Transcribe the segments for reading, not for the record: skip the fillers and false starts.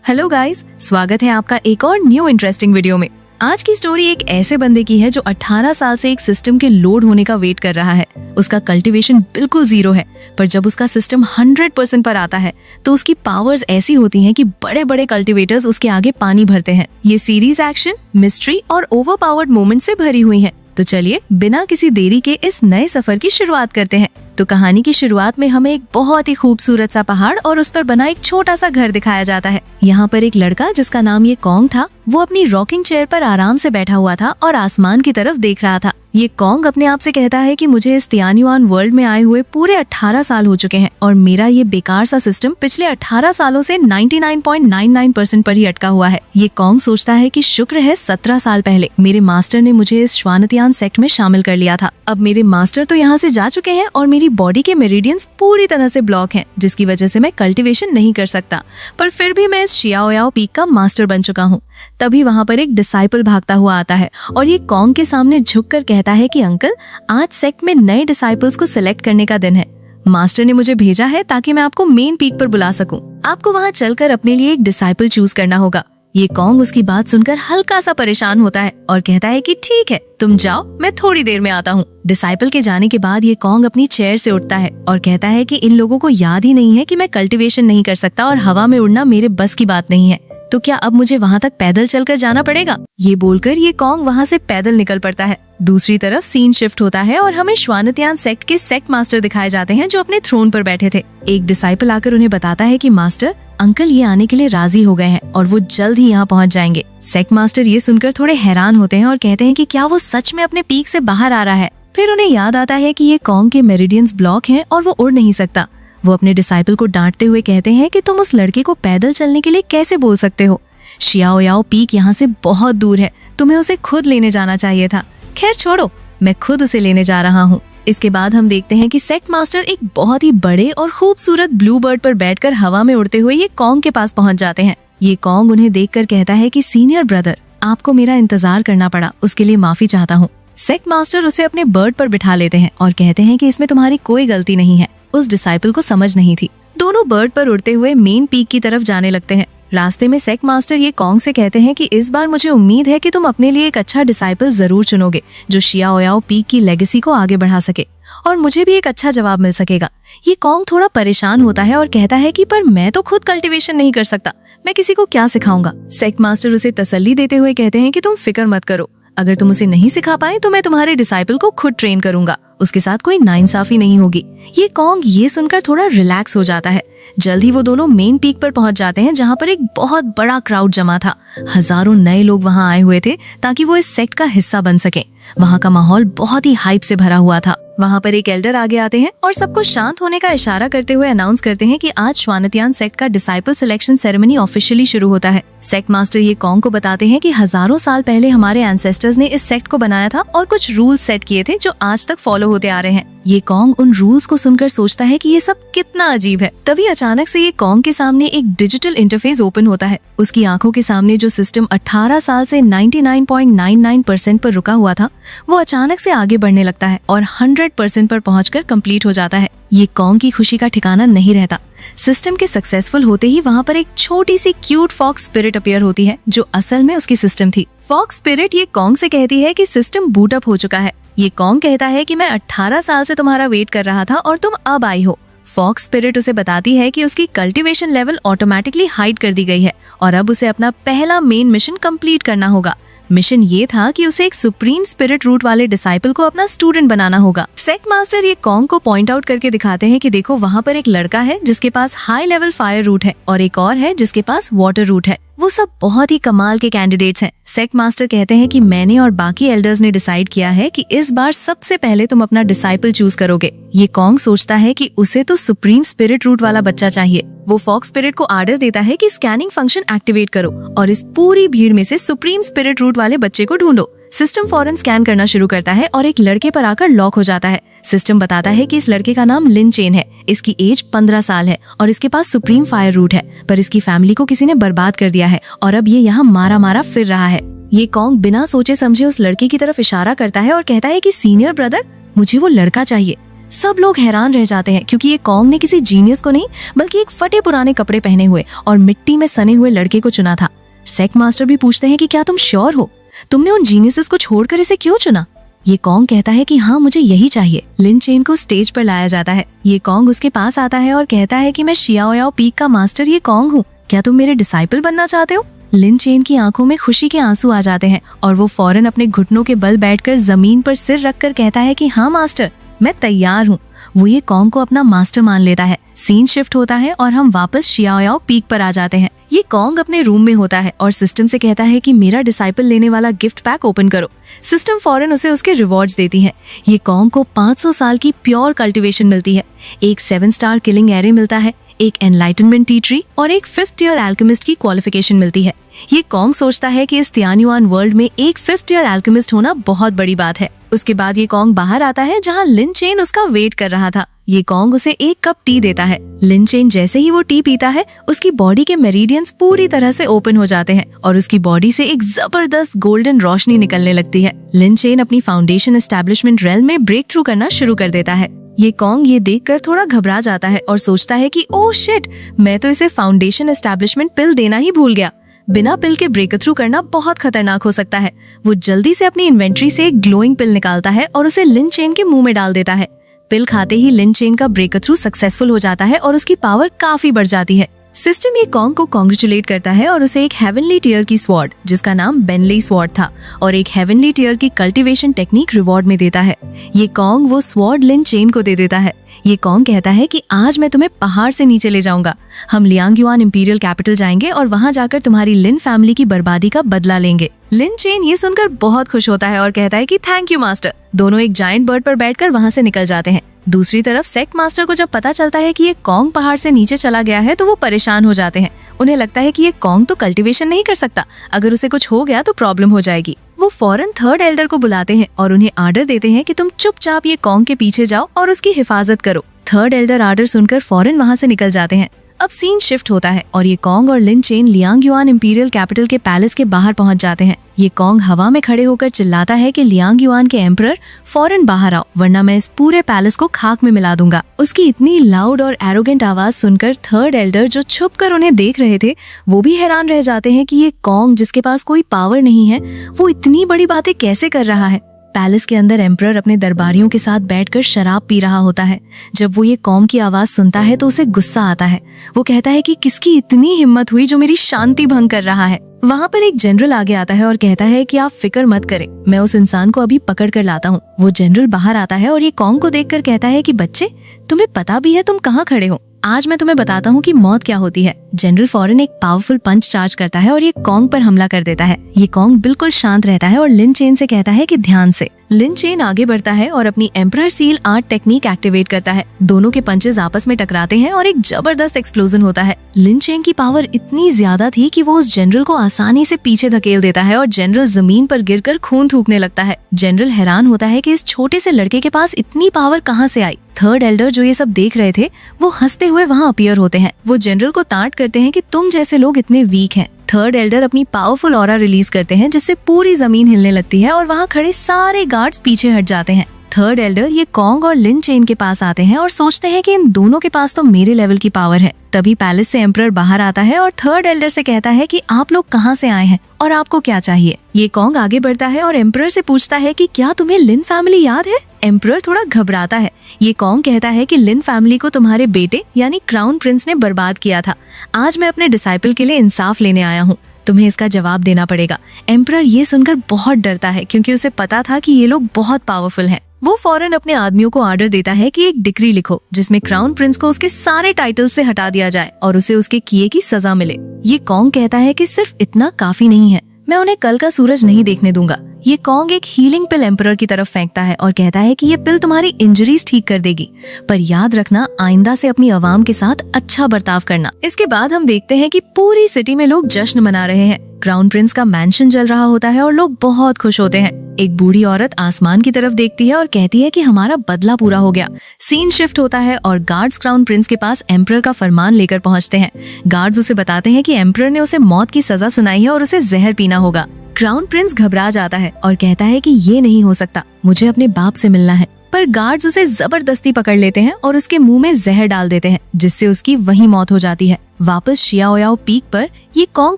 Hello guys, स्वागत है आपका एक और न्यू इंटरेस्टिंग वीडियो में। आज की स्टोरी एक ऐसे बंदे की है जो 18 साल से एक सिस्टम के लोड होने का वेट कर रहा है। उसका कल्टीवेशन बिल्कुल जीरो है, पर जब उसका सिस्टम 100% पर आता है तो उसकी पावर्स ऐसी होती हैं कि बड़े बड़े कल्टीवेटर्स उसके आगे पानी भरते हैं। ये सीरीज एक्शन, मिस्ट्री और ओवरपावर्ड मोमेंट से भरी हुई है। तो चलिए बिना किसी देरी के इस नए सफर की शुरुआत करते हैं। तो कहानी की शुरुआत में हमें एक बहुत ही खूबसूरत सा पहाड़ और उस पर बना एक छोटा सा घर दिखाया जाता है। यहाँ पर एक लड़का जिसका नाम ये कॉन्ग था, वो अपनी रॉकिंग चेयर पर आराम से बैठा हुआ था और आसमान की तरफ देख रहा था। ये कॉन्ग अपने आप से कहता है कि मुझे इस तियान्युआन वर्ल्ड में आए हुए पूरे 18 साल हो चुके हैं और मेरा ये बेकार सा सिस्टम पिछले 18 सालों से 99.99% पर ही अटका हुआ है। ये कॉन्ग सोचता है कि शुक्र है 17 साल पहले मेरे मास्टर ने मुझे इस श्वानतियान सेक्ट में शामिल कर लिया था। अब मेरे मास्टर तो यहाँ से जा चुके हैं और मेरी बॉडी के मेरिडियंस पूरी तरह से ब्लॉक हैं, जिसकी वजह से मैं कल्टीवेशन नहीं कर सकता। पर फिर भी मैं इस शियाओयाओ पीक का मास्टर बन चुका हूँ। तभी वहाँ पर एक डिसाइपल भागता हुआ आता है और ये कॉन्ग के सामने झुककर कहता है कि अंकल, आज सेक्ट में नए डिसाइपल्स को सिलेक्ट करने का दिन है। मास्टर ने मुझे भेजा है ताकि मैं आपको मेन पीक पर बुला सकूं। आपको वहाँ चलकर अपने लिए एक डिसाइपल चूज करना होगा। ये कॉन्ग उसकी बात सुनकर हल्का सा परेशान होता है और कहता है कि ठीक है, तुम जाओ, मैं थोड़ी देर में आता हूँ। डिसाइपल के जाने के बाद ये कॉन्ग अपनी चेयर से उठता है और कहता है कि इन लोगों को याद ही नहीं है कि मैं कल्टीवेशन नहीं कर सकता और हवा में उड़ना मेरे बस की बात नहीं है। तो क्या अब मुझे वहाँ तक पैदल चलकर जाना पड़ेगा? ये बोलकर ये कॉन्ग वहाँ से पैदल निकल पड़ता है। दूसरी तरफ सीन शिफ्ट होता है और हमें श्वानतियान सेक्ट के सेक्ट मास्टर दिखाए जाते हैं जो अपने थ्रोन पर बैठे थे। एक डिसाइपल आकर उन्हें बताता है कि मास्टर, अंकल ये आने के लिए राजी हो गए हैं और वो जल्द ही यहाँ पहुँच जाएंगे। सेक्ट मास्टर ये सुनकर थोड़े हैरान होते हैं और कहते हैं कि क्या वो सच में अपने पीक से बाहर आ रहा है। फिर उन्हें याद आता है कि ये कॉन्ग के मेरिडियंस ब्लॉक हैं और वो उड़ नहीं सकता। वो अपने डिसाइपल को डांटते हुए कहते हैं कि तुम उस लड़के को पैदल चलने के लिए कैसे बोल सकते हो? शियाओयाओ पीक यहाँ से बहुत दूर है, तुम्हें उसे खुद लेने जाना चाहिए था। खैर छोड़ो, मैं खुद उसे लेने जा रहा हूँ। इसके बाद हम देखते हैं कि सेक्ट मास्टर एक बहुत ही बड़े और खूबसूरत ब्लू बर्ड पर बैठकर हवा में उड़ते हुए ये कॉन्ग के पास पहुँच जाते हैं। ये कॉन्ग उन्हें देखकर कहता है कि सीनियर ब्रदर, आपको मेरा इंतजार करना पड़ा, उसके लिए माफी चाहता हूँ। सेक्ट मास्टर उसे अपने बर्ड पर बिठा लेते हैं और कहते हैं कि इसमें तुम्हारी कोई गलती नहीं है। उस डिसाइपल को समझ नहीं थी। दोनों बर्ड पर उड़ते हुए मेन पीक की तरफ जाने लगते हैं। रास्ते में सेक्ट मास्टर ये कॉन्ग से कहते हैं कि इस बार मुझे उम्मीद है कि तुम अपने लिए एक अच्छा डिसाइपल जरूर चुनोगे जो शियाओयाओ पीक की लेगेसी को आगे बढ़ा सके और मुझे भी एक अच्छा जवाब मिल सकेगा। ये कॉन्ग थोड़ा परेशान होता है और कहता है कि पर मैं तो खुद कल्टीवेशन नहीं कर सकता, मैं किसी को क्या सिखाऊंगा। सेक्ट मास्टर उसे तसल्ली देते हुए कहते हैं कि तुम फिक्र मत करो, अगर तुम उसे नहीं सिखा पाए तो मैं तुम्हारे डिसाइपल को खुद ट्रेन करूंगा, उसके साथ कोई नाइंसाफी नहीं होगी। ये कॉन्ग ये सुनकर थोड़ा रिलैक्स हो जाता है। जल्द ही वो दोनों मेन पीक पर पहुंच जाते हैं जहां पर एक बहुत बड़ा क्राउड जमा था। हजारों नए लोग वहां आए हुए थे ताकि वो इस सेक्ट का हिस्सा बन सके। वहां का माहौल बहुत ही हाइप से भरा हुआ था। वहां पर एक एल्डर आगे आते हैं और सबको शांत होने का इशारा करते हुए अनाउंस करते हैं कि आज श्वानतियान सेक्ट का डिसाइपल सिलेक्शन सेरेमनी ऑफिशियली शुरू होता है। सेक्ट मास्टर ये कॉन्ग को बताते हैं कि हजारों साल पहले हमारे एंसेस्टर्स ने इस सेक्ट को बनाया था और कुछ रूल्स सेट किए थे जो आज तक फॉलो होते आ रहे हैं। ये कॉन्ग उन रूल्स को सुनकर सोचता है कि ये सब कितना अजीब है। तभी अचानक से ये कॉन्ग के सामने एक डिजिटल इंटरफेस ओपन होता है। उसकी आंखों के सामने जो सिस्टम 18 साल से 99.99% पर रुका हुआ था, वो अचानक से आगे बढ़ने लगता है और 100% पर पहुंचकर कंप्लीट हो जाता है। ये कॉन्ग की खुशी का ठिकाना नहीं रहता। सिस्टम के सक्सेसफुल होते ही वहाँ पर एक छोटी सी क्यूट फॉक्स स्पिरिट अपीयर होती है जो असल में उसकी सिस्टम थी। फॉक्स स्पिरिट ये कॉन्ग से कहती है कि सिस्टम बूट अप हो चुका है। ये कॉन्ग कहता है कि मैं 18 साल से तुम्हारा वेट कर रहा था और तुम अब आई हो। फॉक्स स्पिरिट उसे बताती है कि उसकी कल्टीवेशन लेवल ऑटोमेटिकली हाइड कर दी गई है और अब उसे अपना पहला मेन मिशन कंप्लीट करना होगा। मिशन ये था कि उसे एक सुप्रीम स्पिरिट रूट वाले डिसाइपल को अपना स्टूडेंट बनाना होगा। सेक्ट मास्टर ये कॉन्ग को पॉइंट आउट करके दिखाते हैं कि देखो, वहाँ पर एक लड़का है जिसके पास हाई लेवल फायर रूट है और एक और है जिसके पास वाटर रूट है। वो सब बहुत ही कमाल के कैंडिडेट्स हैं। सेक्ट मास्टर कहते हैं कि मैंने और बाकी एल्डर्स ने डिसाइड किया है कि इस बार सबसे पहले तुम अपना डिसाइपल चूज करोगे। ये कॉन्ग सोचता है कि उसे तो सुप्रीम स्पिरिट रूट वाला बच्चा चाहिए। वो फॉक्स स्पिरिट को आर्डर देता है कि स्कैनिंग फंक्शन एक्टिवेट करो और इस पूरी भीड़ में से सुप्रीम स्पिरिट रूट वाले बच्चे को ढूंढो। सिस्टम फौरन स्कैन करना शुरू करता है और एक लड़के पर आकर लॉक हो जाता है। सिस्टम बताता है कि इस लड़के का नाम लिन चेन है, इसकी एज 15 साल है और इसके पास सुप्रीम फायर रूट है, पर इसकी फैमिली को किसी ने बर्बाद कर दिया है और अब ये यहाँ मारा मारा फिर रहा है। ये कॉन्ग बिना सोचे समझे उस लड़के की तरफ इशारा करता है और कहता है कि सीनियर ब्रदर, मुझे वो लड़का चाहिए। सब लोग हैरान रह जाते हैं क्योंकि ये कॉन्ग ने किसी जीनियस को नहीं बल्कि एक फटे पुराने कपड़े पहने हुए और मिट्टी में सने हुए लड़के को चुना था। सेक मास्टर भी पूछते हैं कि क्या तुम श्योर हो, तुमने उन जीनियसेस को छोड़कर इसे क्यों चुना? ये कॉन्ग कहता है कि हाँ, मुझे यही चाहिए। लिन चेन को स्टेज पर लाया जाता है। ये कॉन्ग उसके पास आता है और कहता है कि मैं शियाओ याओ पीक का मास्टर ये कॉन्ग हूँ, क्या तुम मेरे डिसाइपल बनना चाहते हो? लिन चेन की आंखों में खुशी के आंसू आ जाते हैं और वो फौरन अपने घुटनों के बल बैठकर जमीन पर सिर रखकर कहता है कि हाँ मास्टर, मैं तैयार हूँ। वो ये कॉन्ग को अपना मास्टर मान लेता है। सीन शिफ्ट होता है और हम वापस शियाओ याओ पीक पर आ जाते हैं। ये कॉन्ग अपने रूम में होता है और सिस्टम से कहता है कि मेरा डिसाइपल लेने वाला गिफ्ट पैक ओपन करो। सिस्टम फौरन उसे उसके रिवॉर्ड्स देती है। ये कॉन्ग को 500 साल की प्योर कल्टीवेशन मिलती है, एक 7 स्टार किलिंग एरे मिलता है, एक एनलाइटनमेंट टी ट्री और एक 5th ईयर एल्केमिस्ट की क्वालिफिकेशन मिलती है। ये कॉन्ग सोचता है कि इस तियान्युआन वर्ल्ड में एक 5th ईयर एल्केमिस्ट होना बहुत बड़ी बात है। उसके बाद ये कॉन्ग बाहर आता है जहाँ लिन चेन उसका वेट कर रहा था। ये कॉन्ग उसे एक कप टी देता है। लिन चेन जैसे ही वो टी पीता है उसकी बॉडी के मेरिडियंस पूरी तरह से ओपन हो जाते हैं और उसकी बॉडी से एक जबरदस्त गोल्डन रोशनी निकलने लगती है। लिन चेन अपनी फाउंडेशन एस्टेब्लिशमेंट रेल में ब्रेक थ्रू करना शुरू कर देता है। ये कॉन्ग ये देखकर थोड़ा घबरा जाता है और सोचता है कि ओह शिट, मैं तो इसे फाउंडेशन एस्टेब्लिशमेंट पिल देना ही भूल गया। बिना पिल के ब्रेक थ्रू करना बहुत खतरनाक हो सकता है। वो जल्दी से अपनी इन्वेंट्री से एक ग्लोइंग पिल निकालता है और उसे लिन चेन के मुंह में डाल देता है। पिल खाते ही लिन चेन का ब्रेक थ्रू सक्सेसफुल हो जाता है और उसकी पावर काफी बढ़ जाती है। सिस्टम ये कॉन्ग को कॉन्ग्रेचुलेट करता है और उसे एक हेवनली टियर की स्वॉर्ड जिसका नाम बेनली स्वॉर्ड था और एक हेवनली टियर की कल्टीवेशन टेक्निक रिवॉर्ड में देता है। ये कॉन्ग वो स्वॉर्ड लिन चेन को दे देता है। ये कॉन्ग कहता है कि आज मैं तुम्हें पहाड़ से नीचे ले जाऊंगा, हम लियांगयुआन इंपीरियल कैपिटल जाएंगे और वहां जाकर तुम्हारी लिन फैमिली की बर्बादी का बदला लेंगे। लिन चेन ये सुनकर बहुत खुश होता है और कहता है कि थैंक यू मास्टर। दोनों एक जायंट बर्ड पर बैठकर वहां से निकल जाते हैं। दूसरी तरफ सेक्ट मास्टर को जब पता चलता है कि ये कॉन्ग पहाड़ से नीचे चला गया है तो वो परेशान हो जाते हैं। उन्हें लगता है कि ये कॉन्ग तो कल्टीवेशन नहीं कर सकता, अगर उसे कुछ हो गया तो प्रॉब्लम हो जाएगी। वो फौरन 3rd एल्डर को बुलाते हैं और उन्हें आर्डर देते हैं कि तुम चुपचाप ये कॉन्ग के पीछे जाओ और उसकी हिफाजत करो। 3rd एल्डर आर्डर सुनकर फौरन वहां से निकल जाते हैं। अब सीन शिफ्ट होता है और ये कॉन्ग और लिन चेन लियांगयुआन इंपीरियल कैपिटल के पैलेस के बाहर पहुंच जाते हैं। ये कॉन्ग हवा में खड़े होकर चिल्लाता है कि लियांगयुआन के एम्परर फौरन बाहर आओ वरना मैं इस पूरे पैलेस को खाक में मिला दूंगा। उसकी इतनी लाउड और एरोगेंट आवाज सुनकर 3rd एल्डर जो छुपकर उन्हें देख रहे थे वो भी हैरान रह जाते हैं कि ये कॉन्ग जिसके पास कोई पावर नहीं है वो इतनी बड़ी बातें कैसे कर रहा है। पैलेस के अंदर एम्परर अपने दरबारियों के साथ बैठकर शराब पी रहा होता है। जब वो ये कॉन्ग की आवाज सुनता है तो उसे गुस्सा आता है। वो कहता है कि किसकी इतनी हिम्मत हुई जो मेरी शांति भंग कर रहा है। वहाँ पर एक जनरल आगे आता है और कहता है कि आप फिक्र मत करें, मैं उस इंसान को अभी पकड़ कर लाता हूँ। वो जनरल बाहर आता है और ये कॉन्ग को देखकर कहता है कि बच्चे, तुम्हें पता भी है तुम कहाँ खड़े हो, आज मैं तुम्हें बताता हूँ कि मौत क्या होती है। जनरल फौरन एक पावरफुल पंच चार्ज करता है और ये कॉन्ग पर हमला कर देता है। ये कॉन्ग बिल्कुल शांत रहता है और लिन चेन से कहता है कि ध्यान से। लिन चेन आगे बढ़ता है और अपनी emperor seal art technique activate करता है। दोनों के पंचेस आपस में टकराते हैं और एक जबरदस्त एक्सप्लोजन होता है। लिन चेन की पावर इतनी ज्यादा थी कि वो उस जनरल को आसानी से पीछे धकेल देता है और जनरल जमीन पर गिरकर खून थूकने लगता है। जनरल हैरान होता है कि इस छोटे से लड़के के पास इतनी पावर कहाँ से आई। 3rd एल्डर जो ये सब देख रहे थे वो हंसते हुए वहाँ अपीयर होते हैं। वो जनरल को तांट करते हैं कि तुम जैसे लोग इतने वीक हैं। 3rd एल्डर अपनी पावरफुल ऑरा रिलीज करते हैं जिससे पूरी जमीन हिलने लगती है और वहाँ खड़े सारे गार्ड्स पीछे हट जाते हैं। 3rd एल्डर ये कॉन्ग और लिन चेन के पास आते हैं और सोचते हैं कि इन दोनों के पास तो मेरे लेवल की पावर है। तभी पैलेस से एम्परर बाहर आता है और 3rd एल्डर से कहता है कि आप लोग कहाँ से आए हैं और आपको क्या चाहिए। ये कॉन्ग आगे बढ़ता है और एम्परर से पूछता है कि क्या तुम्हें लिन फैमिली याद है। एम्परर थोड़ा घबराता है। ये कॉन्ग कहता है कि लिन फैमिली को तुम्हारे बेटे यानी क्राउन प्रिंस ने बर्बाद किया था। आज मैं अपने डिसाइपल के लिए इंसाफ लेने आया हूँ, तुम्हें इसका जवाब देना पड़ेगा। एम्परर ये सुनकर बहुत डरता है क्योंकि उसे पता था कि ये लोग बहुत पावरफुल हैं। वो फौरन अपने आदमियों को आर्डर देता है कि एक डिक्री लिखो जिसमें क्राउन प्रिंस को उसके सारे टाइटल से हटा दिया जाए और उसे उसके किए की सजा मिले। ये कॉन्ग कहता है कि सिर्फ इतना काफी नहीं है, मैं उन्हें कल का सूरज नहीं देखने दूंगा। ये कॉन्ग एक हीलिंग पिल एम्परर की तरफ फेंकता है और कहता है कि ये पिल तुम्हारी इंजरीज ठीक कर देगी, पर याद रखना आइंदा से अपनी आवाम के साथ अच्छा बर्ताव करना। इसके बाद हम देखते हैं कि पूरी सिटी में लोग जश्न मना रहे हैं। क्राउन प्रिंस का मैंशन जल रहा होता है और लोग बहुत खुश होते हैं। एक बूढ़ी औरत आसमान की तरफ देखती है और कहती है कि हमारा बदला पूरा हो गया। सीन शिफ्ट होता है और गार्ड्स क्राउन प्रिंस के पास एम्परर का फरमान लेकर पहुंचते हैं। गार्ड्स उसे बताते हैं कि एम्परर ने उसे मौत की सजा सुनाई है और उसे जहर पीना होगा। क्राउन प्रिंस घबरा जाता है और कहता है कि ये नहीं हो सकता, मुझे अपने बाप से मिलना है। पर गार्ड्स उसे जबरदस्ती पकड़ लेते हैं और उसके मुंह में जहर डाल देते हैं, जिससे उसकी वहीं मौत हो जाती है। वापस शियाओयाओ पीक पर ये कॉन्ग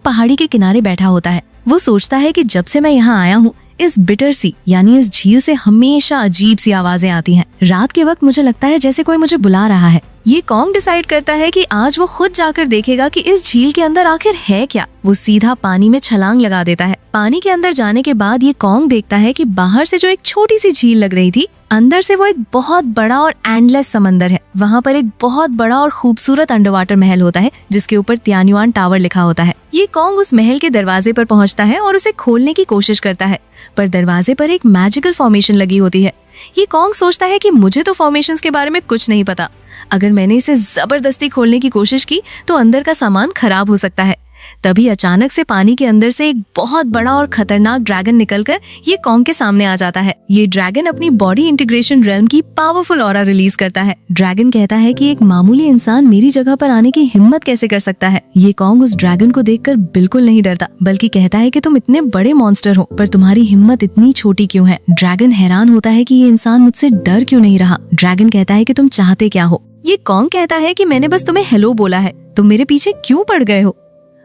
पहाड़ी के किनारे बैठा होता है। वो सोचता है कि जब से मैं यहाँ आया हूँ, इस बिटर सी यानी इस झील से हमेशा अजीब सी आवाजें आती हैं। रात के वक्त मुझे लगता है जैसे कोई मुझे बुला रहा है। ये कॉन्ग डिसाइड करता है कि आज वो खुद जाकर देखेगा कि इस झील के अंदर आखिर है क्या। वो सीधा पानी में छलांग लगा देता है। पानी के अंदर जाने के बाद ये कॉन्ग देखता है कि बाहर से जो एक छोटी सी झील लग रही थी, अंदर से वो एक बहुत बड़ा और एंडलेस समंदर है। वहाँ पर एक बहुत बड़ा और खूबसूरत अंडरवाटर महल होता है, जिसके ऊपर तियानुआन टावर लिखा होता है। ये कॉन्ग उस महल के दरवाजे पर पहुँचता है और उसे खोलने की कोशिश करता है, पर दरवाजे पर एक मैजिकल फॉर्मेशन लगी होती है। ये कॉन्ग सोचता है कि मुझे तो फॉर्मेशंस के बारे में कुछ नहीं पता। अगर मैंने इसे जबरदस्ती खोलने की कोशिश की तो अंदर का सामान खराब हो सकता है। तभी अचानक से पानी के अंदर से एक बहुत बड़ा और खतरनाक ड्रैगन निकलकर ये कॉन्ग के सामने आ जाता है। ये ड्रैगन अपनी बॉडी इंटीग्रेशन रेल्म की पावरफुल ऑरा रिलीज करता है। ड्रैगन कहता है कि एक मामूली इंसान मेरी जगह पर आने की हिम्मत कैसे कर सकता है। ये कॉन्ग उस ड्रैगन को देखकर बिल्कुल नहीं डरता, बल्कि कहता है कि तुम इतने बड़े मॉन्स्टर हो, पर तुम्हारी हिम्मत इतनी छोटी क्यों है। ड्रैगन हैरान होता है कि ये इंसान मुझसे डर क्यों नहीं रहा। ड्रैगन कहता है कि तुम चाहते क्या हो। ये कॉन्ग कहता है कि मैंने बस तुम्हें हेलो बोला है, तुम मेरे पीछे क्यों पड़ गए हो।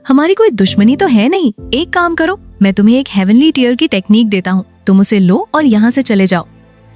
हमारी कोई दुश्मनी तो है नहीं। एक काम करो, मैं तुम्हें एक हेवनली टीयर की टेक्निक देता हूँ, तुम उसे लो और यहाँ से चले जाओ।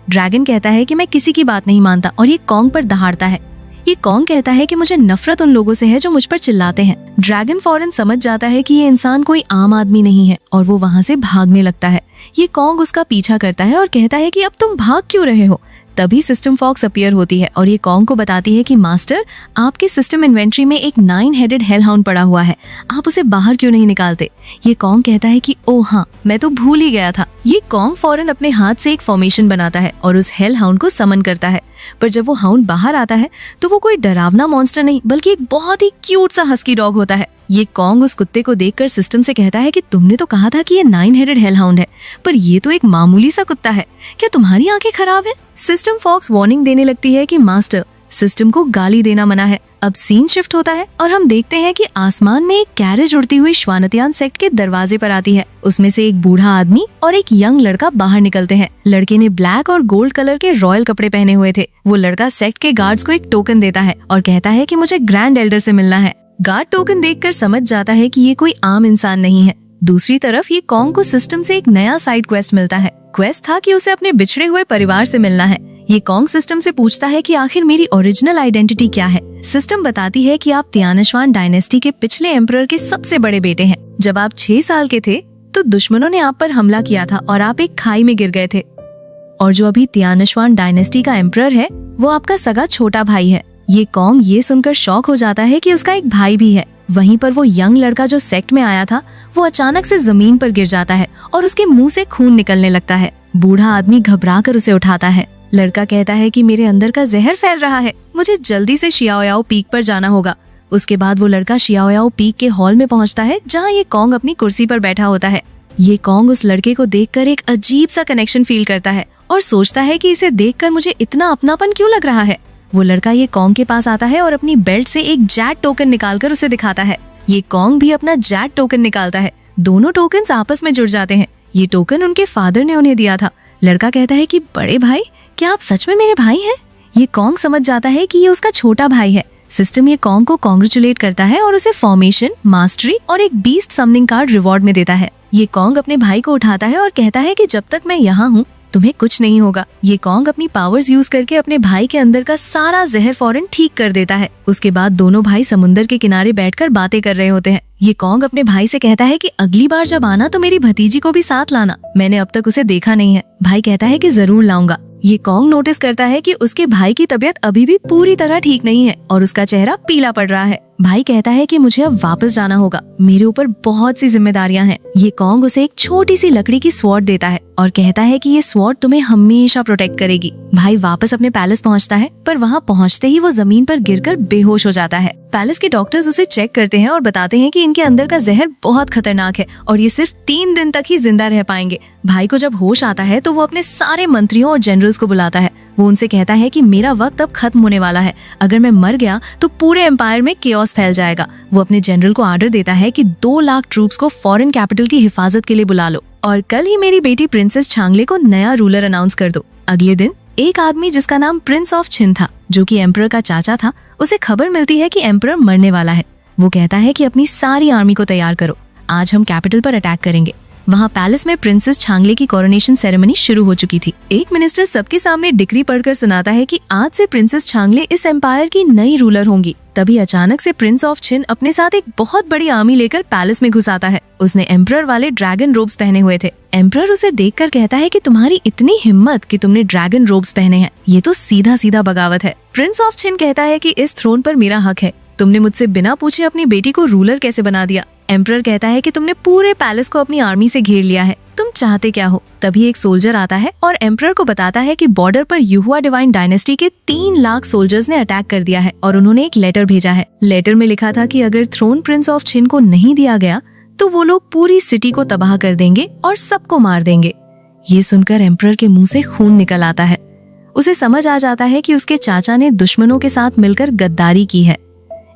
ड्रैगन कहता है कि मैं किसी की बात नहीं मानता और ये कॉन्ग पर दहाड़ता है। ये कॉन्ग कहता है कि मुझे नफरत उन लोगों से है जो मुझ पर चिल्लाते हैं। ड्रैगन फौरन समझ जाता है कि ये इंसान कोई आम आदमी नहीं है और वो वहाँ से भागने लगता है। ये कॉन्ग उसका पीछा करता है और कहता है कि अब तुम भाग क्यों रहे हो। तभी सिस्टम फॉक्स अपीयर होती है और ये कॉन्ग को बताती है कि मास्टर, आपके सिस्टम इन्वेंट्री में एक 9 हेडेड हेल हाउंड पड़ा हुआ है, आप उसे बाहर क्यों नहीं निकालते। ये कॉन्ग कहता है कि ओह हाँ, मैं तो भूल ही गया था। ये कॉन्ग फौरन अपने हाथ से एक फॉर्मेशन बनाता है और उस हेल हाउंड को समन करता है। पर जब वो हाउंड बाहर आता है तो वो कोई डरावना मॉन्स्टर नहीं, बल्कि एक बहुत ही क्यूट सा हस्की डॉग होता है। ये कॉन्ग उस कुत्ते को देखकर सिस्टम से कहता है कि तुमने तो कहा था कि ये 9 हेडेड हेल हाउंड है, पर ये तो एक मामूली सा कुत्ता है, क्या तुम्हारी आंखें खराब है। सिस्टम फॉक्स वार्निंग देने लगती है कि मास्टर, सिस्टम को गाली देना मना है। अब सीन शिफ्ट होता है और हम देखते हैं कि आसमान में एक कैरेज उड़ती हुई श्वानतियान सेक्ट के दरवाजे पर आती है। उसमें से एक बूढ़ा आदमी और एक यंग लड़का बाहर निकलते हैं। लड़के ने ब्लैक और गोल्ड कलर के रॉयल कपड़े पहने हुए थे। वो लड़का सेक्ट के गार्ड्स को एक टोकन देता है और कहता है कि मुझे ग्रैंड एल्डर से मिलना है। गार्ड टोकन देखकर समझ जाता है कि ये कोई आम इंसान नहीं है। दूसरी तरफ ये कॉन्ग को सिस्टम से एक नया साइड क्वेस्ट मिलता है। क्वेस्ट था कि उसे अपने बिछड़े हुए परिवार से मिलना है। ये कॉन्ग सिस्टम से पूछता है कि आखिर मेरी ओरिजिनल आइडेंटिटी क्या है। सिस्टम बताती है कि आप तियानश्वान डायनेस्टी के पिछले एम्परर के सबसे बड़े बेटे हैं। जब आप 6 साल के थे तो दुश्मनों ने आप पर हमला किया था और आप एक खाई में गिर गए थे। और जो अभी तियानश्वान डायनेस्टी का एम्परर है वो आपका सगा छोटा भाई है। ये कॉन्ग ये सुनकर शॉक हो जाता है कि उसका एक भाई भी है। वहीं पर वो यंग लड़का जो सेक्ट में आया था वो अचानक से जमीन पर गिर जाता है और उसके मुंह से खून निकलने लगता है। बूढ़ा आदमी घबरा कर उसे उठाता है। लड़का कहता है कि मेरे अंदर का जहर फैल रहा है, मुझे जल्दी से शियाओयाओ पीक पर जाना होगा। उसके बाद वो लड़का शियाओयाओ पीक के हॉल में पहुंचता है जहां ये कॉन्ग अपनी कुर्सी पर बैठा होता है। ये कॉन्ग उस लड़के को देखकर एक अजीब सा कनेक्शन फील करता है और सोचता है कि इसे देखकर मुझे इतना अपनापन क्यों लग रहा है। वो लड़का ये कॉन्ग के पास आता है और अपनी बेल्ट से एक जैट टोकन निकालकर उसे दिखाता है। ये कॉन्ग भी अपना जैट टोकन निकालता है। दोनों टोकन्स आपस में जुड़ जाते हैं। ये टोकन उनके फादर ने उन्हें दिया था। लड़का कहता है कि बड़े भाई, क्या आप सच में मेरे भाई हैं? ये कॉन्ग समझ जाता है कि ये उसका छोटा भाई है। सिस्टम ये कॉन्ग को कॉन्ग्रेचुलेट करता है और उसे फॉर्मेशन, मास्टरी और एक बीस्ट समनिंग कार्ड रिवॉर्ड में देता है। ये कॉन्ग अपने भाई को उठाता है और कहता है कि जब तक मैं यहाँ हूँ तुम्हें कुछ नहीं होगा। ये कॉन्ग अपनी पावर्स यूज करके अपने भाई के अंदर का सारा जहर फौरन ठीक कर देता है। उसके बाद दोनों भाई समुद्र के किनारे बैठकर बातें कर रहे होते हैं। ये कॉन्ग अपने भाई से कहता है कि अगली बार जब आना तो मेरी भतीजी को भी साथ लाना, मैंने अब तक उसे देखा नहीं है। भाई कहता है कि जरूर लाऊंगा। ये कॉन्ग नोटिस करता है कि उसके भाई की तबीयत अभी भी पूरी तरह ठीक नहीं है और उसका चेहरा पीला पड़ रहा है। भाई कहता है कि मुझे अब वापस जाना होगा, मेरे ऊपर बहुत सी जिम्मेदारियां हैं। ये कॉन्ग उसे एक छोटी सी लकड़ी की स्वॉर्ड देता है और कहता है कि ये स्वॉर्ड तुम्हें हमेशा प्रोटेक्ट करेगी। भाई वापस अपने पैलेस पहुंचता है, पर वहां पहुंचते ही वो जमीन पर गिरकर बेहोश हो जाता है। पैलेस के डॉक्टर्स उसे चेक करते हैं और बताते हैं कि इनके अंदर का जहर बहुत खतरनाक है और ये सिर्फ 3 दिन तक ही जिंदा रह पाएंगे। भाई को जब होश आता है तो वो अपने सारे मंत्रियों और जनरल्स को बुलाता है। वो उनसे कहता है कि मेरा वक्त अब खत्म होने वाला है, अगर मैं मर गया तो पूरे एम्पायर में केओस फैल जाएगा। वो अपने जनरल को ऑर्डर देता है कि 2 लाख ट्रूप्स को फॉरेन कैपिटल की हिफाजत के लिए बुला लो और कल ही मेरी बेटी प्रिंसेस छांगले को नया रूलर अनाउंस कर दो। अगले दिन एक आदमी जिसका नाम प्रिंस ऑफ छिन था, जो कि एम्परर का चाचा था, उसे खबर मिलती है कि एम्परर मरने वाला है। वो कहता है कि अपनी सारी आर्मी को तैयार करो, आज हम कैपिटल पर अटैक करेंगे। वहाँ पैलेस में प्रिंसेस छांगले की कोरोनेशन सेरेमनी शुरू हो चुकी थी। एक मिनिस्टर सबके सामने डिक्री पढ़कर सुनाता है कि आज से प्रिंसेस छांगले इस एम्पायर की नई रूलर होंगी। तभी अचानक से प्रिंस ऑफ छिन अपने साथ एक बहुत बड़ी आर्मी लेकर पैलेस में घुस आता है। उसने एम्परर वाले ड्रैगन रोब्स पहने हुए थे। एम्परर उसे देखकर कहता है कि तुम्हारी इतनी हिम्मत कि तुमने ड्रैगन रोब्स पहने हैं, ये तो सीधा सीधा बगावत है। प्रिंस ऑफ छिन कहता है कि इस थ्रोन पर मेरा हक है, तुमने मुझसे बिना पूछे अपनी बेटी को रूलर कैसे बना दिया। एम्परर कहता है कि तुमने पूरे पैलेस को अपनी आर्मी से घेर लिया है, तुम चाहते क्या हो। तभी एक सोल्जर आता है और एम्परर को बताता है कि बॉर्डर पर युहुआ डिवाइन डायनेस्टी के 3 लाख सोल्जर्स ने अटैक कर दिया है और उन्होंने एक लेटर भेजा है। लेटर में लिखा था कि अगर थ्रोन प्रिंस ऑफ छिन को नहीं दिया गया तो वो लोग पूरी सिटी को तबाह कर देंगे और सबको मार देंगे। ये सुनकर एम्परर के मुंह से खून निकल आता है। उसे समझ आ जाता है कि उसके चाचा ने दुश्मनों के साथ मिलकर गद्दारी की है।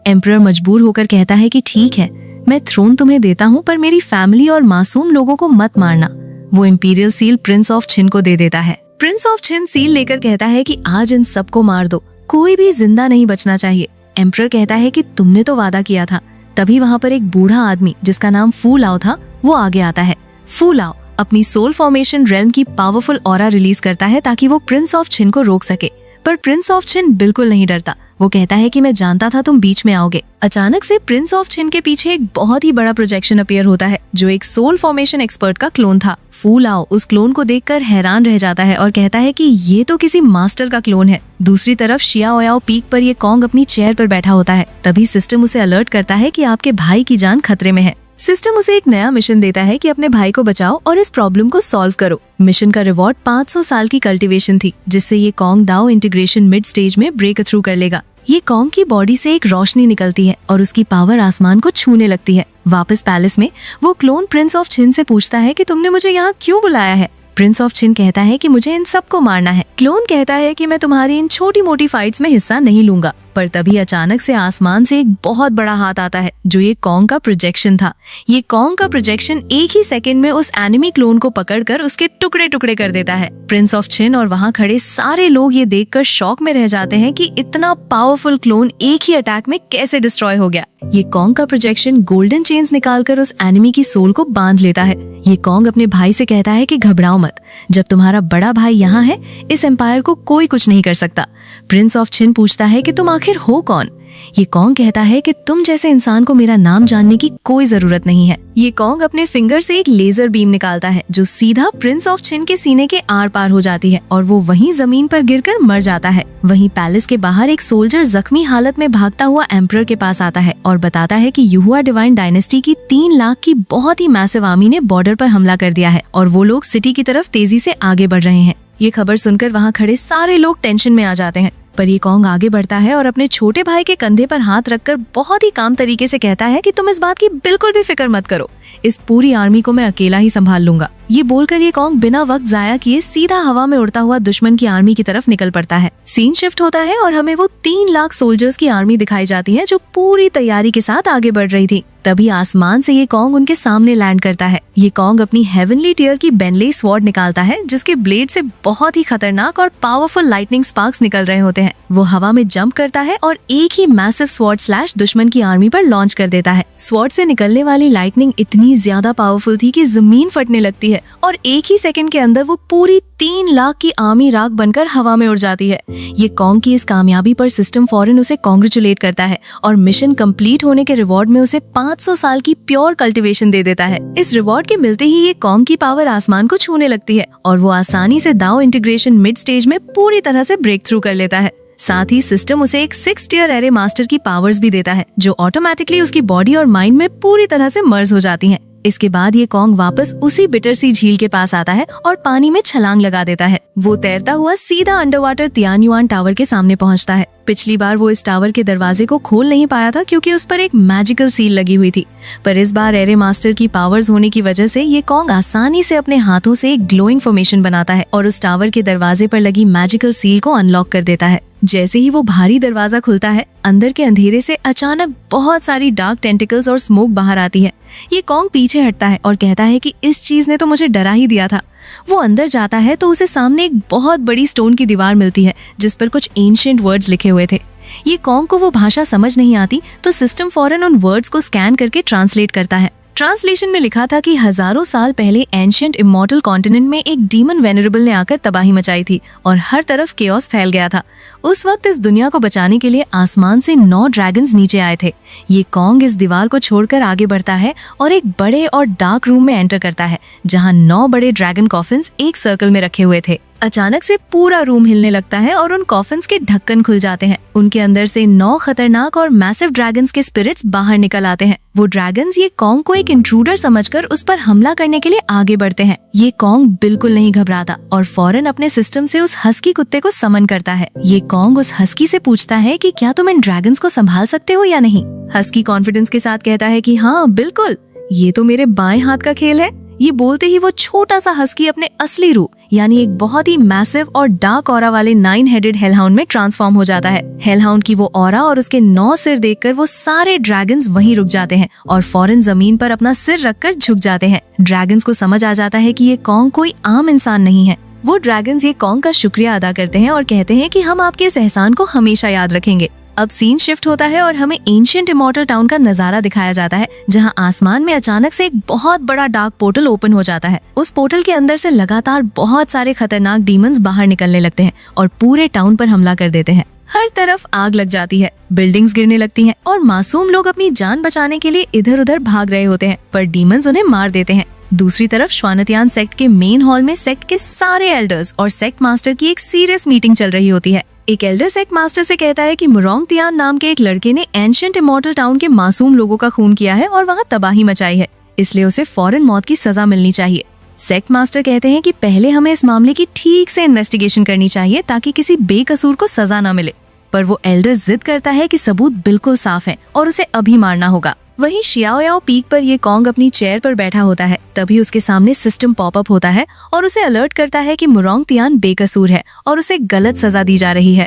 एम्परर मजबूर होकर कहता है कि ठीक है, मैं थ्रोन तुम्हें देता हूँ, पर मेरी फैमिली और मासूम लोगों को मत मारना। वो इंपीरियल सील प्रिंस ऑफ छिन को दे देता है। प्रिंस ऑफ छिन सील लेकर कहता है कि आज इन सबको मार दो, कोई भी जिंदा नहीं बचना चाहिए। एम्परर कहता है कि तुमने तो वादा किया था। तभी वहाँ पर एक बूढ़ा आदमी जिसका नाम फू लाओ था, वो आगे आता है। फू लाओ अपनी सोल फॉर्मेशन रेल्म की पावरफुल ऑरा रिलीज करता है ताकि वो प्रिंस ऑफ छिन को रोक सके, पर प्रिंस ऑफ छिन बिल्कुल नहीं डरता। वो कहता है कि मैं जानता था तुम बीच में आओगे। अचानक से प्रिंस ऑफ छिन के पीछे एक बहुत ही बड़ा प्रोजेक्शन अपीयर होता है, जो एक सोल फॉर्मेशन एक्सपर्ट का क्लोन था। फू लाओ उस क्लोन को देखकर हैरान रह जाता है और कहता है कि ये तो किसी मास्टर का क्लोन है। दूसरी तरफ शिया ओयाओ पीक पर ये कॉन्ग अपनी चेयर पर बैठा होता है। तभी सिस्टम उसे अलर्ट करता है कि आपके भाई की जान खतरे में है। सिस्टम उसे एक नया मिशन देता है कि अपने भाई को बचाओ और इस प्रॉब्लम को सॉल्व करो। मिशन का रिवॉर्ड 500 साल की कल्टीवेशन थी, जिससे ये कॉन्ग दाओ इंटीग्रेशन मिड स्टेज में ब्रेक थ्रू कर लेगा। ये कॉन्ग की बॉडी से एक रोशनी निकलती है और उसकी पावर आसमान को छूने लगती है। वापस पैलेस में वो क्लोन प्रिंस ऑफ छिन से पूछता है कि तुमने मुझे यहाँ क्यों बुलाया है। प्रिंस ऑफ छिन कहता है कि मुझे इन सबको मारना है। क्लोन कहता है कि मैं तुम्हारी इन छोटी मोटी फाइट्स में हिस्सा नहीं लूंगा। पर तभी अचानक से आसमान से एक बहुत बड़ा हाथ आता है, जो ये कॉन्ग का प्रोजेक्शन था। ये कॉन्ग का प्रोजेक्शन एक ही सेकंड में उस एनिमी क्लोन को पकड़कर उसके टुकड़े टुकड़े कर देता है। प्रिंस ऑफ छिन और वहाँ खड़े सारे लोग ये देखकर शॉक में रह जाते हैं कि इतना पावरफुल क्लोन एक ही अटैक में कैसे डिस्ट्रॉय हो गया। ये कॉन्ग का प्रोजेक्शन गोल्डन चेन्स निकालकर उस एनिमी की सोल को बांध लेता है। ये कॉन्ग अपने भाई से कहता है कि घबराओ मत, जब तुम्हारा बड़ा भाई यहाँ है, इस एम्पायर को कोई कुछ नहीं कर सकता। प्रिंस ऑफ छिन पूछता है कि तुम आखिर हो कौन। ये कॉन्ग कहता है कि तुम जैसे इंसान को मेरा नाम जानने की कोई जरूरत नहीं है। ये कॉन्ग अपने फिंगर से एक लेजर बीम निकालता है, जो सीधा प्रिंस ऑफ छिन के सीने के आर पार हो जाती है और वो वहीं जमीन पर गिरकर मर जाता है। वहीं पैलेस के बाहर एक सोल्जर जख्मी हालत में भागता हुआ एम्परर के पास आता है और बताता है कि युहुआ डिवाइन डायनेस्टी की 3 लाख की बहुत ही मैसिव आर्मी ने बॉर्डर पर हमला कर दिया है और वो लोग सिटी की तरफ तेजी से आगे बढ़ रहे हैं। ये खबर सुनकर वहाँ खड़े सारे लोग टेंशन में आ जाते हैं। पर ये कॉन्ग आगे बढ़ता है और अपने छोटे भाई के कंधे पर हाथ रखकर बहुत ही काम तरीके से कहता है कि तुम इस बात की बिल्कुल भी फिक्र मत करो, इस पूरी आर्मी को मैं अकेला ही संभाल लूंगा। ये बोलकर ये कॉन्ग बिना वक्त जाया किए सीधा हवा में उड़ता हुआ दुश्मन की आर्मी की तरफ निकल पड़ता है। सीन शिफ्ट होता है और हमें वो 3 लाख सोल्जर्स की आर्मी दिखाई जाती है, जो पूरी तैयारी के साथ आगे बढ़ रही थी। तभी आसमान से ये कॉन्ग उनके सामने लैंड करता है। ये कॉन्ग अपनी हेवनली टियर की बेनले स्वॉर्ड निकालता है, जिसके ब्लेड से बहुत ही खतरनाक और पावरफुल लाइटनिंग स्पार्क्स निकल रहे होते हैं। वो हवा में जंप करता है और एक ही मैसिव स्वॉर्ड स्लैश दुश्मन की आर्मी पर लॉन्च कर देता है। स्वॉर्ड से निकलने वाली लाइटनिंग इतनी ज्यादा पावरफुल थी कि जमीन फटने लगती है और एक ही सेकंड के अंदर वो पूरी 3 लाख की आर्मी राख बनकर हवा में उड़ जाती है। ये कॉन्ग की इस कामयाबी पर सिस्टम फौरन उसे कॉन्ग्रेचुलेट करता है और मिशन कंप्लीट होने के रिवॉर्ड में उसे 500 साल की प्योर कल्टीवेशन दे देता है। इस रिवॉर्ड के मिलते ही ये कॉन्ग की पावर आसमान को छूने लगती है और वो आसानी से दाओ इंटीग्रेशन मिड स्टेज में पूरी तरह से ब्रेक थ्रू कर लेता है। साथ ही सिस्टम उसे एक 6 टियर एरे मास्टर की पावर्स भी देता है, जो ऑटोमेटिकली उसकी बॉडी और माइंड में पूरी तरह से मर्ज हो जाती हैं। इसके बाद ये कॉन्ग वापस उसी बिटर सी झील के पास आता है और पानी में छलांग लगा देता है। वो तैरता हुआ सीधा अंडर वाटर तियानयुआन टावर के सामने पहुंचता है। पिछली बार वो इस टावर के दरवाजे को खोल नहीं पाया था क्योंकि उस पर एक मैजिकल सील लगी हुई थी, पर इस बार एरे मास्टर की पावर्स होने की वजह से ये कॉन्ग आसानी से अपने हाथों से एक ग्लोइंग फॉर्मेशन बनाता है और उस टावर के दरवाजे पर लगी मैजिकल सील को अनलॉक कर देता है। जैसे ही वो भारी दरवाजा खुलता है, अंदर के अंधेरे से अचानक बहुत सारी डार्क टेंटिकल्स और स्मोक बाहर आती है। ये कॉन्ग पीछे हटता है और कहता है कि इस चीज ने तो मुझे डरा ही दिया था। वो अंदर जाता है तो उसे सामने एक बहुत बड़ी स्टोन की दीवार मिलती है जिस पर कुछ एंशिएंट वर्ड्स लिखे हुए थे। ये कॉन्ग को वो भाषा समझ नहीं आती तो सिस्टम फौरन उन वर्ड्स को स्कैन करके ट्रांसलेट करता है। ट्रांसलेशन में लिखा था कि हजारों साल पहले एंशिएंट इमॉर्टल कॉन्टिनेंट में एक डीमन वेनरेबल ने आकर तबाही मचाई थी और हर तरफ केओस फैल गया था। उस वक्त इस दुनिया को बचाने के लिए आसमान से 9 ड्रैगन्स नीचे आए थे। ये कॉन्ग इस दीवार को छोड़कर आगे बढ़ता है और एक बड़े और डार्क रूम में एंटर करता है जहाँ 9 बड़े ड्रैगन कॉफिन्स एक सर्कल में रखे हुए थे। अचानक से पूरा रूम हिलने लगता है और उन कॉफिन्स के ढक्कन खुल जाते हैं। उनके अंदर से 9 खतरनाक और मैसिव ड्रैगन्स के स्पिरिट्स बाहर निकल आते हैं। वो ड्रैगन्स ये कॉन्ग को एक इंट्रूडर समझकर उस पर हमला करने के लिए आगे बढ़ते हैं। ये कॉन्ग बिल्कुल नहीं घबराता और फौरन अपने सिस्टम से उस हस्की कुत्ते को समन करता है। ये कॉन्ग उस हस्की से पूछता है कि क्या तुम इन ड्रैगन्स को संभाल सकते हो या नहीं। हस्की कॉन्फिडेंस के साथ कहता है कि हाँ बिल्कुल, ये तो मेरे बाएं हाथ का खेल है। ये बोलते ही वो छोटा सा हस्की अपने असली रूप यानी एक बहुत ही मैसिव और डार्क ऑरा वाले 9 हेडेड हेलहाउंड में ट्रांसफॉर्म हो जाता है। हेलहाउंड की वो ऑरा और उसके 9 सिर देखकर वो सारे ड्रैगन्स वहीं रुक जाते हैं और फौरन जमीन पर अपना सिर रखकर झुक जाते हैं। ड्रैगन्स को समझ आ जाता है कि ये कॉन्ग कोई आम इंसान नहीं है। वो ड्रैगन्स ये कॉन्ग का शुक्रिया अदा करते हैं और कहते हैं कि हम आपके इस एहसान को हमेशा याद रखेंगे। अब सीन शिफ्ट होता है और हमें एंशिएंट इमॉर्टल टाउन का नजारा दिखाया जाता है जहां आसमान में अचानक से एक बहुत बड़ा डार्क पोर्टल ओपन हो जाता है। उस पोर्टल के अंदर से लगातार बहुत सारे खतरनाक डीमंस बाहर निकलने लगते हैं और पूरे टाउन पर हमला कर देते हैं। हर तरफ आग लग जाती है, बिल्डिंग्स गिरने लगती हैं और मासूम लोग अपनी जान बचाने के लिए इधर उधर भाग रहे होते हैं, पर डीमंस उन्हें मार देते हैं। दूसरी तरफ श्वानतियान सेक्ट के मेन हॉल में सेक्ट के सारे एल्डर्स और सेक्ट मास्टर की एक सीरियस मीटिंग चल रही होती है। एक एल्डर सेक्ट मास्टर से कहता है कि मुरोंग तियान नाम के एक लड़के ने एंशिएंट इमॉर्टल टाउन के मासूम लोगों का खून किया है और वहाँ तबाही मचाई है, इसलिए उसे फौरन मौत की सजा मिलनी चाहिए। सेक्ट मास्टर कहते हैं कि पहले हमें इस मामले की ठीक से इन्वेस्टिगेशन करनी चाहिए ताकि किसी बेकसूर को सजा न मिले, पर वो एल्डर जिद करता है कि सबूत बिल्कुल साफ है और उसे अभी मारना होगा। वहीं शियाओयाओ पीक पर ये कॉन्ग अपनी चेयर पर बैठा होता है, तभी उसके सामने सिस्टम पॉपअप होता है और उसे अलर्ट करता है कि मुरोंग तियान बेकसूर है और उसे गलत सजा दी जा रही है।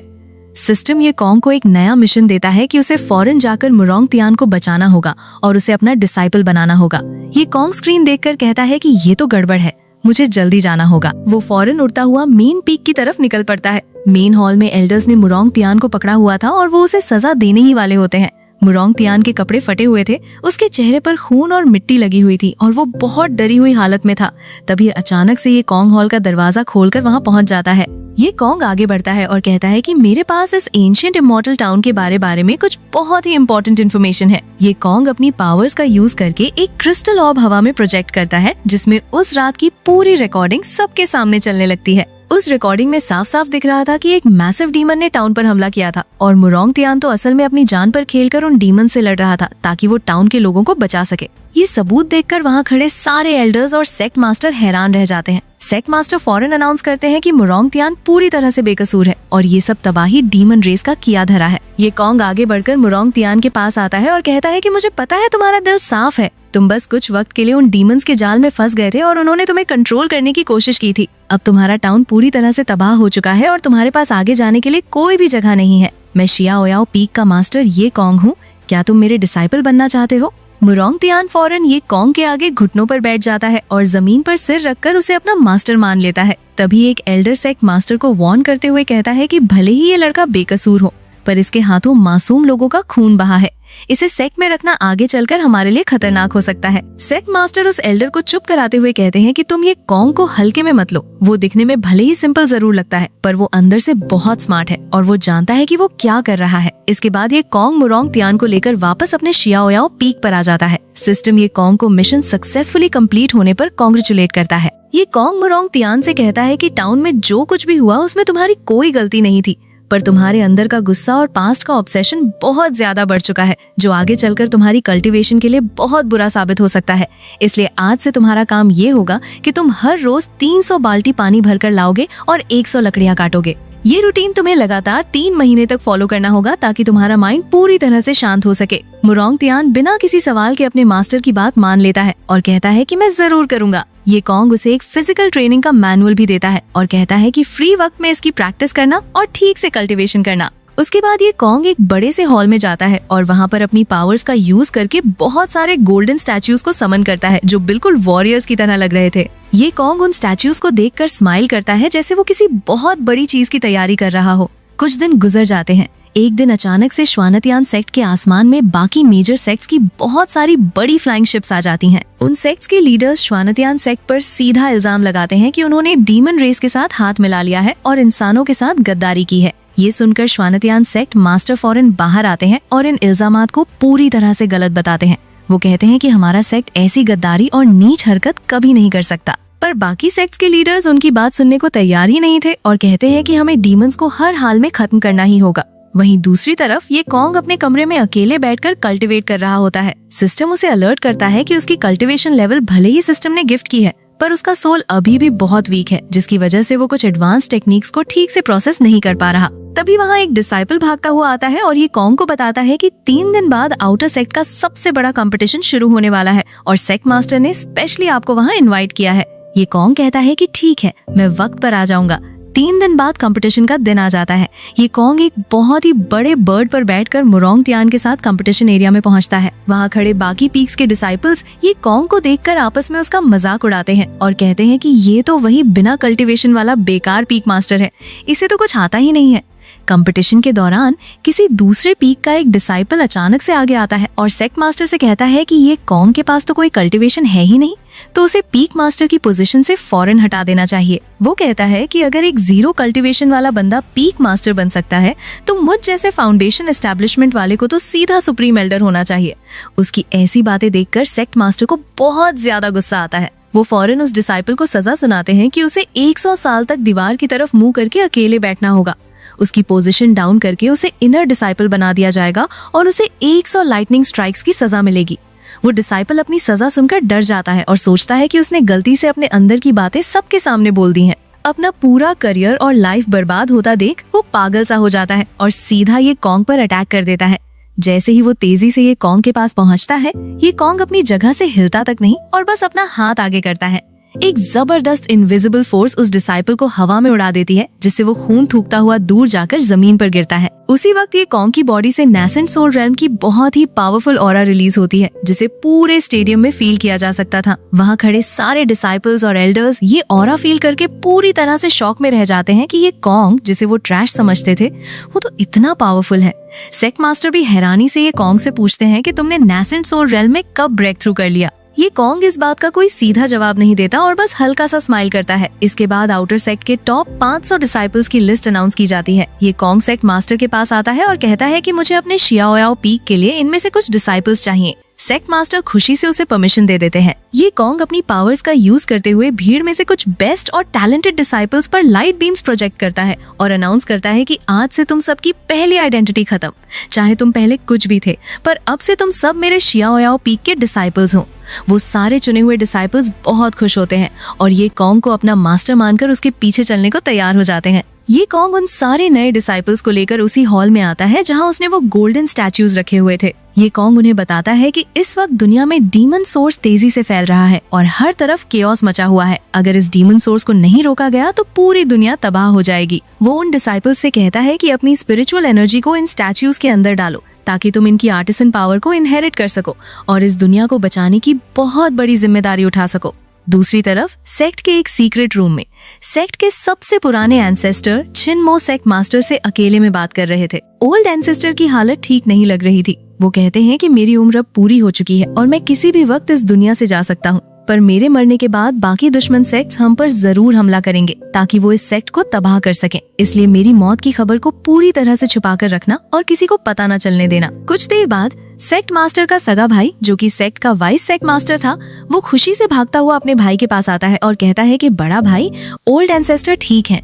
सिस्टम ये कॉन्ग को एक नया मिशन देता है कि उसे फौरन जाकर मुरोंग तियान को बचाना होगा और उसे अपना डिसाइपल बनाना होगा। ये कॉन्ग स्क्रीन देखकर कहता है कि ये तो गड़बड़ है, मुझे जल्दी जाना होगा। वो फौरन उड़ता हुआ मेन पीक की तरफ निकल पड़ता है। मेन हॉल में एल्डर्स ने मुरोंग तियान को पकड़ा हुआ था और वो उसे सजा देने ही वाले होते हैं। मुरोंग तियान के कपड़े फटे हुए थे, उसके चेहरे पर खून और मिट्टी लगी हुई थी और वो बहुत डरी हुई हालत में था। तभी अचानक से ये कॉन्ग हॉल का दरवाजा खोलकर वहाँ पहुँच जाता है। ये कॉन्ग आगे बढ़ता है और कहता है कि मेरे पास इस एंशिएंट इमॉर्टल टाउन के बारे में कुछ बहुत ही इम्पोर्टेंट इन्फॉर्मेशन है। ये कॉन्ग अपनी पावर्स का यूज करके एक क्रिस्टल ऑर्ब हवा में प्रोजेक्ट करता है जिसमें उस रात की पूरी रिकॉर्डिंग सबके सामने चलने लगती है। उस रिकॉर्डिंग में साफ साफ दिख रहा था कि एक मैसिव डीमन ने टाउन पर हमला किया था और मुरोंग तियान तो असल में अपनी जान पर खेलकर उन डीमन से लड़ रहा था ताकि वो टाउन के लोगों को बचा सके। ये सबूत देखकर वहाँ खड़े सारे एल्डर्स और सेक्ट मास्टर हैरान रह जाते हैं। सेक्ट मास्टर फौरन अनाउंस करते हैं कि मुरोंग तियान पूरी तरह से बेकसूर है और ये सब तबाही डीमन रेस का किया धरा है। ये कॉन्ग आगे बढ़कर मुरोंग तियान के पास आता है और कहता है कि मुझे पता है तुम्हारा दिल साफ है, तुम बस कुछ वक्त के लिए उन डीमंस के जाल में फंस गए थे और उन्होंने तुम्हें कंट्रोल करने की कोशिश की थी। अब तुम्हारा टाउन पूरी तरह से तबाह हो चुका है और तुम्हारे पास आगे जाने के लिए कोई भी जगह नहीं है। मैं शियाओयाओ पीक का मास्टर ये कॉन्ग हूँ, क्या तुम मेरे डिसाइपल बनना चाहते हो? मुरोंग तियान फौरन ये कॉन्ग के आगे घुटनों पर बैठ जाता है और जमीन पर सिर रखकर उसे अपना मास्टर मान लेता है। तभी एक एल्डर सेक्ट मास्टर को वार्न करते हुए कहता है कि भले ही ये लड़का बेकसूर हो, पर इसके हाथों मासूम लोगों का खून बहा है, इसे सेक्ट में रखना आगे चलकर हमारे लिए खतरनाक हो सकता है। सेक्ट मास्टर उस एल्डर को चुप कराते हुए कहते हैं कि तुम ये कॉन्ग को हल्के में मत लो। वो दिखने में भले ही सिंपल जरूर लगता है, पर वो अंदर से बहुत स्मार्ट है और वो जानता है कि वो क्या कर रहा है। इसके बाद ये कॉन्ग मुरोंग तियान को लेकर वापस अपने शियाओयाओ पीक पर आ जाता है। सिस्टम ये कॉन्ग को मिशन सक्सेसफुली कंप्लीट होने पर कांग्रेचुलेट करता है। ये कॉन्ग मुरोंग तियान से कहता है कि टाउन में जो कुछ भी हुआ उसमें तुम्हारी कोई गलती नहीं थी, पर तुम्हारे अंदर का गुस्सा और पास्ट का ऑब्सेशन बहुत ज्यादा बढ़ चुका है जो आगे चलकर तुम्हारी कल्टीवेशन के लिए बहुत बुरा साबित हो सकता है। इसलिए आज से तुम्हारा काम ये होगा कि तुम हर रोज 300 बाल्टी पानी भरकर लाओगे और 100 लकड़ियां काटोगे। ये रूटीन तुम्हें लगातार 3 महीने तक फॉलो करना होगा ताकि तुम्हारा माइंड पूरी तरह से शांत हो सके। मुरोंग तियान बिना किसी सवाल के अपने मास्टर की बात मान लेता है और कहता है कि मैं जरूर करूंगा। ये कॉन्ग उसे एक फिजिकल ट्रेनिंग का मैनुअल भी देता है और कहता है कि फ्री वक्त में इसकी प्रैक्टिस करना और ठीक से कल्टीवेशन करना। उसके बाद ये कॉन्ग एक बड़े से हॉल में जाता है और वहाँ पर अपनी पावर्स का यूज करके बहुत सारे गोल्डन स्टैच्यूज को समन करता है जो बिल्कुल वॉरियर्स की तरह लग रहे थे। ये कॉन्ग उन स्टैच्यूज को देखकर स्माइल करता है जैसे वो किसी बहुत बड़ी चीज की तैयारी कर रहा हो। कुछ दिन गुजर जाते हैं। एक दिन अचानक से श्वानतियान सेक्ट के आसमान में बाकी मेजर सेक्ट्स की बहुत सारी बड़ी फ्लाइंग शिप्स आ जाती हैं। उन सेक्ट्स के लीडर्स श्वानतियान सेक्ट पर सीधा इल्जाम लगाते हैं कि उन्होंने डीमन रेस के साथ हाथ मिला लिया है और इंसानों के साथ गद्दारी की है। ये सुनकर श्वानतियान सेक्ट मास्टर फॉरेन बाहर आते हैं और इन इल्जामात को पूरी तरह से गलत बताते हैं। वो कहते हैं कि हमारा सेक्ट ऐसी गद्दारी और नीच हरकत कभी नहीं कर सकता। पर बाकी सेक्ट्स के लीडर्स उनकी बात सुनने को तैयार ही नहीं थे और कहते हैं कि हमें डीमंस को हर हाल में खत्म करना ही होगा। वहीं दूसरी तरफ ये कॉन्ग अपने कमरे में अकेले बैठकर कल्टीवेट कर रहा होता है। सिस्टम उसे अलर्ट करता है कि उसकी कल्टीवेशन लेवल भले ही सिस्टम ने गिफ्ट की है पर उसका सोल अभी भी बहुत वीक है, जिसकी वजह से वो कुछ एडवांस टेक्निक्स को ठीक से प्रोसेस नहीं कर पा रहा। तभी वहाँ एक डिसाइपल भागता हुआ आता है और ये कॉन्ग को बताता है कि 3 दिन बाद आउटर सेक्ट का सबसे बड़ा कंपटीशन शुरू होने वाला है और सेक्ट मास्टर ने स्पेशली आपको वहाँ इनवाइट किया है। ये कॉन्ग कहता है कि ठीक है, मैं वक्त पर आ जाऊंगा। 3 दिन बाद कंपटीशन का दिन आ जाता है। ये कॉन्ग एक बहुत ही बड़े बर्ड पर बैठकर मुरोंग तियान के साथ कंपटीशन एरिया में पहुंचता है। वहाँ खड़े बाकी पीक्स के डिसाइपल्स ये कॉन्ग को देखकर आपस में उसका मजाक उड़ाते हैं और कहते हैं कि ये तो वही बिना कल्टीवेशन वाला बेकार पीक मास्टर है, इसे तो कुछ आता ही नहीं है। कंपटीशन के दौरान किसी दूसरे पीक का एक डिसाइपल अचानक से आगे आता है और सेक्ट मास्टर से कहता है कि ये कॉन्ग के पास तो कोई कल्टीवेशन है ही नहीं, तो उसे पीक मास्टर की पोजीशन से फौरन हटा देना चाहिए। वो कहता है कि अगर एक 0 कल्टीवेशन वाला बंदा पीक मास्टर बन सकता है तो मुझ जैसे फाउंडेशन एस्टेब्लिशमेंट वाले को तो सीधा सुप्रीम एल्डर होना चाहिए। उसकी ऐसी बातें देखकर सेक्ट मास्टर को बहुत ज्यादा गुस्सा आता है। वो फौरन उस डिसाइपल को सजा सुनाते हैं कि उसे 100 साल तक दीवार की तरफ मुंह करके अकेले बैठना होगा। उसकी पोजीशन डाउन करके उसे इनर डिसाइपल बना दिया जाएगा और उसे 100 लाइटनिंग स्ट्राइक्स की सजा मिलेगी। वो डिसाइपल अपनी सजा सुनकर डर जाता है और सोचता है कि उसने गलती से अपने अंदर की बातें सबके सामने बोल दी हैं। अपना पूरा करियर और लाइफ बर्बाद होता देख वो पागल सा हो जाता है और सीधा ये कॉन्ग पर अटैक कर देता है। जैसे ही वो तेजी से ये कॉन्ग के पास पहुंचता है, ये कॉन्ग अपनी जगह से हिलता तक नहीं और बस अपना हाथ आगे करता है। एक जबरदस्त इनविजिबल फोर्स उस डिसाइपल को हवा में उड़ा देती है, जिससे वो खून थूकता हुआ दूर जाकर जमीन पर गिरता है। उसी वक्त ये कॉन्ग की बॉडी से नेसेंट सोल रेल्म की बहुत ही पावरफुल ऑरा रिलीज होती है, जिसे पूरे स्टेडियम में फील किया जा सकता था। वहाँ खड़े सारे डिसाइपल्स और एल्डर्स ये ऑरा फील करके पूरी तरह से शॉक में रह जाते हैं कि ये कॉन्ग, जिसे वो ट्रैश समझते थे, वो तो इतना पावरफुल है। सेक्ट मास्टर भी हैरानी से ये कॉन्ग से पूछते हैं कि तुमने नेसेंट सोल रेल्म में कब ब्रेक थ्रू कर लिया। ये कॉन्ग इस बात का कोई सीधा जवाब नहीं देता और बस हल्का सा स्माइल करता है। इसके बाद आउटर सेक्ट के टॉप 500 डिसाइपल्स की लिस्ट अनाउंस की जाती है। ये कॉन्ग सेक्ट मास्टर के पास आता है और कहता है कि मुझे अपने शियाओयाओ पीक के लिए इनमें से कुछ डिसाइपल्स चाहिए। सेक्ट मास्टर खुशी से उसे परमिशन दे देते हैं। ये कॉन्ग अपनी पावर्स का यूज करते हुए भीड़ में से कुछ बेस्ट और टैलेंटेड डिसाइपल्स पर लाइट बीम्स प्रोजेक्ट करता है और अनाउंस करता है कि आज से तुम सबकी पहली आइडेंटिटी खत्म। चाहे तुम पहले कुछ भी थे, पर अब से तुम सब मेरे शियाओयाओ पीक के डिसाइपल्स हो। वो सारे चुने हुए डिसाइपल्स बहुत खुश होते हैं और ये कॉन्ग को अपना मास्टर मानकर उसके पीछे चलने को तैयार हो जाते हैं। ये कॉन्ग उन सारे नए डिसाइपल्स को लेकर उसी हॉल में आता है जहां उसने वो गोल्डन स्टैच्यूज रखे हुए थे। ये कॉन्ग उन्हें बताता है कि इस वक्त दुनिया में डीमन सोर्स तेजी से फैल रहा है और हर तरफ केओस मचा हुआ है। अगर इस डीमन सोर्स को नहीं रोका गया तो पूरी दुनिया तबाह हो जाएगी। वो उन डिसाइपल्स से कहता है कि अपनी स्पिरिचुअल एनर्जी को इन स्टैच्यूज के अंदर डालो ताकि तुम इनकी आर्टिसन पावर को इनहेरिट कर सको और इस दुनिया को बचाने की बहुत बड़ी जिम्मेदारी उठा सको। दूसरी तरफ सेक्ट के एक सीक्रेट रूम में सेक्ट के सबसे पुराने एंसेस्टर छिनमो सेक्ट मास्टर से अकेले में बात कर रहे थे। ओल्ड एंसेस्टर की हालत ठीक नहीं लग रही थी। वो कहते हैं कि मेरी उम्र अब पूरी हो चुकी है और मैं किसी भी वक्त इस दुनिया से जा सकता हूँ, पर मेरे मरने के बाद बाकी दुश्मन सेक्ट्स हम पर जरूर हमला करेंगे ताकि वो इस सेक्ट को तबाह कर सकें। इसलिए मेरी मौत की खबर को पूरी तरह से छुपा कर रखना और किसी को पता न चलने देना। कुछ देर बाद सेक्ट मास्टर का सगा भाई, जो कि सेक्ट का वाइस सेक्ट मास्टर था, वो खुशी से भागता हुआ अपने भाई के पास आता है और कहता है कि बड़ा भाई, ओल्ड एंसेस्टर ठीक है,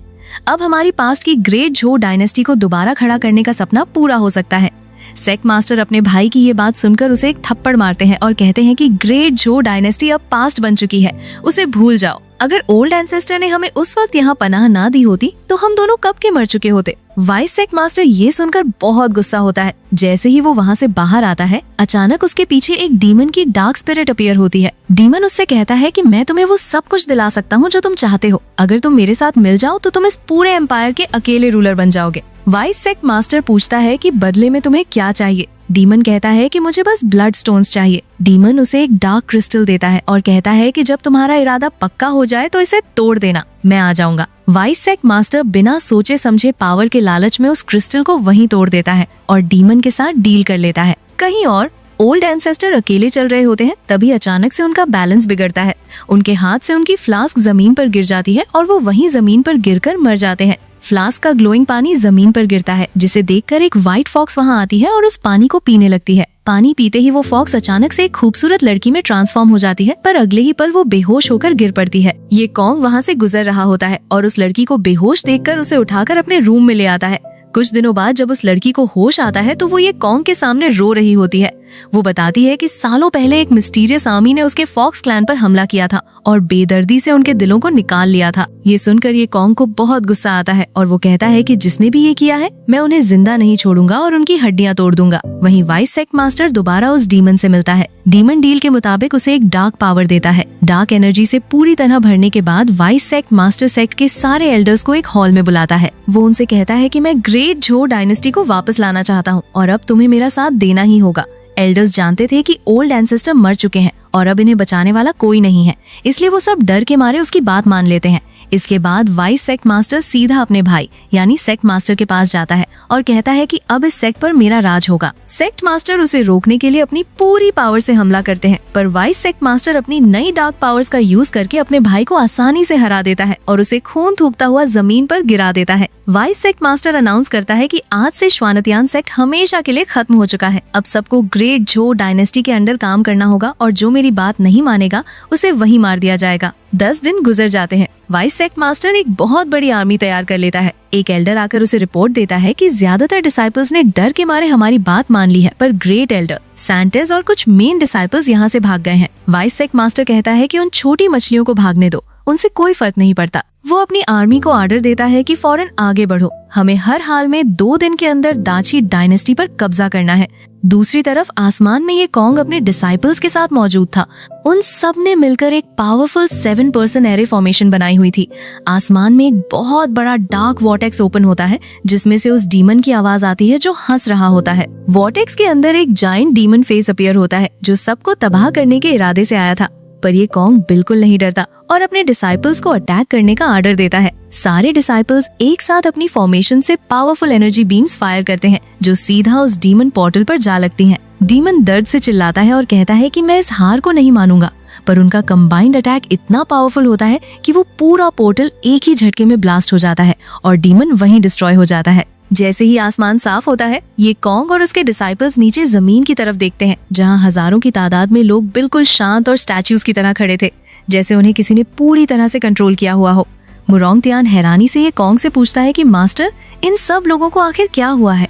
अब हमारी पास्ट की ग्रेट झो डायनेस्टी को दोबारा खड़ा करने का सपना पूरा हो सकता है। सेक्ट मास्टर अपने भाई की ये बात सुनकर उसे एक थप्पड़ मारते हैं और कहते हैं कि ग्रेट झो डायनेस्टी अब पास्ट बन चुकी है, उसे भूल जाओ। अगर ओल्ड एंसेस्टर ने हमें उस वक्त यहाँ पनाह ना दी होती तो हम दोनों कब के मर चुके होते। वाइस सेक्ट मास्टर ये सुनकर बहुत गुस्सा होता है। जैसे ही वो वहाँ से बाहर आता है, अचानक उसके पीछे एक डीमन की डार्क स्पिरिट अपीयर होती है। डीमन उससे कहता है कि मैं तुम्हें वो सब कुछ दिला सकता हूँ जो तुम चाहते हो। अगर तुम मेरे साथ मिल जाओ तो तुम इस पूरे एम्पायर के अकेले रूलर बन जाओगे। वाइस सेक्ट मास्टर पूछता है कि बदले में तुम्हें क्या चाहिए। डीमन कहता है कि मुझे बस ब्लड स्टोन्स चाहिए। डीमन उसे एक डार्क क्रिस्टल देता है और कहता है कि जब तुम्हारा इरादा पक्का हो जाए तो इसे तोड़ देना, मैं आ जाऊंगा। वाइस सेक्ट मास्टर बिना सोचे समझे पावर के लालच में उस क्रिस्टल को वहीं तोड़ देता है और डीमन के साथ डील कर लेता है। कहीं और ओल्ड एंसेस्टर अकेले चल रहे होते हैं, तभी अचानक से उनका बैलेंस बिगड़ता है। उनके हाथ से उनकी फ्लास्क जमीन पर गिर जाती है और वो वहीं जमीन पर गिरकर मर जाते हैं। फ्लास्क का ग्लोइंग पानी जमीन पर गिरता है, जिसे देखकर एक व्हाइट फॉक्स वहां आती है और उस पानी को पीने लगती है। पानी पीते ही वो फॉक्स अचानक से एक खूबसूरत लड़की में ट्रांसफॉर्म हो जाती है, पर अगले ही पल वो बेहोश होकर गिर पड़ती है। ये कॉन्ग वहां से गुजर रहा होता है और उस लड़की को बेहोश देखकर उसे उठाकर अपने रूम में ले आता है। कुछ दिनों बाद जब उस लड़की को होश आता है तो वो ये कॉन्ग के सामने रो रही होती है। वो बताती है कि सालों पहले एक मिस्टीरियस आर्मी ने उसके फॉक्स क्लैन पर हमला किया था और बेदर्दी से उनके दिलों को निकाल लिया था। ये सुनकर ये कॉन्ग को बहुत गुस्सा आता है और वो कहता है कि जिसने भी ये किया है, मैं उन्हें जिंदा नहीं छोड़ूंगा और उनकी हड्डियां तोड़ दूंगा। वहीं वाइस सेक्ट मास्टर दोबारा उस डीमन से मिलता है। डीमन डील के मुताबिक उसे एक डार्क पावर देता है। डार्क एनर्जी से पूरी तरह भरने के बाद वाइस सेक्ट मास्टर सेक्ट के सारे एल्डर्स को एक हॉल में बुलाता है। वो उनसे कहता है कि मैं ग्रेट झो डायनेस्टी को वापस लाना चाहता हूँ और अब तुम्हें मेरा साथ देना ही होगा। एल्डर्स जानते थे कि ओल्ड एंसेस्टर मर चुके हैं और अब इन्हें बचाने वाला कोई नहीं है, इसलिए वो सब डर के मारे उसकी बात मान लेते हैं। इसके बाद वाइस सेक्ट मास्टर सीधा अपने भाई यानी सेक्ट मास्टर के पास जाता है और कहता है कि अब इस सेक्ट पर मेरा राज होगा। सेक्ट मास्टर उसे रोकने के लिए अपनी पूरी पावर से हमला करते हैं, पर वाइस सेक्ट मास्टर अपनी नई डार्क पावर्स का यूज करके अपने भाई को आसानी से हरा देता है और उसे खून थूकता हुआ जमीन पर गिरा देता है। वाइस सेक्ट मास्टर अनाउंस करता है कि आज से श्वानतियान सेक्ट हमेशा के लिए खत्म हो चुका है। अब सबको ग्रेट झो डायनेस्टी के अंडर काम करना होगा और जो मेरी बात नहीं मानेगा उसे वहीं मार दिया जाएगा। 10 दिन गुजर जाते हैं। वाइस सेक्ट मास्टर एक बहुत बड़ी आर्मी तैयार कर लेता है। एक एल्डर आकर उसे रिपोर्ट देता है कि ज्यादातर डिसाइपल्स ने डर के मारे हमारी बात मान ली है, पर ग्रेट एल्डर सैंटेस और कुछ मेन डिसाइपल्स यहाँ से भाग गए हैं। वाइस सेक्ट मास्टर कहता है कि उन छोटी मछलियों को भागने दो, उनसे कोई फर्क नहीं पड़ता। वो अपनी आर्मी को ऑर्डर देता है कि फौरन आगे बढ़ो, हमें हर हाल में 2 दिन के अंदर दाची डायनेस्टी पर कब्जा करना है। दूसरी तरफ आसमान में ये कॉन्ग अपने डिसाइपल्स के साथ मौजूद था। उन सब ने मिलकर एक पावरफुल 7 पर्सन एरे फॉर्मेशन बनाई हुई थी। आसमान में एक बहुत बड़ा डार्क वॉर्टेक्स ओपन होता है, जिसमें से उस डीमन की आवाज आती है जो हंस रहा होता है। वॉर्टेक्स के अंदर एक जायंट डीमन फेस अपीयर होता है जो सबको तबाह करने के इरादे से आया था, पर ये कॉन्ग बिल्कुल नहीं डरता और अपने डिसाइपल्स को अटैक करने का ऑर्डर देता है। सारे डिसाइपल्स एक साथ अपनी फॉर्मेशन से पावरफुल एनर्जी बीम्स फायर करते हैं जो सीधा उस डीमन पोर्टल पर जा लगती हैं। डीमन दर्द से चिल्लाता है और कहता है कि मैं इस हार को नहीं मानूंगा, पर उनका कंबाइंड अटैक इतना पावरफुल होता है कि वो पूरा पोर्टल एक ही झटके में ब्लास्ट हो जाता है और डीमन वहीं डिस्ट्रॉय हो जाता है। जैसे ही आसमान साफ होता है, ये कॉन्ग और उसके डिसाइपल्स नीचे जमीन की तरफ देखते हैं, जहां हजारों की तादाद में लोग बिल्कुल शांत और स्टैच्यूज की तरह खड़े थे, जैसे उन्हें किसी ने पूरी तरह से कंट्रोल किया हुआ हो। मुरोंगतियान हैरानी से ये कॉन्ग से पूछता है कि मास्टर, इन सब लोगों को आखिर क्या हुआ है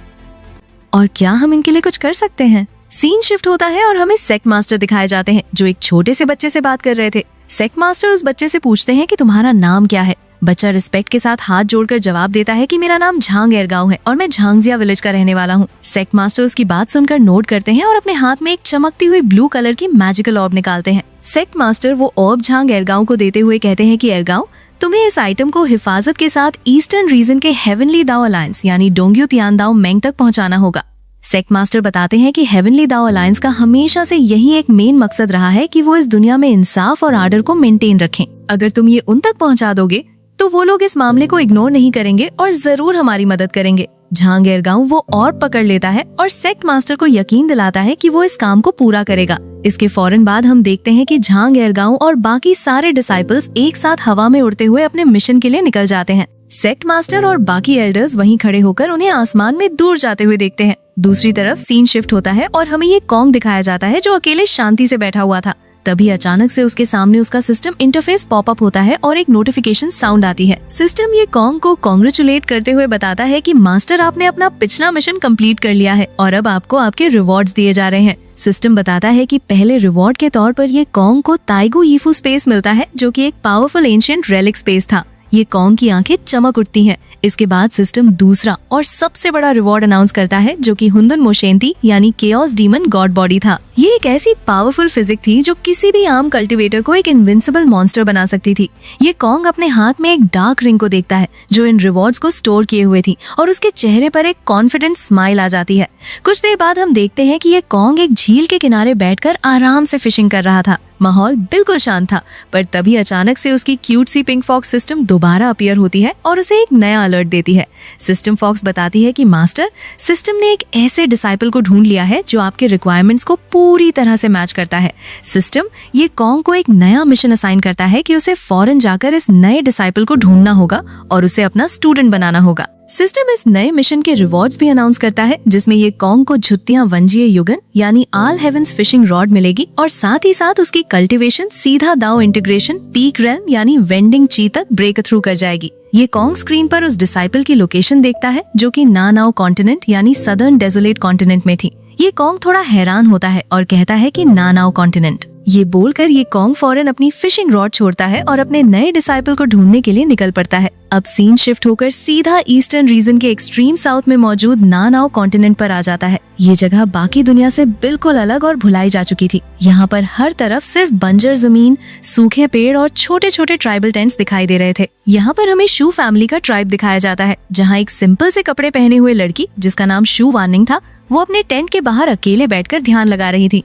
और क्या हम इनके लिए कुछ कर सकते हैं। सीन शिफ्ट होता है और हमें सेक्ट मास्टर दिखाए जाते हैं जो एक छोटे से बच्चे से बात कर रहे थे। सेक्ट मास्टर उस बच्चे से पूछते हैं कि तुम्हारा नाम क्या है। बच्चा रिस्पेक्ट के साथ हाथ जोड़कर जवाब देता है कि मेरा नाम झांग एरगांव है और मैं झांगजिया विलेज का रहने वाला हूँ। सेक्ट मास्टर उसकी बात सुनकर नोट करते हैं और अपने हाथ में एक चमकती हुई ब्लू कलर की मैजिकल ऑर्ब निकालते हैं। सेक्ट मास्टर वो ऑर्ब झांग एरगांव को देते हुए कहते हैं कि एरगांव, तुम्हें इस आइटम को हिफाजत के साथ ईस्टर्न रीजन के हेवनली दाओ अलायंस यानी डोंग्यू तियान दाओ मेंग तक पहुंचाना होगा। सेक्ट मास्टर बताते हैं कि हेवनली दाओ अलायंस का हमेशा से यही एक मेन मकसद रहा है कि वो इस दुनिया में इंसाफ और आर्डर को मेंटेन रखें। अगर तुम ये उन तक पहुंचा दोगे तो वो लोग इस मामले को इग्नोर नहीं करेंगे और जरूर हमारी मदद करेंगे। झांग एरगांव वो और पकड़ लेता है और सेक्ट मास्टर को यकीन दिलाता है कि वो इस काम को पूरा करेगा। इसके फौरन बाद हम देखते हैं कि झांग एरगांव और बाकी सारे डिसाइपल्स एक साथ हवा में उड़ते हुए अपने मिशन के लिए निकल जाते हैं। सेक्ट मास्टर और बाकी एल्डर्स वहीं खड़े होकर उन्हें आसमान में दूर जाते हुए देखते हैं। दूसरी तरफ सीन शिफ्ट होता है और हमें ये कॉन्ग दिखाया जाता है जो अकेले शांति से बैठा हुआ था। तभी अचानक से उसके सामने उसका सिस्टम इंटरफेस पॉपअप होता है और एक नोटिफिकेशन साउंड आती है। सिस्टम ये कॉन्ग को कॉन्ग्रेचुलेट करते हुए बताता है कि मास्टर, आपने अपना पिछला मिशन कंप्लीट कर लिया है और अब आपको आपके रिवॉर्ड्स दिए जा रहे हैं। सिस्टम बताता है कि पहले रिवॉर्ड के तौर पर ये कॉन्ग को ताइगू ईफू स्पेस मिलता है, जो कि एक पावरफुल एंशिएंट रेलिक स्पेस था। ये कॉन्ग की आंखें चमक उठती हैं। इसके बाद सिस्टम दूसरा और सबसे बड़ा रिवॉर्ड अनाउंस करता है, जो कि हुंदन मोशेंती यानी केओस डीमन गॉड बॉडी था। ये एक ऐसी पावरफुल फिजिक थी जो किसी भी आम कल्टिवेटर को एक इनविंसिबल मॉन्स्टर बना सकती थी। ये कॉन्ग अपने हाथ में एक डार्क रिंग को देखता है जो इन रिवॉर्ड्स को स्टोर किए हुए थी और उसके चेहरे पर एक कॉन्फिडेंट स्माइल आ जाती है। कुछ देर बाद हम देखते हैं कि ये कॉन्ग एक झील के किनारे बैठकर आराम से फिशिंग कर रहा था। माहौल बिल्कुल शांत था, पर तभी अचानक से उसकी क्यूट सी पिंक फॉक्स सिस्टम दोबारा अपीयर होती है और उसे एक नया अलर्ट देती है। सिस्टम फॉक्स बताती है कि मास्टर, सिस्टम ने एक ऐसे डिसाइपल को ढूंढ लिया है जो आपके रिक्वायरमेंट्स को पूरी तरह से मैच करता है। सिस्टम ये कॉन्ग को एक नया मिशन असाइन करता है कि उसे फौरन जाकर इस नए डिसाइपल को ढूंढना होगा और उसे अपना स्टूडेंट बनाना होगा। सिस्टम इस नए मिशन के रिवॉर्ड्स भी अनाउंस करता है, जिसमें ये कॉन्ग को झुत्तियां वंजीय युगन यानी आल हेवंस फिशिंग रॉड मिलेगी और साथ ही साथ उसकी कल्टीवेशन सीधा दाओ इंटीग्रेशन पीक रेल्म यानी वेंडिंग ची तक ब्रेक थ्रू कर जाएगी। ये कॉन्ग स्क्रीन पर उस डिसाइपल की लोकेशन देखता है जो कि नानाओ कॉन्टिनेंट यानी सदर्न डेजोलेट कॉन्टिनेंट में थी। ये कॉन्ग थोड़ा हैरान होता है और कहता है कि नानाओ कॉन्टिनेंट। ये बोलकर ये कॉन्ग फौरन अपनी फिशिंग रॉड छोड़ता है और अपने नए डिसाइपल को ढूंढने के लिए निकल पड़ता है। अब सीन शिफ्ट होकर सीधा ईस्टर्न रीजन के एक्सट्रीम साउथ में मौजूद नानाओ कॉन्टिनेंट पर आ जाता है। ये जगह बाकी दुनिया से बिल्कुल अलग और भुलाई जा चुकी थी। यहाँ पर हर तरफ सिर्फ बंजर जमीन, सूखे पेड़ और छोटे छोटे ट्राइबल टेंट्स दिखाई दे रहे थे। यहाँ पर हमें शू फैमिली का ट्राइब दिखाया जाता है, जहाँ एक सिंपल से कपड़े पहने हुए लड़की जिसका नाम शू वार्निंग था, वो अपने टेंट के बाहर अकेले बैठकर ध्यान लगा रही थी।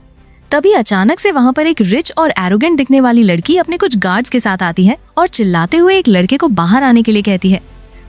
तभी अचानक से वहाँ पर एक रिच और एरोगेंट दिखने वाली लड़की अपने कुछ गार्ड्स के साथ आती है और चिल्लाते हुए एक लड़के को बाहर आने के लिए कहती है।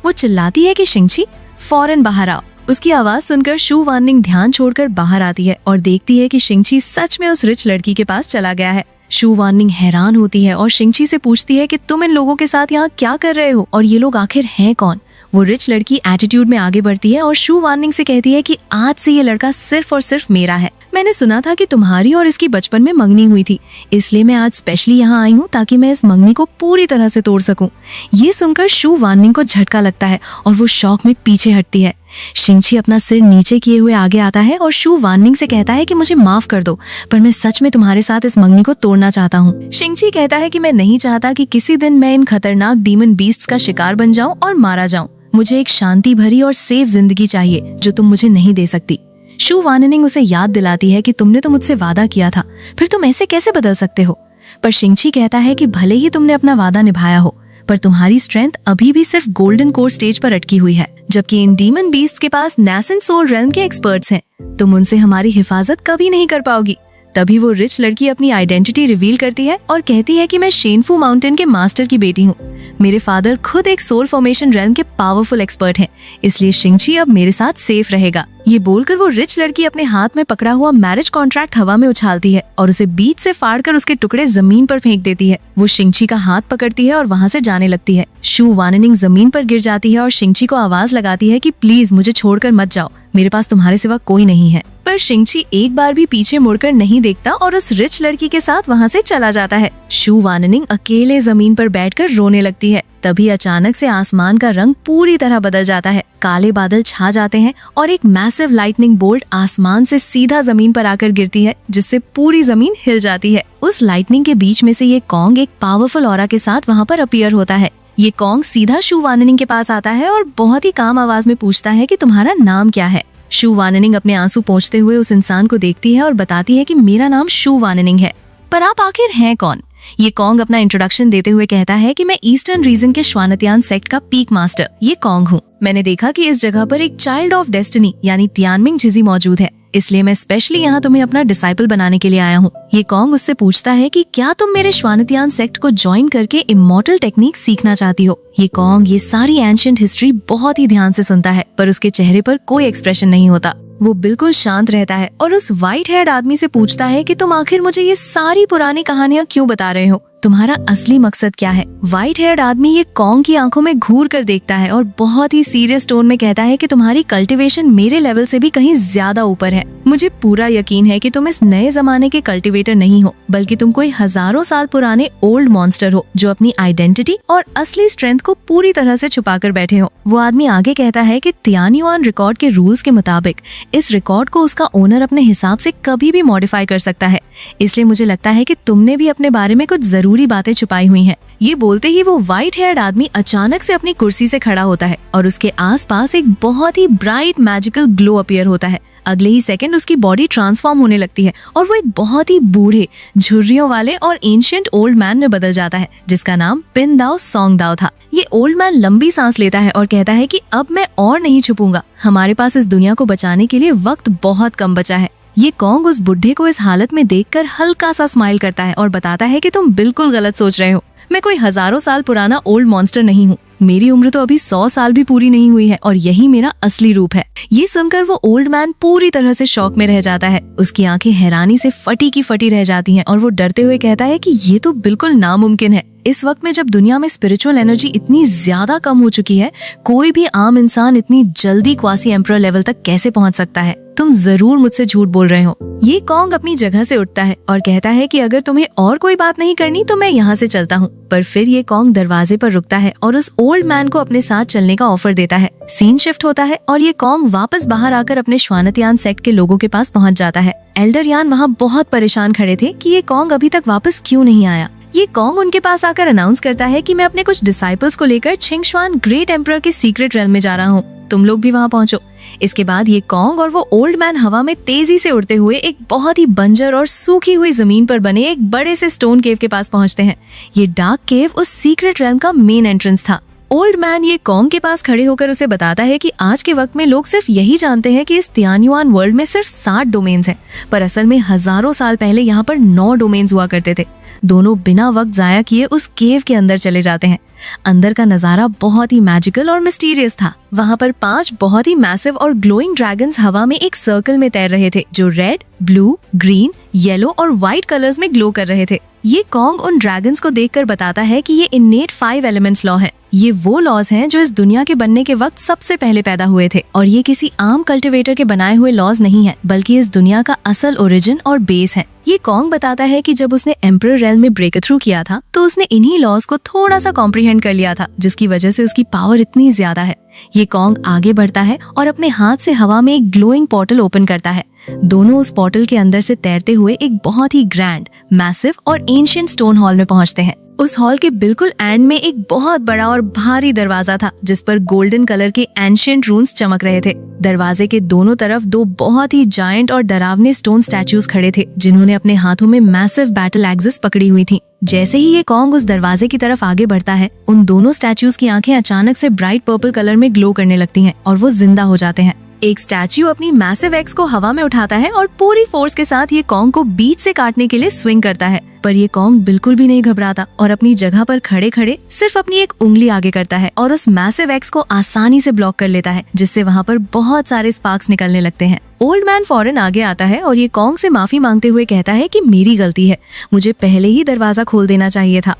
वो चिल्लाती है कि शिंगची, फौरन बाहर आओ। उसकी आवाज सुनकर शू वार्निंग ध्यान छोड़कर बाहर आती है और देखती है कि शिंगची सच में उस रिच लड़की के पास चला गया है। शू वार्निंग हैरान होती है और शिंगची से पूछती है कि तुम इन लोगों के साथ यहाँ क्या कर रहे हो और ये लोग आखिर हैं कौन। वो रिच लड़की एटीट्यूड में आगे बढ़ती है और शू वार्निंग से कहती है कि आज से ये लड़का सिर्फ और सिर्फ मेरा है। मैंने सुना था कि तुम्हारी और इसकी बचपन में मंगनी हुई थी, इसलिए मैं आज स्पेशली यहाँ आई हूँ ताकि मैं इस मंगनी को पूरी तरह से तोड़ सकूं। ये सुनकर शू वार्निंग को झटका लगता है और वो शौक में पीछे हटती है। शिंगची अपना सिर नीचे किए हुए आगे आता है और शू वार्निंग से कहता है कि मुझे माफ कर दो, पर मैं सच में तुम्हारे साथ इस मंगनी को तोड़ना चाहता हूँ। शिंगची कहता है कि मैं नहीं चाहता कि किसी दिन मैं इन खतरनाक डीमन बीस्ट्स का शिकार बन जाऊं और मारा जाऊं। मुझे एक शांति भरी और सेफ जिंदगी चाहिए जो तुम मुझे नहीं दे सकती। शू वार्निंग उसे याद दिलाती है कि तुमने तो मुझसे वादा किया था, फिर तुम ऐसे कैसे बदल सकते हो। पर शिंगची कहता है कि भले ही तुमने अपना वादा निभाया हो, पर तुम्हारी स्ट्रेंथ अभी भी सिर्फ गोल्डन कोर स्टेज पर अटकी हुई है, जबकि इन डीमन बीस्ट के पास नैसेंट सोल रेल्म के एक्सपर्ट्स हैं। तुम उनसे हमारी हिफाजत कभी नहीं कर पाओगी। तभी वो रिच लड़की अपनी आइडेंटिटी रिवील करती है और कहती है कि मैं शेनफू माउंटेन के मास्टर की बेटी हूँ। मेरे फादर खुद एक सोल फॉर्मेशन रेल्म के पावरफुल एक्सपर्ट हैं, इसलिए शिंगची अब मेरे साथ सेफ रहेगा। ये बोलकर वो रिच लड़की अपने हाथ में पकड़ा हुआ मैरिज कॉन्ट्रैक्ट हवा में उछालती है और उसे बीच से फाड़कर उसके टुकड़े जमीन पर फेंक देती है। वो शिंगची का हाथ पकड़ती है और वहाँ से जाने लगती है। शू वार्निंग जमीन पर गिर जाती है और शिंगची को आवाज लगाती है कि प्लीज मुझे छोड़कर मत जाओ, मेरे पास तुम्हारे सिवा कोई नहीं है। पर शिंगची एक बार भी पीछे मुड़कर नहीं देखता और उस रिच लड़की के साथ वहाँ से चला जाता है। शू वार्निंग अकेले जमीन पर बैठकर रोने लगती है। तभी अचानक से आसमान का रंग पूरी तरह बदल जाता है। काले बादल छा जाते हैं और एक मैसिव लाइटनिंग बोल्ट आसमान से सीधा जमीन पर आकर गिरती है, जिससे पूरी जमीन हिल जाती है। उस लाइटनिंग के बीच में से ये कॉन्ग एक पावरफुल ऑरा के साथ वहाँ पर अपीयर होता है। ये कॉन्ग सीधा शू वार्निंग के पास आता है और बहुत ही काम आवाज में पूछता है कि तुम्हारा नाम क्या है। शू वार्निंग अपने आंसू पोंछते हुए उस इंसान को देखती है और बताती है कि मेरा नाम शू वार्निंग है, पर आप आखिर हैं कौन। ये कॉन्ग अपना इंट्रोडक्शन देते हुए कहता है कि मैं ईस्टर्न रीजन के श्वानतियान सेक्ट का पीक मास्टर ये कॉन्ग हूँ। मैंने देखा कि इस जगह पर एक चाइल्ड ऑफ डेस्टिनी यानी तियानमिंग झिजी मौजूद है, इसलिए मैं स्पेशली यहाँ तुम्हें अपना डिसाइपल बनाने के लिए आया हूँ। ये कॉन्ग उससे पूछता है कि क्या तुम मेरे श्वानतियान सेक्ट को ज्वाइन करके इमॉर्टल टेक्निक सीखना चाहती हो। ये कॉन्ग ये सारी एंशिएंट हिस्ट्री बहुत ही ध्यान से सुनता है, पर उसके चेहरे पर कोई एक्सप्रेशन नहीं होता। वो बिल्कुल शांत रहता है और उस व्हाइट हेयर्ड आदमी से पूछता है कि तुम आखिर मुझे ये सारी पुरानी कहानियां क्यों बता रहे हो। तुम्हारा असली मकसद क्या है? व्हाइट हेयर्ड आदमी ये कॉन्ग की आंखों में घूर कर देखता है और बहुत ही सीरियस टोन में कहता है कि तुम्हारी कल्टीवेशन मेरे लेवल से भी कहीं ज्यादा ऊपर है। मुझे पूरा यकीन है कि तुम इस नए जमाने के कल्टीवेटर नहीं हो, बल्कि तुम कोई हजारों साल पुराने ओल्ड मॉन्स्टर हो जो अपनी आइडेंटिटी और असली स्ट्रेंथ को पूरी तरह से छुपा कर बैठे हो। वो आदमी आगे कहता है कि तियानयुआन रिकॉर्ड के रूल्स के मुताबिक इस रिकॉर्ड को उसका ओनर अपने हिसाब से कभी भी मॉडिफाई कर सकता है, इसलिए मुझे लगता है कि तुमने भी अपने बारे में कुछ जरूरी बातें छुपाई हुई हैं। ये बोलते ही वो व्हाइट हेयर्ड आदमी अचानक से अपनी कुर्सी से खड़ा होता है और उसके आसपास एक बहुत ही ब्राइट मैजिकल ग्लो अपीयर होता है। अगले ही सेकंड उसकी बॉडी ट्रांसफॉर्म होने लगती है और वो एक बहुत ही बूढ़े, झुर्रियों वाले और एंशिएंट ओल्ड मैन में बदल जाता है, जिसका नाम पिन दाओ सोंग दाओ था। ये ओल्ड मैन लंबी सांस लेता है और कहता है कि अब मैं और नहीं छुपूंगा, हमारे पास इस दुनिया को बचाने के लिए वक्त बहुत कम बचा है। ये कॉन्ग उस बुढ़े को इस हालत में देखकर हल्का सा स्माइल करता है और बताता है कि तुम बिल्कुल गलत सोच रहे हो। मैं कोई हजारों साल पुराना ओल्ड मॉन्स्टर नहीं हूँ। मेरी उम्र तो अभी 100 साल भी पूरी नहीं हुई है और यही मेरा असली रूप है। ये सुनकर वो ओल्ड मैन पूरी तरह से शॉक में रह जाता है। उसकी आंखें हैरानी से फटी की फटी रह जाती हैं और वो डरते हुए कहता है कि ये तो बिल्कुल नामुमकिन है। इस वक्त में जब दुनिया में स्पिरिचुअल एनर्जी इतनी ज्यादा कम हो चुकी है, कोई भी आम इंसान इतनी जल्दी क्वासी एम्परर लेवल तक कैसे पहुंच सकता है? तुम जरूर मुझसे झूठ बोल रहे हो। ये कॉन्ग अपनी जगह से उठता है और कहता है कि अगर तुम्हें और कोई बात नहीं करनी तो मैं यहाँ से चलता हूँ। पर फिर ये कॉन्ग दरवाजे पर रुकता है और उस ओल्ड मैन को अपने साथ चलने का ऑफर देता है। सीन शिफ्ट होता है और ये कॉन्ग वापस बाहर आकर अपने श्वानतयान सेक्ट के लोगों के पास पहुँच जाता है। एल्डर यान वहाँ बहुत परेशान खड़े थे कि ये कॉन्ग अभी तक वापस क्यों नहीं आया। ये कॉन्ग उनके पास आकर अनाउंस करता है कि मैं अपने कुछ डिसाइपल्स को लेकर छिंगश्वान ग्रेट एम्परर के सीक्रेट रेल्म में जा रहा हूँ, तुम लोग भी वहाँ पहुँचो। इसके बाद ये कॉन्ग और वो ओल्ड मैन हवा में तेजी से उड़ते हुए एक बहुत ही बंजर और सूखी हुई जमीन पर बने एक बड़े से स्टोन केव के पास पहुँचते हैं। ये डार्क केव उस सीक्रेट रेल्म का मेन एंट्रेंस था। ओल्ड मैन ये कॉन्ग के पास खड़े होकर उसे बताता है कि आज के वक्त में लोग सिर्फ यही जानते हैं कि इस तियानयुआन वर्ल्ड में सिर्फ 60 डोमेन्स हैं, पर असल में हजारों साल पहले यहाँ पर 9 डोमेन्स हुआ करते थे। दोनों बिना वक्त जाया किए उस केव के अंदर चले जाते हैं। अंदर का नजारा बहुत ही मैजिकल और मिस्टीरियस था। वहाँ पर 5 बहुत ही मैसिव और ग्लोइंग ड्रैगन्स हवा में एक सर्कल में तैर रहे थे, जो रेड, ब्लू, ग्रीन, येलो और व्हाइट कलर्स में ग्लो कर रहे थे। ये कॉन्ग उन ड्रैगन्स को देखकर बताता है कि ये इन्नेट 5 एलिमेंट्स लॉ है। ये वो लॉज हैं जो इस दुनिया के बनने के वक्त सबसे पहले पैदा हुए थे और ये किसी आम कल्टीवेटर के बनाए हुए लॉज नहीं है, बल्कि इस दुनिया का असल ओरिजिन और बेस है। ये कॉन्ग बताता है कि जब उसने एम्परर रेल्म में ब्रेक थ्रू किया था तो उसने इन्हीं लॉज को थोड़ा सा कॉम्प्रिहेंड कर लिया था, जिसकी वजह से उसकी पावर इतनी ज्यादा है। ये कॉन्ग आगे बढ़ता है और अपने हाथ से हवा में एक ग्लोइंग पोर्टल ओपन करता है। दोनों उस पोर्टल के अंदर से तैरते हुए एक बहुत ही ग्रैंड, मैसिव और एंशिएंट स्टोन हॉल में पहुंचते हैं। उस हॉल के बिल्कुल एंड में एक बहुत बड़ा और भारी दरवाजा था, जिस पर गोल्डन कलर के एंशिएंट रून्स चमक रहे थे। दरवाजे के दोनों तरफ 2 बहुत ही जायंट और डरावने स्टोन स्टैच्यूज खड़े थे, जिन्होंने अपने हाथों में मैसिव बैटल एक्सिस पकड़ी हुई थी। जैसे ही ये कॉन्ग उस दरवाजे की तरफ आगे बढ़ता है, उन दोनों स्टैच्यूज की आंखें अचानक से ब्राइट पर्पल कलर में ग्लो करने लगती हैं और वो जिंदा हो जाते हैं। एक स्टैच्यू अपनी मैसिव एक्स को हवा में उठाता है और पूरी फोर्स के साथ ये कॉन्ग को बीच से काटने के लिए स्विंग करता है, पर ये कॉन्ग बिल्कुल भी नहीं घबराता और अपनी जगह पर खड़े खड़े सिर्फ अपनी एक उंगली आगे करता है और उस मैसिव एक्स को आसानी से ब्लॉक कर लेता है, जिससे वहाँ पर बहुत सारे स्पार्क्स निकलने लगते हैं। ओल्ड मैन फौरन आगे आता है और ये कॉन्ग से माफी मांगते हुए कहता है कि मेरी गलती है, मुझे पहले ही दरवाजा खोल देना चाहिए था।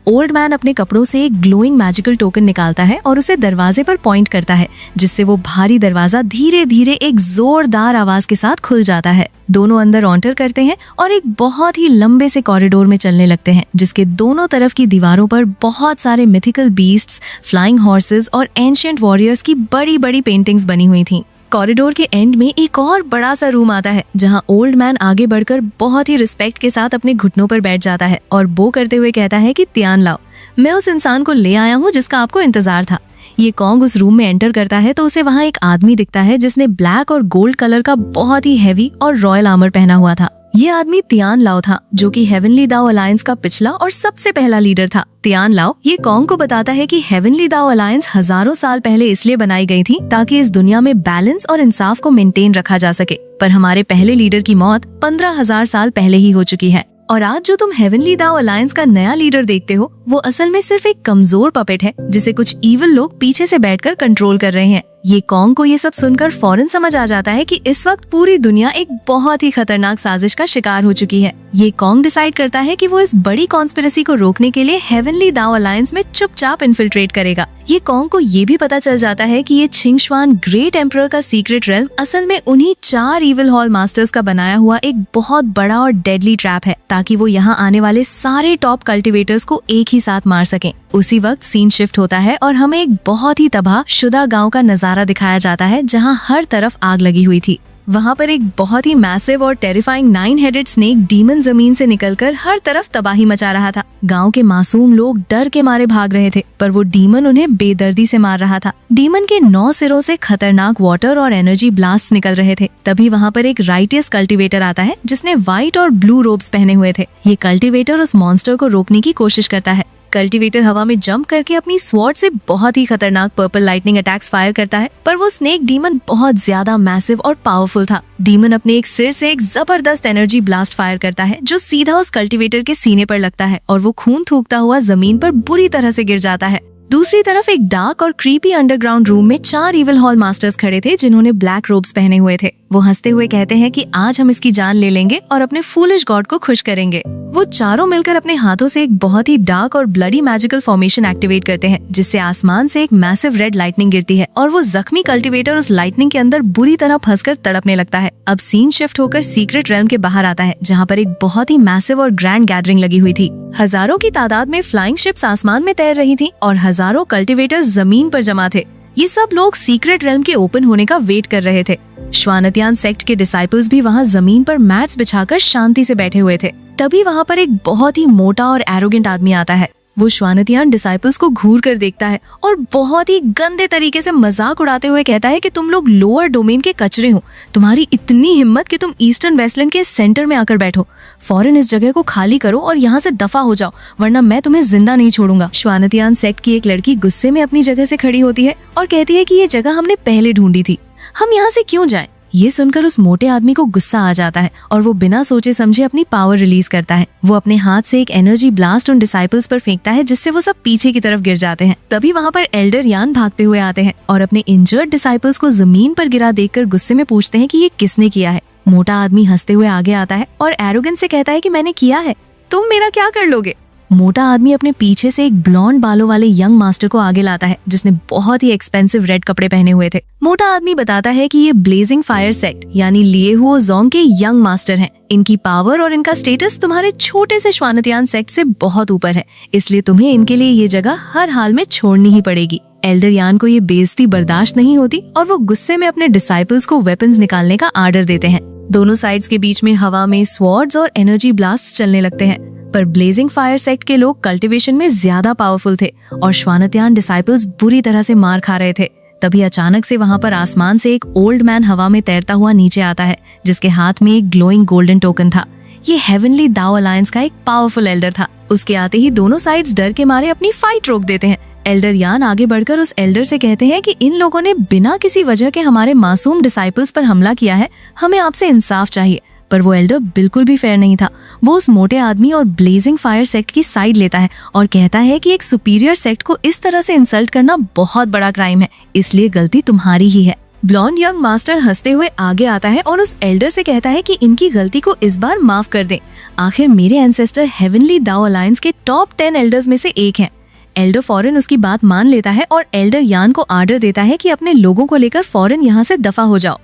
ओल्ड मैन अपने कपड़ों से एक ग्लोइंग मैजिकल टोकन निकालता है और उसे दरवाजे पर पॉइंट करता है, जिससे वो भारी दरवाजा धीरे धीरे एक जोरदार आवाज के साथ खुल जाता है। दोनों अंदर एंटर करते हैं और एक बहुत ही लंबे से कॉरिडोर में चलने लगते हैं, जिसके दोनों तरफ की दीवारों पर बहुत सारे मिथिकल बीस्ट्स, फ्लाइंग हॉर्सेस और एंशिएंट वॉरियर्स की बड़ी बड़ी पेंटिंग्स बनी हुई थी। कॉरिडोर के एंड में एक और बड़ा सा रूम आता है, जहां ओल्ड मैन आगे बढ़कर बहुत ही रिस्पेक्ट के साथ अपने घुटनों पर बैठ जाता है और बो करते हुए कहता है कि त्यान लाओ, मैं उस इंसान को ले आया हूँ जिसका आपको इंतजार था। ये कॉन्ग उस रूम में एंटर करता है तो उसे वहाँ एक आदमी दिखता है जिसने ब्लैक और गोल्ड कलर का बहुत ही हैवी और रॉयल आर्मर पहना हुआ था। ये आदमी तियान लाओ था, जो कि हेवनली दाओ अलायंस का पिछला और सबसे पहला लीडर था। तियान लाओ ये कॉन्ग को बताता है कि हेवनली दाओ अलायंस हजारों साल पहले इसलिए बनाई गई थी ताकि इस दुनिया में बैलेंस और इंसाफ को मेंटेन रखा जा सके, पर हमारे पहले लीडर की मौत 15,000 साल पहले ही हो चुकी है। और आज जो तुम हेवनली दाओ अलायंस का नया लीडर देखते हो, वो असल में सिर्फ एक कमजोर पपेट है जिसे कुछ इविल लोग पीछे से बैठकर कंट्रोल कर रहे हैं। ये कॉन्ग को ये सब सुनकर फौरन समझ आ जाता है कि इस वक्त पूरी दुनिया एक बहुत ही खतरनाक साजिश का शिकार हो चुकी है। ये कॉन्ग डिसाइड करता है कि वो इस बड़ी कॉन्स्पिरेसी को रोकने के लिए हेवनली दाओ अलायंस में चुपचाप इन्फिल्ट्रेट करेगा। ये कॉन्ग को ये भी पता चल जाता है कि ये छिंगशुआन ग्रेट एम्परर का सीक्रेट रेल्म असल में उन्हीं 4 इविल हॉल मास्टर्स का बनाया हुआ एक बहुत बड़ा और डेडली ट्रैप है, ताकि वो यहाँ आने वाले सारे टॉप कल्टिवेटर्स को एक ही साथ मार सकें। उसी वक्त सीन शिफ्ट होता है और हमें एक बहुत ही तबाह शुदा गांव का नजारा दिखाया जाता है, जहां हर तरफ आग लगी हुई थी। वहां पर एक बहुत ही मैसिव और टेरिफाइंग 9 हेडेड स्नेक डीमन जमीन से निकलकर हर तरफ तबाही मचा रहा था। गांव के मासूम लोग डर के मारे भाग रहे थे, पर वो डीमन उन्हें बेदर्दी से मार रहा था। डीमन के 9 सिरों से खतरनाक वाटर और एनर्जी ब्लास्ट निकल रहे थे। तभी वहां पर एक राइटियस कल्टिवेटर आता है, जिसने व्हाइट और ब्लू रोब्स पहने हुए थे। ये कल्टिवेटर उस मॉन्स्टर को रोकने की कोशिश करता है। कल्टिवेटर हवा में जंप करके अपनी स्वॉर्ड से बहुत ही खतरनाक पर्पल लाइटनिंग अटैक्स फायर करता है, पर वो स्नेक डीमन बहुत ज्यादा मैसिव और पावरफुल था। डीमन अपने एक सिर से एक जबरदस्त एनर्जी ब्लास्ट फायर करता है, जो सीधा उस कल्टिवेटर के सीने पर लगता है और वो खून थूकता हुआ जमीन पर बुरी तरह से गिर जाता है। दूसरी तरफ एक डार्क और क्रीपी अंडरग्राउंड रूम में 4 इविल हॉल मास्टर्स खड़े थे, जिन्होंने ब्लैक रोब्स पहने हुए थे। वो हंसते हुए कहते हैं कि आज हम इसकी जान ले लेंगे और अपने फूलिश गॉड को खुश करेंगे। वो चारों मिलकर अपने हाथों से एक बहुत ही डार्क और ब्लडी मैजिकल फॉर्मेशन एक्टिवेट करते हैं, जिससे आसमान से एक मैसिव रेड लाइटनिंग गिरती है और वो जख्मी कल्टिवेटर उस लाइटनिंग के अंदर बुरी तरह फंसकर तड़पने लगता है। अब सीन शिफ्ट होकर सीक्रेट रेल्म के बाहर आता है, जहाँ पर एक बहुत ही मैसिव और ग्रैंड गैदरिंग लगी हुई थी। हजारों की तादाद में फ्लाइंग शिप्स आसमान में तैर रही थी और हजारों कल्टिवेटर्स जमीन पर जमा थे। ये सब लोग सीक्रेट रेल्म के ओपन होने का वेट कर रहे थे। श्वानतियान सेक्ट के डिसाइपल्स भी वहाँ जमीन पर मैट्स बिछाकर शांति से बैठे हुए थे। तभी वहाँ पर एक बहुत ही मोटा और एरोगेंट आदमी आता है। वो श्वानतियान डिसाइपल्स को घूर कर देखता है और बहुत ही गंदे तरीके से मजाक उड़ाते हुए कहता है कि तुम लोग लोअर डोमेन के कचरे हो। तुम्हारी इतनी हिम्मत कि तुम ईस्टर्न वेस्टलैंड के सेंटर में आकर बैठो। फौरन इस जगह को खाली करो और यहाँ से दफा हो जाओ, वरना मैं तुम्हें जिंदा नहीं छोड़ूंगा। श्वानतियान सेक्ट की एक लड़की गुस्से में अपनी जगह से खड़ी होती है और कहती है कि ये जगह हमने पहले ढूंढी थी, हम यहाँ से क्यों जाएं? ये सुनकर उस मोटे आदमी को गुस्सा आ जाता है और वो बिना सोचे समझे अपनी पावर रिलीज करता है। वो अपने हाथ से एक एनर्जी ब्लास्ट उन डिसाइपल्स पर फेंकता है, जिससे वो सब पीछे की तरफ गिर जाते हैं। तभी वहाँ पर एल्डर यान भागते हुए आते हैं और अपने इंजर्ड डिसाइपल्स को जमीन पर गिरा देखकर गुस्से में पूछते हैं कि ये किसने किया है। मोटा आदमी हंसते हुए आगे आता है और एरोगेंस से कहता है कि मैंने किया है, तुम मेरा क्या कर लोगे? मोटा आदमी अपने पीछे से एक ब्लॉन्ड बालों वाले यंग मास्टर को आगे लाता है, जिसने बहुत ही एक्सपेंसिव रेड कपड़े पहने हुए थे। मोटा आदमी बताता है कि ये ब्लेजिंग फायर सेक्ट यानी लिए हुओ जोंग के यंग मास्टर हैं। इनकी पावर और इनका स्टेटस तुम्हारे छोटे से श्वानतियान सेक्ट से बहुत ऊपर है, इसलिए तुम्हें इनके लिए ये जगह हर हाल में छोड़नी ही पड़ेगी। एल्डर यान को ये बेइज्जती बर्दाश्त नहीं होती और वो गुस्से में अपने डिसाइपल्स को वेपन्स निकालने का आर्डर देते हैं। दोनों साइड्स के बीच में हवा में स्वॉर्ड्स और एनर्जी ब्लास्ट चलने लगते हैं, पर ब्लेजिंग फायर सेक्ट के लोग कल्टीवेशन में ज्यादा पावरफुल थे और श्वानतियान डिसाइपल्स बुरी तरह से मार खा रहे थे। तभी अचानक से वहाँ पर आसमान से एक ओल्ड मैन हवा में तैरता हुआ नीचे आता है, जिसके हाथ में एक ग्लोइंग गोल्डन टोकन था। ये हेवनली दाओ अलायंस का एक पावरफुल एल्डर था। उसके आते ही दोनों साइड्स डर के मारे अपनी फाइट रोक देते हैं। एल्डर यान आगे बढ़कर उस एल्डर से कहते हैं कि इन लोगों ने बिना किसी वजह के हमारे मासूम डिसाइपल्स पर हमला किया है, हमें आपसे इंसाफ चाहिए। पर वो एल्डर बिल्कुल भी फेयर नहीं था। वो उस मोटे आदमी और ब्लेजिंग फायर सेक्ट की साइड लेता है और कहता है कि एक सुपीरियर सेक्ट को इस तरह से इंसल्ट करना बहुत बड़ा क्राइम है, इसलिए गलती तुम्हारी ही है। ब्लॉन्ड यंग मास्टर हंसते हुए आगे आता है और उस एल्डर से कहता है कि इनकी गलती को इस बार माफ कर दें। आखिर मेरे एंसेस्टर हेवनली दाओ अलायंस के टॉप 10 एल्डर्स में से एक हैं। एल्डर फौरन उसकी बात मान लेता है और एल्डर यान को आर्डर देता है कि अपने लोगों को लेकर फौरन यहाँ से दफा हो जाओ।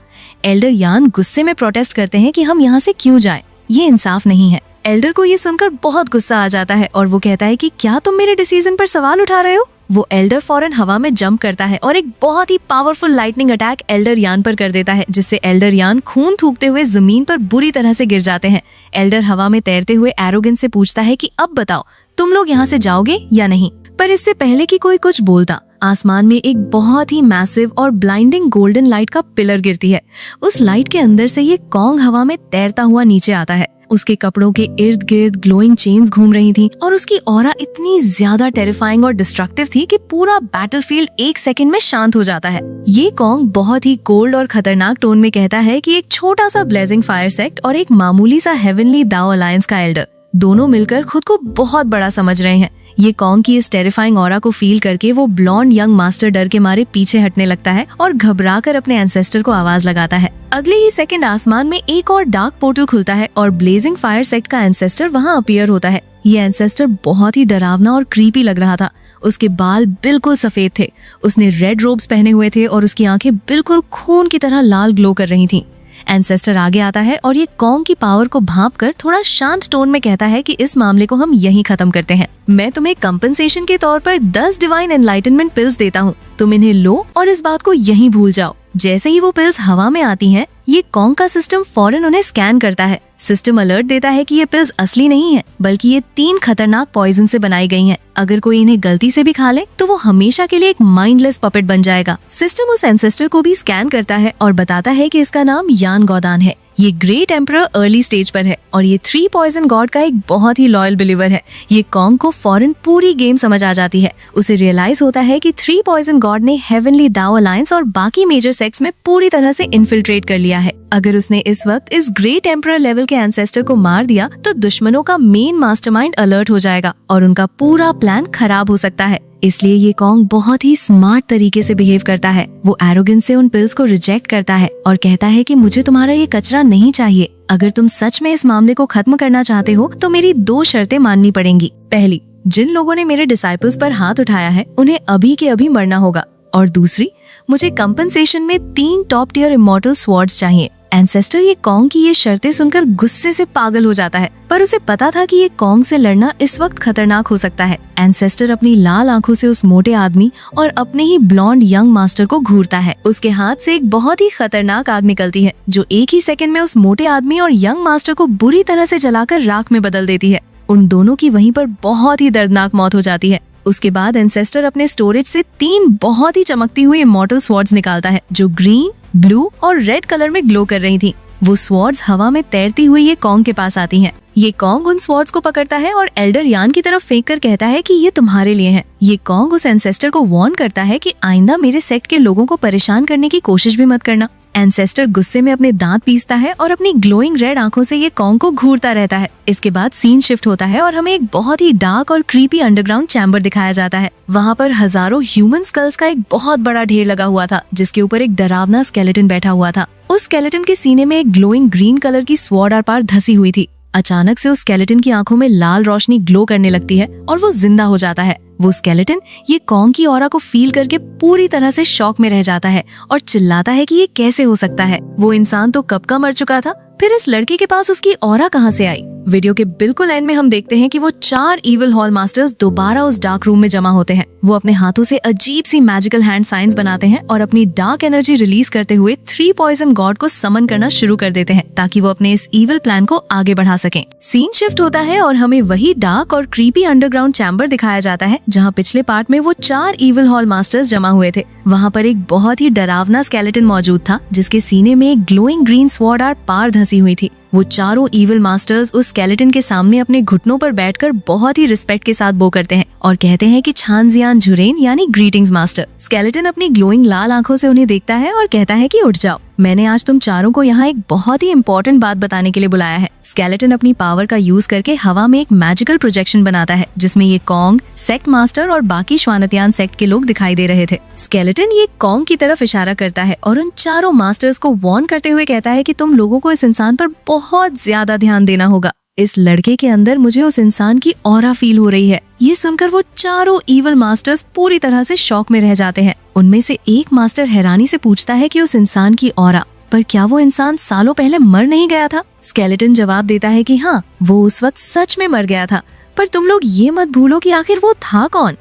एल्डर यान गुस्से में प्रोटेस्ट करते हैं कि हम यहाँ से क्यों जाएं? ये इंसाफ नहीं है। एल्डर को ये सुनकर बहुत गुस्सा आ जाता है और वो कहता है कि क्या तुम मेरे डिसीजन पर सवाल उठा रहे हो? वो एल्डर फौरन हवा में जंप करता है और एक बहुत ही पावरफुल लाइटनिंग अटैक एल्डर यान पर कर देता है, जिससे एल्डर यान खून थूकते हुए जमीन पर बुरी तरह से गिर जाते हैं। एल्डर हवा में तैरते हुए एरोगेंस से पूछता है कि अब बताओ तुम लोग यहाँ से जाओगे या नहीं? पर इससे पहले कि कोई कुछ बोलता, आसमान में एक बहुत ही मैसिव और ब्लाइंडिंग गोल्डन लाइट का पिलर गिरती है। उस लाइट के अंदर से ये कॉन्ग हवा में तैरता हुआ नीचे आता है। उसके कपड़ों के इर्द गिर्द ग्लोइंग चेन्स घूम रही थी और उसकी ऑरा इतनी ज्यादा टेरिफाइंग और डिस्ट्रक्टिव थी कि पूरा बैटलफील्ड एक सेकंड में शांत हो जाता है। ये कॉन्ग बहुत ही कोल्ड और खतरनाक टोन में कहता है कि एक छोटा सा ब्लेजिंग फायर सेक्ट और एक मामूली सा हेवनली दाओ अलायंस का एल्डर दोनों मिलकर खुद को बहुत बड़ा समझ रहे हैं। ये कॉन्ग की इस टेरिफाइंग ऑरा को फील करके वो ब्लॉन्ड यंग मास्टर डर के मारे पीछे हटने लगता है और घबराकर अपने एंसेस्टर को आवाज लगाता है। अगले ही सेकंड आसमान में एक और डार्क पोर्टल खुलता है और ब्लेजिंग फायर सेक्ट का एंसेस्टर वहाँ अपीयर होता है। ये एंसेस्टर बहुत ही डरावना और क्रीपी लग रहा था। उसके बाल बिल्कुल सफेद थे, उसने रेड रोब्स पहने हुए थे और उसकी आंखें बिल्कुल खून की तरह लाल ग्लो कर रही थीं। एंसेस्टर आगे आता है और ये कॉन्ग की पावर को भांपकर थोड़ा शांत टोन में कहता है कि इस मामले को हम यहीं खत्म करते हैं। मैं तुम्हें कंपनसेशन के तौर पर 10 डिवाइन एनलाइटनमेंट पिल्स देता हूँ, तुम इन्हें लो और इस बात को यहीं भूल जाओ। जैसे ही वो पिल्स हवा में आती हैं, ये कॉन्ग का सिस्टम फौरन उन्हें स्कैन करता है। सिस्टम अलर्ट देता है कि ये पिल्स असली नहीं है, बल्कि ये 3 खतरनाक पॉइजन से बनाई गई हैं। अगर कोई इन्हें गलती से भी खा ले तो वो हमेशा के लिए एक माइंडलेस पपेट बन जाएगा। सिस्टम उस एंसेस्टर को भी स्कैन करता है और बताता है कि इसका नाम यान गौदान है। ये ग्रेट एम्परर अर्ली स्टेज पर है और ये 3 पॉइजन गॉड का एक बहुत ही लॉयल बिलीवर है। ये कॉन्ग को फौरन पूरी गेम समझ आ जाती है। उसे रियलाइज होता है कि 3 पॉइजन गॉड ने हेवनली दाओ अलायंस और बाकी मेजर सेक्ट्स में पूरी तरह से इन्फिल्ट्रेट कर लिया है। अगर उसने इस वक्त इस ग्रेट एम्परर लेवल के एंसेस्टर को मार दिया तो दुश्मनों का मेन मास्टरमाइंड अलर्ट हो जाएगा और उनका पूरा प्लान खराब हो सकता है। इसलिए ये कॉन्ग बहुत ही स्मार्ट तरीके से बिहेव करता है। वो एरोगेंस से उन पिल्स को रिजेक्ट करता है और कहता है कि मुझे तुम्हारा ये कचरा नहीं चाहिए। अगर तुम सच में इस मामले को खत्म करना चाहते हो तो मेरी 2 शर्तें माननी पड़ेंगी। पहली, जिन लोगों ने मेरे डिसाइपल्स पर हाथ उठाया है उन्हें अभी के अभी मरना होगा, और दूसरी, मुझे कंपनसेशन में 3 टॉप टियर इमॉर्टल स्वॉर्ड्स चाहिए। एंसेस्टर ये कॉन्ग की ये शर्तें सुनकर गुस्से से पागल हो जाता है, पर उसे पता था कि ये कॉन्ग से लड़ना इस वक्त खतरनाक हो सकता है। एंसेस्टर अपनी लाल आंखों से उस मोटे आदमी और अपने ही ब्लॉन्ड यंग मास्टर को घूरता है। उसके हाथ से एक बहुत ही खतरनाक आग निकलती है जो एक ही सेकंड में उस मोटे आदमी और यंग मास्टर को बुरी तरह से जलाकर राख में बदल देती है। उन दोनों की वहीं पर बहुत ही दर्दनाक मौत हो जाती है। उसके बाद एंसेस्टर अपने स्टोरेज से 3 बहुत ही चमकती हुई इमॉर्टल स्वॉर्ड्स निकालता है जो ग्रीन, ब्लू और रेड कलर में ग्लो कर रही थी। वो स्वॉर्ड्स हवा में तैरती हुई ये कॉन्ग के पास आती हैं। ये कॉन्ग उन स्वॉर्ड्स को पकड़ता है और एल्डर यान की तरफ फेंक कर कहता है कि ये तुम्हारे लिए हैं। ये कॉन्ग उस एंसेस्टर को वार्न करता है कि आइंदा मेरे सेक्ट के लोगों को परेशान करने की कोशिश भी मत करना। एंसेस्टर गुस्से में अपने दांत पीसता है और अपनी ग्लोइंग रेड आंखों से ये कॉन्ग को घूरता रहता है। इसके बाद सीन शिफ्ट होता है और हमें एक बहुत ही डार्क और क्रीपी अंडरग्राउंड चैम्बर दिखाया जाता है। वहाँ पर हजारों ह्यूमन स्कल्स का एक बहुत बड़ा ढेर लगा हुआ था जिसके ऊपर एक डरावना स्केलेटन बैठा हुआ था। उस स्केलेटन के सीने में एक ग्लोइंग ग्रीन कलर की स्वॉर्ड आर पार धसी हुई थी। अचानक से उस स्केलेटन की आंखों में लाल रोशनी ग्लो करने लगती है और वो जिंदा हो जाता है। वो स्केलेटन ये कॉन्ग की ऑरा को फील करके पूरी तरह से शॉक में रह जाता है और चिल्लाता है कि ये कैसे हो सकता है। वो इंसान तो कब का मर चुका था, फिर इस लड़के के पास उसकी ऑरा कहाँ से आई। वीडियो के बिल्कुल एंड में हम देखते हैं कि वो 4 इविल हॉल मास्टर्स दोबारा उस डार्क रूम में जमा होते हैं। वो अपने हाथों से अजीब सी मैजिकल हैंड साइंस बनाते हैं और अपनी डार्क एनर्जी रिलीज करते हुए 3 पॉइजन गॉड को समन करना शुरू कर देते हैं ताकि वो अपने इस इविल प्लान को आगे बढ़ा सकें। सीन शिफ्ट होता है और हमें वही डार्क और क्रीपी अंडरग्राउंड चैम्बर दिखाया जाता है जहाँ पिछले पार्ट में वो 4 इविल हॉल मास्टर्स जमा हुए थे। वहाँ पर एक बहुत ही डरावना स्केलेटन मौजूद था जिसके सीने में एक ग्लोइंग ग्रीन स्वॉर्ड आर पार धसी हुई थी। वो चारों इविल मास्टर्स उस स्केलेटन के सामने अपने घुटनों पर बैठकर बहुत ही रिस्पेक्ट के साथ बो करते हैं और कहते हैं कि छानजियान झुरेन यानी ग्रीटिंग्स मास्टर। स्केलेटन अपनी ग्लोइंग लाल आंखों से उन्हें देखता है और कहता है कि उठ जाओ, मैंने आज तुम चारों को यहाँ एक बहुत ही इम्पोर्टेंट बात बताने के लिए बुलाया है। स्केलेटन अपनी पावर का यूज करके हवा में एक मैजिकल प्रोजेक्शन बनाता है जिसमें ये कॉन्ग, सेक्ट मास्टर और बाकी श्वानतियान सेक्ट के लोग दिखाई दे रहे थे। स्केलेटन ये कॉन्ग की तरफ इशारा करता है और उन चारों मास्टर्स को वार्न करते हुए कहता है कि तुम लोगों को इस इंसान पर बहुत ज्यादा ध्यान देना होगा। इस लड़के के अंदर मुझे उस इंसान की ऑरा फील हो रही है। ये सुनकर वो चारों इविल मास्टर्स पूरी तरह से शॉक में रह जाते हैं। उनमें से एक मास्टर हैरानी से पूछता है कि उस इंसान की ऑरा, पर क्या वो इंसान सालों पहले मर नहीं गया था? स्केलेटन जवाब देता है कि हाँ, वो उस वक्त सच में मर गया था, पर तुम लोग ये मत भूलो कि आखिर वो था कौन।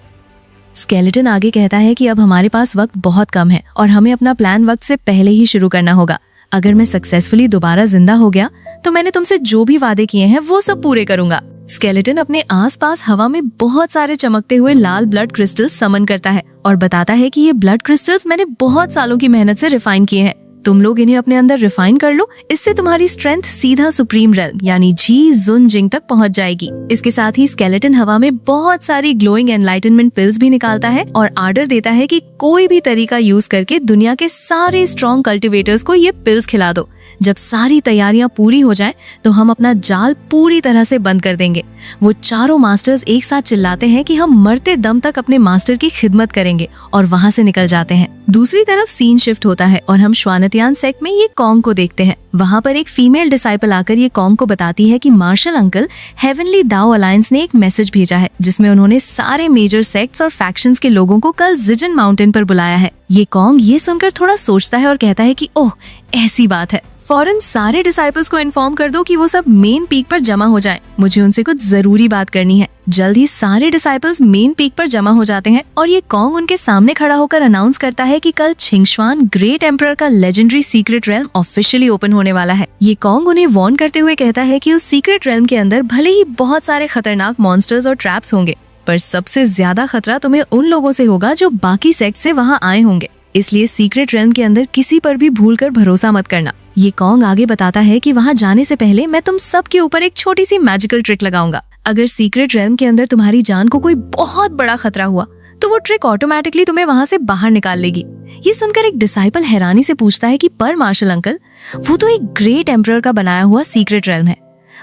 स्केलेटन आगे कहता है कि अब हमारे पास वक्त बहुत कम है और हमें अपना प्लान वक्त से पहले ही शुरू करना होगा। अगर मैं सक्सेसफुली दोबारा जिंदा हो गया तो मैंने तुमसे जो भी वादे किए हैं वो सब पूरे करूंगा। स्केलेटन अपने आसपास हवा में बहुत सारे चमकते हुए लाल ब्लड क्रिस्टल्स समन करता है और बताता है कि ये ब्लड क्रिस्टल्स मैंने बहुत सालों की मेहनत से रिफाइन किए हैं। तुम लोग इन्हें अपने अंदर रिफाइन कर लो, इससे तुम्हारी स्ट्रेंथ सीधा सुप्रीम रेल्म यानी जी जुन जिंग तक पहुंच जाएगी। इसके साथ ही स्केलेटन हवा में बहुत सारी ग्लोइंग एनलाइटनमेंट पिल्स भी निकालता है और आर्डर देता है कि कोई भी तरीका यूज करके दुनिया के सारे स्ट्रॉन्ग कल्टिवेटर्स को ये पिल्स खिला दो। जब सारी तैयारियां पूरी हो जाएं, तो हम अपना जाल पूरी तरह से बंद कर देंगे। वो चारों मास्टर्स एक साथ चिल्लाते हैं कि हम मरते दम तक अपने मास्टर की खिदमत करेंगे और वहाँ से निकल जाते हैं। दूसरी तरफ सीन शिफ्ट होता है और हम श्वानतयान सेक्ट में ये कॉन्ग को देखते हैं। वहाँ पर एक फीमेल डिसाइपल आकर ये कॉन्ग को बताती है कि मार्शल अंकल हेवनली दाओ अलायंस ने एक मैसेज भेजा है, जिसमें उन्होंने सारे मेजर सेक्ट्स और फैक्शंस के लोगों को कल जिजन माउंटेन पर बुलाया है। ये कॉन्ग ये सुनकर थोड़ा सोचता है और कहता है कि ओह, ऐसी बात है। फौरन सारे डिसाइपल्स को इन्फॉर्म कर दो कि वो सब मेन पीक पर जमा हो जाएं। मुझे उनसे कुछ जरूरी बात करनी है। जल्द ही सारे डिसाइपल्स मेन पीक पर जमा हो जाते हैं और ये कॉन्ग उनके सामने खड़ा होकर अनाउंस करता है कि कल छिंगश्वान ग्रेट एम्परर का legendary secret realm officially open होने वाला है। ये कॉन्ग उन्हें वार्न करते हुए कहता है कि उस सीक्रेट रेल्म के अंदर भले ही बहुत सारे खतरनाक मॉन्स्टर्स और ट्रैप्स होंगे, पर सबसे ज्यादा खतरा तुम्हें उन लोगों से होगा जो बाकी सेक्ट से वहाँ आए होंगे। इसलिए सीक्रेट रेल्म के अंदर किसी पर भी भूलकर भरोसा मत करना। ये कॉन्ग आगे बताता है कि वहाँ जाने से पहले मैं तुम सब के ऊपर एक छोटी सी मैजिकल ट्रिक लगाऊंगा। अगर सीक्रेट रेल्म के अंदर तुम्हारी जान को कोई बहुत बड़ा खतरा हुआ, तो वो ट्रिक ऑटोमेटिकली तुम्हें वहाँ से बाहर निकाल लेगी। ये सुनकर एक डिसाइपल हैरानी से पूछता है कि पर मार्शल अंकल, वो तो एक ग्रेट एम्परर का बनाया हुआ सीक्रेट रेल्म है,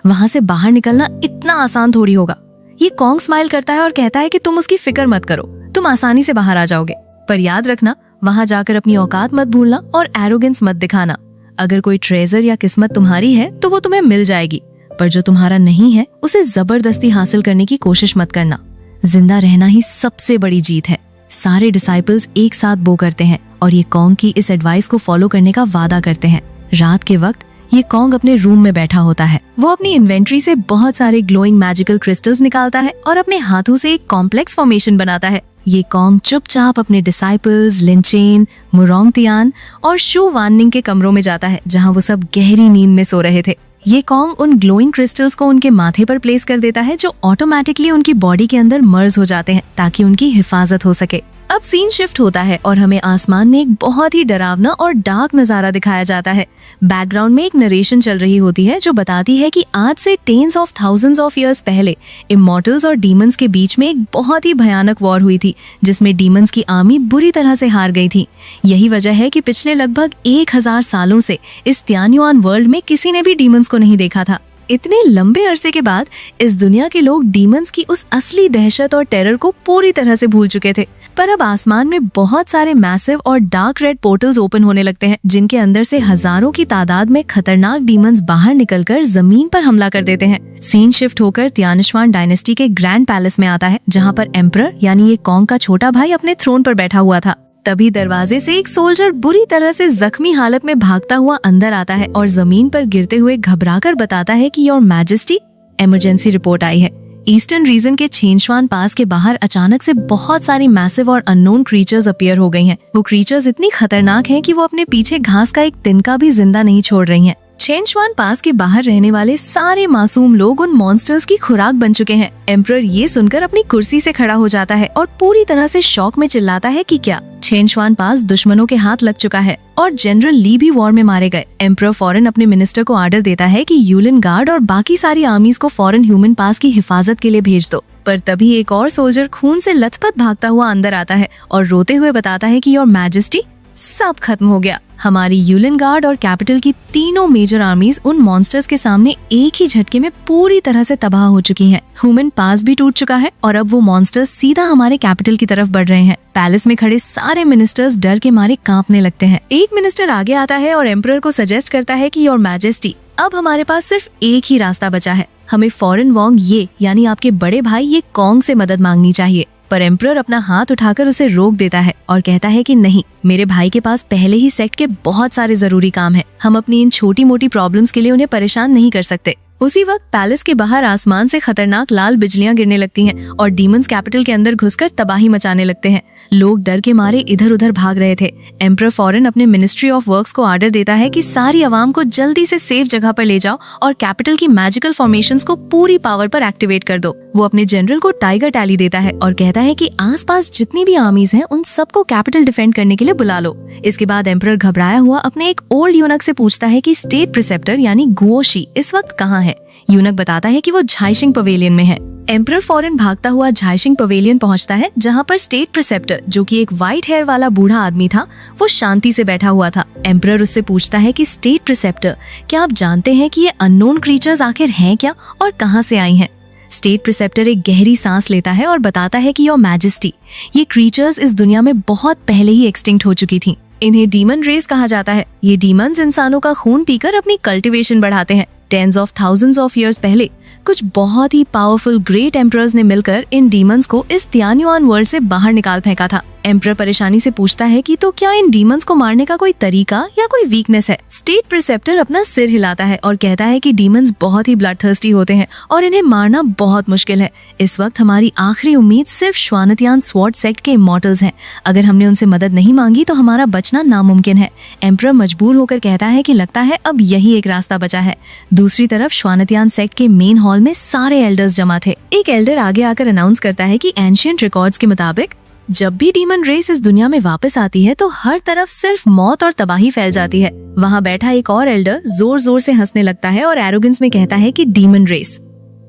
वहाँ से बाहर निकलना इतना आसान थोड़ी होगा। ये कॉन्ग स्माइल करता है और कहता है कि तुम उसकी फिक्र मत करो, तुम आसानी से बाहर आ जाओगे। पर याद रखना, वहाँ जाकर अपनी औकात मत भूलना और एरोगेंस मत दिखाना। अगर कोई ट्रेजर या किस्मत तुम्हारी है तो वो तुम्हें मिल जाएगी, पर जो तुम्हारा नहीं है उसे जबरदस्ती हासिल करने की कोशिश मत करना। जिंदा रहना ही सबसे बड़ी जीत है। सारे डिसाइपल्स एक साथ बो करते हैं और ये कॉन्ग की इस एडवाइस को फॉलो करने का वादा करते हैं। रात के वक्त ये कॉन्ग अपने रूम में बैठा होता है। वो अपनी इन्वेंट्री से बहुत सारे ग्लोइंग मैजिकल क्रिस्टल्स निकालता है और अपने हाथों से एक कॉम्प्लेक्स फॉर्मेशन बनाता है। ये कॉन्ग चुपचाप अपने डिसाइपल्स लिनचेन, मुरोंगतियान और शू वाननिंग के कमरों में जाता है, जहां वो सब गहरी नींद में सो रहे थे। ये कॉन्ग उन ग्लोइंग क्रिस्टल्स को उनके माथे पर प्लेस कर देता है, जो ऑटोमेटिकली उनकी बॉडी के अंदर मर्ज हो जाते हैं ताकि उनकी हिफाजत हो सके। अब सीन शिफ्ट होता है और हमें आसमान में एक बहुत ही डरावना और डार्क नजारा दिखाया जाता है। बैकग्राउंड में एक नरेशन चल रही होती है जो बताती है कि आज से tens of thousands of years पहले इमॉर्टल्स और डीमंस के बीच में एक बहुत ही भयानक वॉर हुई थी, जिसमें डीमंस की आर्मी बुरी तरह से हार गई थी। यही वजह है कि पिछले लगभग 1000 सालों से इस त्यान्युआन वर्ल्ड में किसी ने भी डीमंस को नहीं देखा था। इतने लंबे अरसे के बाद इस दुनिया के लोग डीमंस की उस असली दहशत और टेरर को पूरी तरह से भूल चुके थे। पर अब आसमान में बहुत सारे मैसिव और डार्क रेड पोर्टल्स ओपन होने लगते हैं, जिनके अंदर से हजारों की तादाद में खतरनाक डीमंस बाहर निकलकर जमीन पर हमला कर देते हैं। सीन शिफ्ट होकर त्यानिश्वान डायनेस्टी के ग्रैंड पैलेस में आता है, जहाँ पर एम्परर यानी ये कॉन्ग का छोटा भाई अपने थ्रोन पर बैठा हुआ था। तभी दरवाजे से एक सोल्जर बुरी तरह से जख्मी हालत में भागता हुआ अंदर आता है और जमीन पर गिरते हुए घबराकर बताता है कि योर मैजेस्टी, इमरजेंसी रिपोर्ट आई है। ईस्टर्न रीजन के छिंगश्वान पास के बाहर अचानक से बहुत सारी मैसिव और अननोन क्रीचर्स अपीयर हो गई हैं। वो क्रीचर्स इतनी खतरनाक हैं कि वो अपने पीछे घास का एक तिनका भी जिंदा नहीं छोड़ रही हैं। छिंगश्वान पास के बाहर रहने वाले सारे मासूम लोग उन मॉन्स्टर्स की खुराक बन चुके हैं। एम्परर ये सुनकर अपनी कुर्सी से खड़ा हो जाता है और पूरी तरह से शॉक में चिल्लाता है कि क्या छिंगश्वान पास दुश्मनों के हाथ लग चुका है और जनरल ली भी वॉर में मारे गए। एम्परर फौरन अपने मिनिस्टर को ऑर्डर देता है कि यूलिन गार्ड और बाकी सारी आर्मीज को फौरन ह्यूमन पास की हिफाजत के लिए भेज दो। पर तभी एक और सोल्जर खून से लथपथ भागता हुआ अंदर आता है और रोते हुए बताता है कि योर मैजेस्टी, सब खत्म हो गया। हमारी यूलिन गार्ड और कैपिटल की तीनों मेजर आर्मीज उन मॉन्स्टर्स के सामने एक ही झटके में पूरी तरह से तबाह हो चुकी हैं। ह्यूमन पास भी टूट चुका है और अब वो मॉन्स्टर्स सीधा हमारे कैपिटल की तरफ बढ़ रहे हैं। पैलेस में खड़े सारे मिनिस्टर्स डर के मारे कांपने लगते हैं। एक मिनिस्टर आगे आता है और एम्परर को सजेस्ट करता है कि योर मैजेस्टी, अब हमारे पास सिर्फ एक ही रास्ता बचा है। हमें फौरन वोंग ये यानी आपके बड़े भाई ये कॉन्ग से मदद मांगनी चाहिए। पर एम्परर अपना हाथ उठाकर उसे रोक देता है और कहता है कि नहीं, मेरे भाई के पास पहले ही सेक्ट के बहुत सारे जरूरी काम है। हम अपनी इन छोटी मोटी प्रॉब्लम्स के लिए उन्हें परेशान नहीं कर सकते। उसी वक्त पैलेस के बाहर आसमान से खतरनाक लाल बिजलियां गिरने लगती हैं और डीमंस कैपिटल के अंदर घुसकर तबाही मचाने लगते हैं। लोग डर के मारे इधर उधर भाग रहे थे। एम्परर फौरन अपने मिनिस्ट्री ऑफ वर्क्स को ऑर्डर देता है कि सारी आवाम को जल्दी से सेफ जगह पर ले जाओ और कैपिटल की मैजिकल फॉर्मेशंस को पूरी पावर पर एक्टिवेट कर दो। वो अपने जनरल को टाइगर टैली देता है और कहता है कि आसपास जितनी भी आर्मीज हैं उन सबको कैपिटल डिफेंड करने के लिए बुला लो। इसके बाद एम्परर घबराया हुआ अपने एक ओल्ड यूनक से पूछता है कि स्टेट प्रिसेप्टर यानी गुओशी इस वक्त कहाँ है। यूनक बताता है कि वो झाइशिंग पवेलियन में है। एम्परर फौरन भागता हुआ झाइशिंग पवेलियन पहुंचता है, जहां पर स्टेट प्रिसेप्टर, जो कि एक व्हाइट हेयर वाला बूढ़ा आदमी था, वो शांति से बैठा हुआ था। एम्परर उससे पूछता है कि स्टेट प्रिसेप्टर, क्या आप जानते हैं कि ये अननोन क्रीचर्स आखिर हैं क्या और कहां से आई हैं? स्टेट प्रिसेप्टर एक गहरी सांस लेता है और बताता है कि योर मैजेस्टी, ये क्रीचर्स इस दुनिया में बहुत पहले ही एक्सटिंक्ट हो चुकी थी। इन्हें डीमन रेस कहा जाता है। ये डीमंस इंसानों का खून पीकर अपनी कल्टीवेशन बढ़ाते हैं। Tens of thousands of years पहले कुछ बहुत ही पावरफुल ग्रेट एम्परर्स ने मिलकर इन डीमंस को इस तियान्युआन वर्ल्ड से बाहर निकाल फेंका था। एम्परर परेशानी से पूछता है कि तो क्या इन डीमंस को मारने का कोई तरीका या कोई वीकनेस है? स्टेट प्रिसेप्टर अपना सिर हिलाता है और कहता है कि डीमंस बहुत ही ब्लडथर्स्टी होते हैं और इन्हें मारना बहुत मुश्किल है। इस वक्त हमारी आखिरी उम्मीद सिर्फ श्वानतियान स्वॉर्ड सेक्ट के इमॉर्टल्स हैं। अगर हमने उनसे मदद नहीं मांगी तो हमारा बचना नामुमकिन है। एम्परर मजबूर होकर कहता है कि लगता है अब यही एक रास्ता बचा है। दूसरी तरफ श्वानतियान सेक्ट के मेन हॉल में सारे एल्डर्स जमा थे। एक एल्डर आगे आकर अनाउंस करता है कि एंशिएंट रिकॉर्ड्स के मुताबिक जब भी डीमन रेस इस दुनिया में वापस आती है तो हर तरफ सिर्फ मौत और तबाही फैल जाती है। वहाँ बैठा एक और एल्डर जोर जोर से हंसने लगता है और एरोगेंस में कहता है कि डीमन रेस,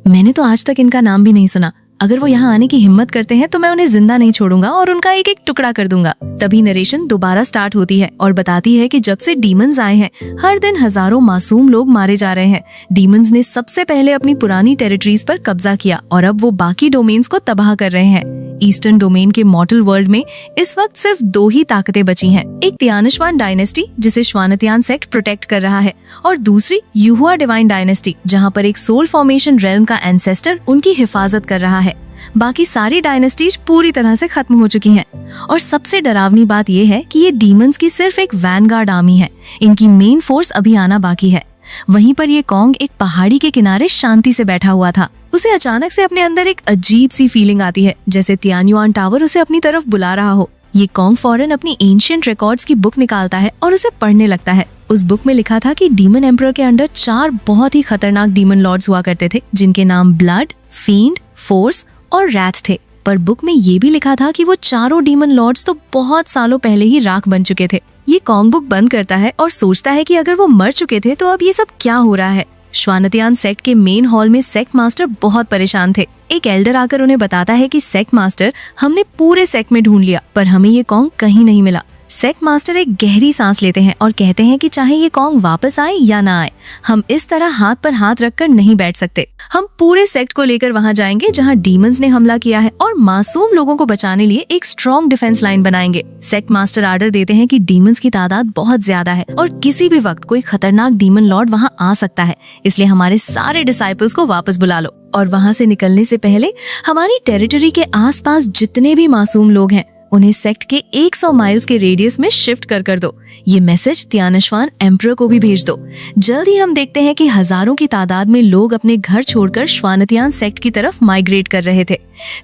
मैंने तो आज तक इनका नाम भी नहीं सुना। अगर वो यहाँ आने की हिम्मत करते हैं तो मैं उन्हें जिंदा नहीं छोड़ूंगा और उनका एक एक टुकड़ा कर दूंगा। तभी नरेशन दोबारा स्टार्ट होती है और बताती है कि जब से डीमंस आए हैं हर दिन हजारों मासूम लोग मारे जा रहे हैं। डीमंस ने सबसे पहले अपनी पुरानी टेरिटरीज पर कब्जा किया और अब वो बाकी डोमेन्स को तबाह कर रहे हैं। ईस्टर्न डोमेन के मॉर्टल वर्ल्ड में इस वक्त सिर्फ 2 ही ताकतें बची हैं। एक तियानश्वान डायनेस्टी जिसे श्वानतियान सेक्ट प्रोटेक्ट कर रहा है और दूसरी यूहुआ डिवाइन डायनेस्टी जहां पर एक सोल फॉर्मेशन रेल्म का एंसेस्टर उनकी हिफाजत कर रहा है। बाकी सारी डायनेस्टीज पूरी तरह से खत्म हो चुकी हैं। और सबसे डरावनी बात यह है कि ये डीमंस की सिर्फ एक वैनगार्ड आर्मी है। इनकी मेन फोर्स अभी आना बाकी है। वहीं पर ये कॉन्ग एक पहाड़ी के किनारे शांति से बैठा हुआ था। उसे अचानक से अपने अंदर एक अजीब सी फीलिंग आती है, जैसे तियान्युआन टावर उसे अपनी तरफ बुला रहा हो। ये कॉन्ग फौरन अपनी एंशिएंट रिकॉर्ड्स की बुक निकालता है और उसे पढ़ने लगता है। उस बुक में लिखा था कि डीमन एम्परर के अंडर 4 बहुत ही खतरनाक डीमन लॉर्ड्स हुआ करते थे, जिनके नाम ब्लड, फींड, फोर्स और रैथ थे। पर बुक में ये भी लिखा था कि वो चारों डीमन लॉर्ड्स तो बहुत सालों पहले ही राख बन चुके थे। ये कॉन्ग बुक बंद करता है और सोचता है कि अगर वो मर चुके थे तो अब ये सब क्या हो रहा है। श्वानतियान सेक्ट के मेन हॉल में सेक्ट मास्टर बहुत परेशान थे। एक एल्डर आकर उन्हें बताता है कि सेक्ट मास्टर, हमने पूरे सेक्ट में ढूंढ लिया पर हमें ये कॉन्ग कहीं नहीं मिला। सेक्ट मास्टर एक गहरी सांस लेते हैं और कहते हैं कि चाहे ये कॉन्ग वापस आए या ना आए, हम इस तरह हाथ पर हाथ रखकर नहीं बैठ सकते। हम पूरे सेक्ट को लेकर वहां जाएंगे जहां डीमंस ने हमला किया है और मासूम लोगों को बचाने लिए एक स्ट्रॉन्ग डिफेंस लाइन बनाएंगे। सेक्ट मास्टर आर्डर देते हैं कि डीमंस की तादाद बहुत ज्यादा है और किसी भी वक्त कोई खतरनाक डीमन लॉर्ड वहां आ सकता है, इसलिए हमारे सारे डिसाइपल्स को वापस बुला लो। और वहां से निकलने से पहले हमारी टेरिटरी के आसपास जितने भी मासूम लोग हैं उन्हें सेक्ट के 100 माइल्स के रेडियस में शिफ्ट कर दो। ये मैसेज तियानश्वान एम्परर को भी भेज दो। जल्द ही हम देखते हैं कि हजारों की तादाद में लोग अपने घर छोड़कर श्वानतियान सेक्ट की तरफ माइग्रेट कर रहे थे।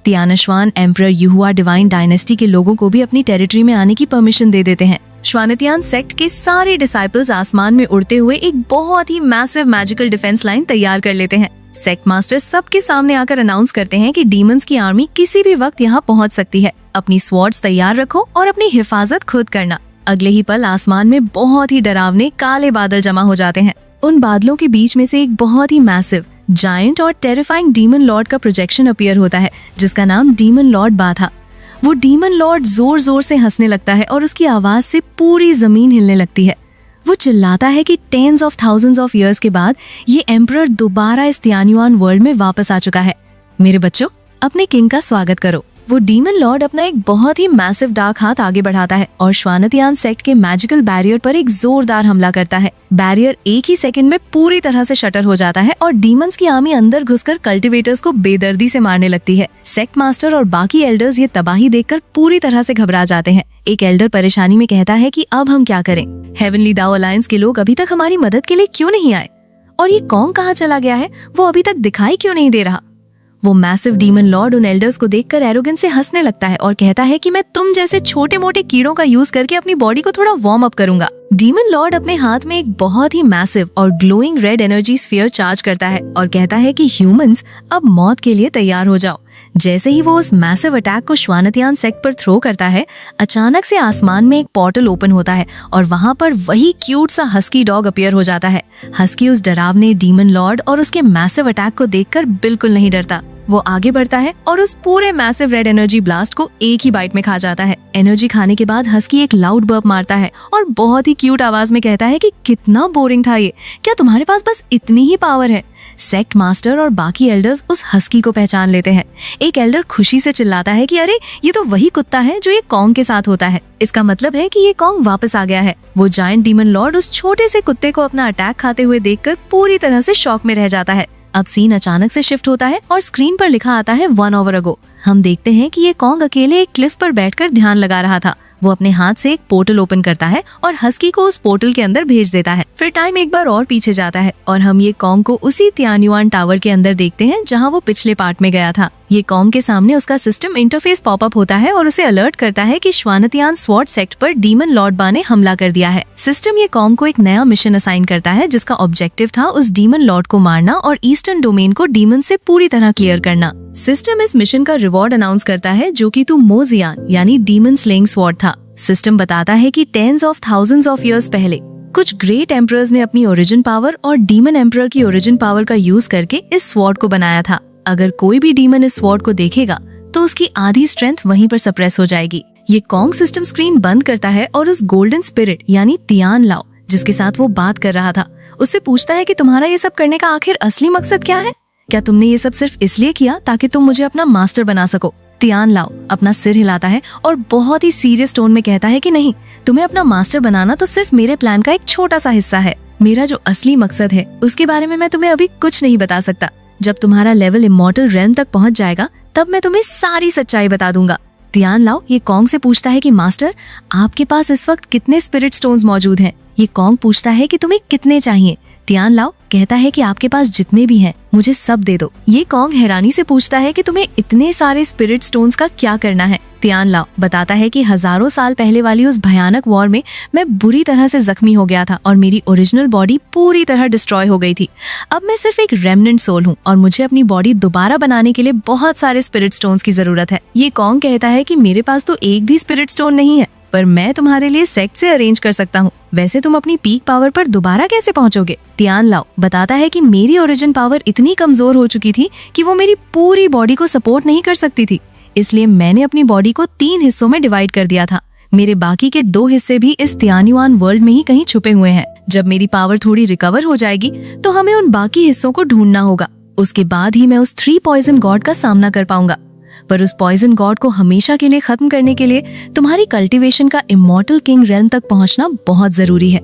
तियानश्वान एम्परर यूहुआ डिवाइन डायनेस्टी के लोगों को भी अपनी टेरिटरी में आने की परमिशन दे देते हैं। श्वानतियान सेक्ट के सारे डिसाइपल्स आसमान में उड़ते हुए एक बहुत ही मैसिव मैजिकल डिफेंस लाइन तैयार कर लेते हैं। सेक्ट मास्टर सबके सामने आकर अनाउंस करते हैं कि डीमंस की आर्मी किसी भी वक्त यहाँ पहुँच सकती है। अपनी स्वॉर्ड्स तैयार रखो और अपनी हिफाजत खुद करना। अगले ही पल आसमान में बहुत ही डरावने काले बादल जमा हो जाते हैं। उन बादलों के बीच में से एक बहुत ही मैसिव, जायंट और टेरिफाइंग डीमन लॉर्ड का प्रोजेक्शन अपीयर होता है, जिसका नाम डीमन लॉर्ड बा था। वो डीमन लॉर्ड जोर जोर से हंसने लगता है और उसकी आवाज से पूरी जमीन हिलने लगती है। वो चिल्लाता है कि tens of thousands of years के बाद ये एम्परर दोबारा इस तियान्युआन वर्ल्ड में वापस आ चुका है। मेरे बच्चों, अपने किंग का स्वागत करो। वो डीमन लॉर्ड अपना एक बहुत ही मैसिव डार्क हाथ आगे बढ़ाता है और श्वानतियान सेक्ट के मैजिकल बैरियर पर एक जोरदार हमला करता है। बैरियर एक ही सेकंड में पूरी तरह से शटर हो जाता है और डीमंस की आर्मी अंदर घुसकर कल्टिवेटर्स को बेदर्दी से मारने लगती है। सेक्ट मास्टर और बाकी एल्डर्स ये तबाही देखकर पूरी तरह से घबरा जाते हैं। एक एल्डर परेशानी में कहता है कि अब हम क्या करें? हेवनली दाओ अलायंस के लोग अभी तक हमारी मदद के लिए क्यों नहीं आए? और ये कॉन्ग कहाँ चला गया है? वो अभी तक दिखाई क्यों नहीं दे रहा? वो मैसिव डीमन लॉर्ड उन एल्डर्स को देखकर एरोगेंस से हंसने लगता है और कहता है कि मैं तुम जैसे छोटे मोटे कीड़ों का यूज करके अपनी बॉडी को थोड़ा वार्म अप करूंगा। डीमन लॉर्ड अपने हाथ में एक बहुत ही मैसिव और glowing red energy sphere charge करता है और कहता है कि ह्यूमंस अब मौत के लिए तैयार हो जाओ। जैसे ही वो उस मैसिव अटैक को श्वानतियान सेक्ट पर थ्रो करता है, अचानक से आसमान में एक पोर्टल ओपन होता है और वहाँ पर वही क्यूट सा हस्की डॉग अपीयर हो जाता है। हस्की उस डरावने डीमन लॉर्ड और उसके मैसिव अटैक को देखकर बिल्कुल नहीं डरता। वो आगे बढ़ता है और उस पूरे मैसिव रेड एनर्जी ब्लास्ट को एक ही बाइट में खा जाता है। एनर्जी खाने के बाद हस्की एक लाउड बर्प मारता है और बहुत ही क्यूट आवाज में कहता है कि कितना बोरिंग था ये, क्या तुम्हारे पास बस इतनी ही पावर है? सेक्ट मास्टर और बाकी एल्डर्स उस हस्की को पहचान लेते हैं। एक एल्डर खुशी से चिल्लाता है कि अरे ये तो वही कुत्ता है जो ये कॉन्ग के साथ होता है, इसका मतलब है कि ये कॉन्ग वापस आ गया है। वो जायंट डीमन लॉर्ड उस छोटे से कुत्ते को अपना अटैक खाते हुए देखकर पूरी तरह से शॉक में रह जाता है। अब सीन अचानक से शिफ्ट होता है और स्क्रीन पर लिखा आता है 1 hour ago। हम देखते हैं कि ये कॉन्ग अकेले एक क्लिफ पर बैठकर ध्यान लगा रहा था। वो अपने हाथ से एक पोर्टल ओपन करता है और हस्की को उस पोर्टल के अंदर भेज देता है। फिर टाइम एक बार और पीछे जाता है और हम ये कॉन्ग को उसी तियान्युआन टावर के अंदर देखते हैं जहाँ वो पिछले पार्ट में गया था। ये कॉन्ग के सामने उसका सिस्टम इंटरफेस पॉपअप होता है और उसे अलर्ट करता है कि श्वानतियान स्वॉर्ड सेक्ट पर डीमन लॉर्ड बा ने हमला कर दिया है। सिस्टम ये कॉन्ग को एक नया मिशन असाइन करता है जिसका ऑब्जेक्टिव था उस डीमन लॉर्ड को मारना और ईस्टर्न डोमेन को डीमन से पूरी तरह क्लियर करना। सिस्टम इस मिशन का रिवॉर्ड अनाउंस करता है जो कि तू मोजियान यानी डीमन स्लेइंग स्वॉर्ड था। सिस्टम बताता है कि tens of thousands of years पहले कुछ ग्रेट एम्परर्स ने अपनी ओरिजिन पावर और डीमन एम्परर की ओरिजिन पावर का यूज करके इस स्वॉर्ड को बनाया था। अगर कोई भी डीमन इस स्वॉर्ड को देखेगा तो उसकी आधी स्ट्रेंथ वहीं पर सप्रेस हो जाएगी। ये कॉन्ग सिस्टम स्क्रीन बंद करता है और उस गोल्डन स्पिरिट यानी तियान लाओ जिसके साथ वो बात कर रहा था उससे पूछता है कि तुम्हारा ये सब करने का आखिर असली मकसद क्या है? क्या तुमने ये सब सिर्फ इसलिए किया ताकि तुम मुझे अपना मास्टर बना सको? तियान लाओ अपना सिर हिलाता है और बहुत ही सीरियस टोन में कहता है कि नहीं, तुम्हें अपना मास्टर बनाना तो सिर्फ मेरे प्लान का एक छोटा सा हिस्सा है। मेरा जो असली मकसद है उसके बारे में मैं तुम्हें अभी कुछ नहीं बता सकता। जब तुम्हारा लेवल इमॉर्टल रेल्म तक पहुंच जाएगा तब मैं तुम्हें सारी सच्चाई बता दूंगा। तियान लाओ ये कॉन्ग से पूछता है कि मास्टर, आपके पास इस वक्त कितने स्पिरिट स्टोन्स मौजूद हैं? ये कॉन्ग पूछता है कि तुम्हें कितने चाहिए? तियान लाओ कहता है कि आपके पास जितने भी हैं मुझे सब दे दो। ये कॉन्ग हैरानी से पूछता है कि तुम्हें इतने सारे स्पिरिट स्टोन्स का क्या करना है? तियान लाओ बताता है कि हजारों साल पहले वाली उस भयानक वॉर में मैं बुरी तरह से जख्मी हो गया था और मेरी ओरिजिनल बॉडी पूरी तरह डिस्ट्रॉय हो गई थी। अब मैं सिर्फ एक रेमनेंट सोल हूँ और मुझे अपनी बॉडी दोबारा बनाने के लिए बहुत सारे स्पिरिट स्टोन्स की जरूरत है। ये कॉन्ग कहता है कि मेरे पास तो एक भी स्पिरिट स्टोन नहीं है, पर मैं तुम्हारे लिए सेक्ट से अरेंज कर सकता हूँ। वैसे तुम अपनी पीक पावर पर दोबारा कैसे पहुँचोगे? तियान लाओ बताता है कि मेरी ओरिजिन पावर इतनी कमजोर हो चुकी थी कि वो मेरी पूरी बॉडी को सपोर्ट नहीं कर सकती थी, इसलिए मैंने अपनी बॉडी को 3 हिस्सों में डिवाइड कर दिया था। मेरे बाकी के 2 हिस्से भी इस तियान्युआन वर्ल्ड में ही कहीं छुपे हुए हैं। जब मेरी पावर थोड़ी रिकवर हो जाएगी तो हमें उन बाकी हिस्सों को ढूंढना होगा। उसके बाद ही मैं उस 3 पॉइजन गॉड का सामना कर पाऊंगा। पर उस पॉइजन गॉड को हमेशा के लिए खत्म करने के लिए तुम्हारी कल्टीवेशन का इमॉर्टल किंग रेल्म तक पहुंचना बहुत जरूरी है।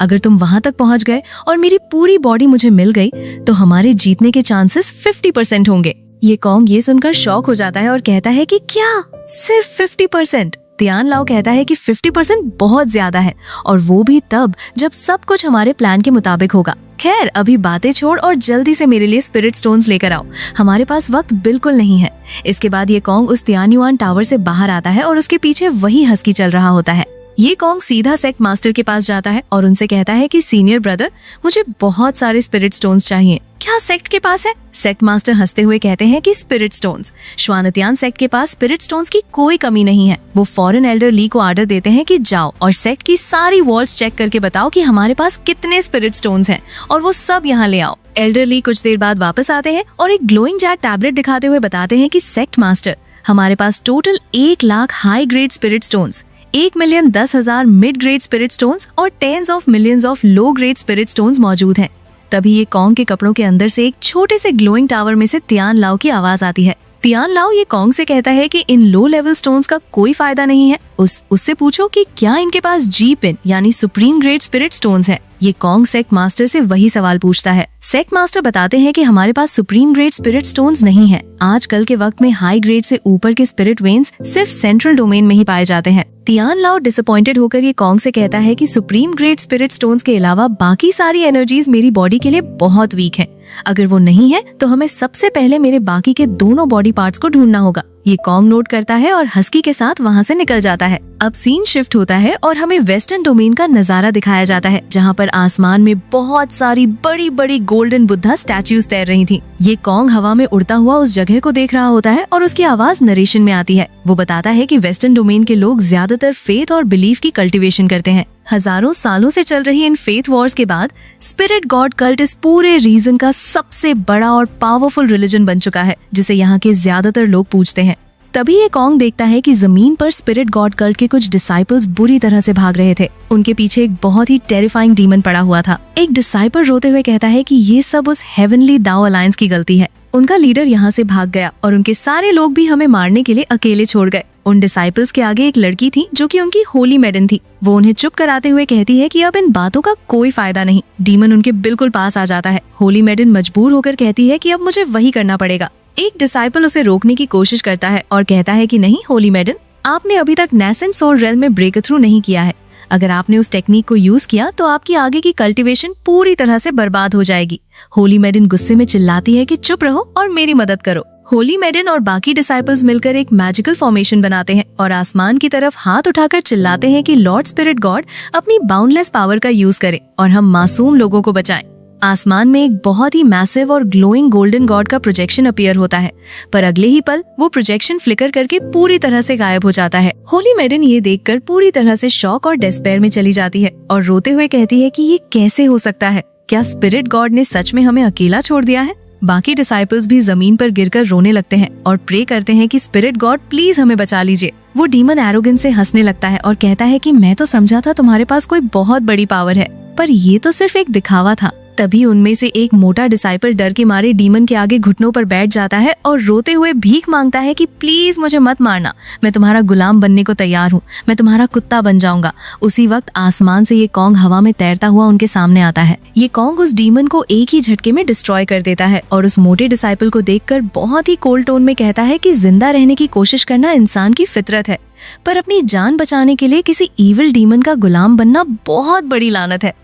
अगर तुम वहां तक पहुंच गए और मेरी पूरी बॉडी मुझे मिल गई तो हमारे जीतने के चांसेस 50% होंगे। ये कॉन्ग ये सुनकर शॉक हो जाता है और कहता है कि क्या सिर्फ 50%? तियान लाओ कहता है कि 50% बहुत ज्यादा है और वो भी तब जब सब कुछ हमारे प्लान के मुताबिक होगा। खैर अभी बातें छोड़ और जल्दी से मेरे लिए स्पिरिट स्टोन्स लेकर आओ, हमारे पास वक्त बिल्कुल नहीं है। इसके बाद ये कॉन्ग उस तियान्युआन टावर से बाहर आता है और उसके पीछे वही हस्की चल रहा होता है। ये कॉन्ग सीधा सेक्ट मास्टर के पास जाता है और उनसे कहता है कि सीनियर ब्रदर, मुझे बहुत सारे स्पिरिट स्टोन्स चाहिए, क्या सेक्ट के पास है? सेक्ट मास्टर हंसते हुए कहते हैं कि स्पिरिट स्टोन्स, श्वानतियान सेक्ट के पास स्पिरिट स्टोन्स की कोई कमी नहीं है। वो फॉरेन एल्डर ली को ऑर्डर देते हैं कि जाओ और सेक्ट की सारी वॉल्स चेक करके बताओ कि हमारे पास कितने स्पिरिट स्टोन्स हैं और वो सब यहाँ ले आओ। एल्डर ली कुछ देर बाद वापस आते हैं और एक ग्लोइंग जैट टैबलेट दिखाते हुए बताते हैं कि सेक्ट मास्टर, हमारे पास total 1 lakh high grade spirit stones, 1,10,000 mid grade spirit stones और tens of millions of low grade spirit stones मौजूद हैं। तभी ये कॉन्ग के कपड़ों के अंदर से एक छोटे से ग्लोइंग टावर में से तियान लाओ की आवाज आती है। तियान लाओ ये कॉन्ग से कहता है कि इन लो लेवल स्टोन्स का कोई फायदा नहीं है, उससे पूछो कि क्या इनके पास जी पिन यानी सुप्रीम ग्रेड स्पिरिट स्टोन्स है। ये कॉन्ग सेक्ट मास्टर से वही सवाल पूछता है। सेक्ट मास्टर बताते हैं कि हमारे पास सुप्रीम ग्रेड स्पिरिट स्टोन्स नहीं है। आजकल के वक्त में हाई ग्रेड से ऊपर के स्पिरिट वेन्स सिर्फ सेंट्रल डोमेन में ही पाए जाते हैं। तियान लाओ डिसअपॉइंटेड होकर ये कॉन्ग से कहता है कि सुप्रीम ग्रेड स्पिरिट स्टोन्स के अलावा बाकी सारी एनर्जीज मेरी बॉडी के लिए बहुत वीक है। अगर वो नहीं है तो हमें सबसे पहले मेरे बाकी के दोनों बॉडी पार्ट्स को ढूंढना होगा। ये कॉन्ग नोट करता है और हस्की के साथ वहाँ से निकल जाता है। अब सीन शिफ्ट होता है और हमें वेस्टर्न डोमेन का नजारा दिखाया जाता है, जहाँ पर आसमान में बहुत सारी बड़ी बड़ी गोल्डन बुद्धा स्टैच्यूज तैर रही थी। ये कॉन्ग हवा में उड़ता हुआ उस जगह को देख रहा होता है और उसकी आवाज नरेशन में आती है। वो बताता है कि वेस्टर्न डोमेन के लोग ज्यादातर फेथ और बिलीफ की कल्टीवेशन करते हैं। हजारों सालों से चल रही इन फेथ वॉर्स के बाद स्पिरिट गॉड कल्ट इस पूरे रीजन का सबसे बड़ा और पावरफुल रिलीजन बन चुका है, जिसे यहाँ के ज्यादातर लोग पूजते हैं। तभी ये कॉन्ग देखता है कि जमीन पर स्पिरिट गॉड कल्ट के कुछ डिसाइपल्स बुरी तरह से भाग रहे थे। उनके पीछे एक बहुत ही टेरिफाइंग डीमन पड़ा हुआ था। एक डिसाइपल रोते हुए कहता है कि ये सब उस हेवनली दाओ अलायंस की गलती है। उनका लीडर यहाँ से भाग गया और उनके सारे लोग भी हमें मारने के लिए अकेले छोड़ गए। उन डिसाइपल्स के आगे एक लड़की थी जो कि उनकी होली मैडन थी। वो उन्हें चुप कराते हुए कहती है कि अब इन बातों का कोई फायदा नहीं। डीमन उनके बिल्कुल पास आ जाता है। होली मैडन मजबूर होकर कहती है कि अब मुझे वही करना पड़ेगा। एक डिसाइपल उसे रोकने की कोशिश करता है और कहता है कि नहीं होली मैडन, आपने अभी तक नेसेंट सोल रेल्म में ब्रेक थ्रू नहीं किया है। अगर आपने उस टेक्निक को यूज किया तो आपकी आगे की कल्टीवेशन पूरी तरह से बर्बाद हो जाएगी। होली मैडन गुस्से में चिल्लाती है कि चुप रहो और मेरी मदद करो। होली मैडन और बाकी डिसाइपल्स मिलकर एक मैजिकल फॉर्मेशन बनाते हैं और आसमान की तरफ हाथ उठाकर चिल्लाते हैं कि लॉर्ड स्पिरिट गॉड अपनी बाउंडलेस पावर का यूज करे और हम मासूम लोगों को बचाएं। आसमान में एक बहुत ही मैसिव और ग्लोइंग गोल्डन गॉड का प्रोजेक्शन अपीयर होता है, पर अगले ही पल वो प्रोजेक्शन फ्लिकर करके पूरी तरह से गायब हो जाता है। होली मैडन ये देखकर पूरी तरह से शॉक और डेस्पेयर में चली जाती है और रोते हुए कहती है कि ये कैसे हो सकता है? क्या स्पिरिट गॉड ने सच में हमें अकेला छोड़ दिया है? बाकी डिसाइपल्स भी जमीन पर गिरकर रोने लगते हैं और प्रे करते हैं कि स्पिरिट गॉड प्लीज हमें बचा लीजिए। वो डीमन एरोगेंस से हंसने लगता है और कहता है कि मैं तो समझा था तुम्हारे पास कोई बहुत बड़ी पावर है, पर ये तो सिर्फ एक दिखावा था। तभी उनमें से एक मोटा डिसाइपल डर के मारे डीमन के आगे घुटनों पर बैठ जाता है और रोते हुए भीख मांगता है कि प्लीज मुझे मत मारना, मैं तुम्हारा गुलाम बनने को तैयार हूँ, मैं तुम्हारा कुत्ता बन जाऊंगा। उसी वक्त आसमान से ये कॉन्ग हवा में तैरता हुआ उनके सामने आता है। ये कॉन्ग उस डीमन को एक ही झटके में डिस्ट्रॉय कर देता है और उस मोटे डिसाइपल को देखकर बहुत ही कोल्ड टोन में कहता है कि जिंदा रहने की कोशिश करना इंसान की फितरत है, पर अपनी जान बचाने के लिए किसी इविल डीमन का गुलाम बनना बहुत बड़ी लानत है।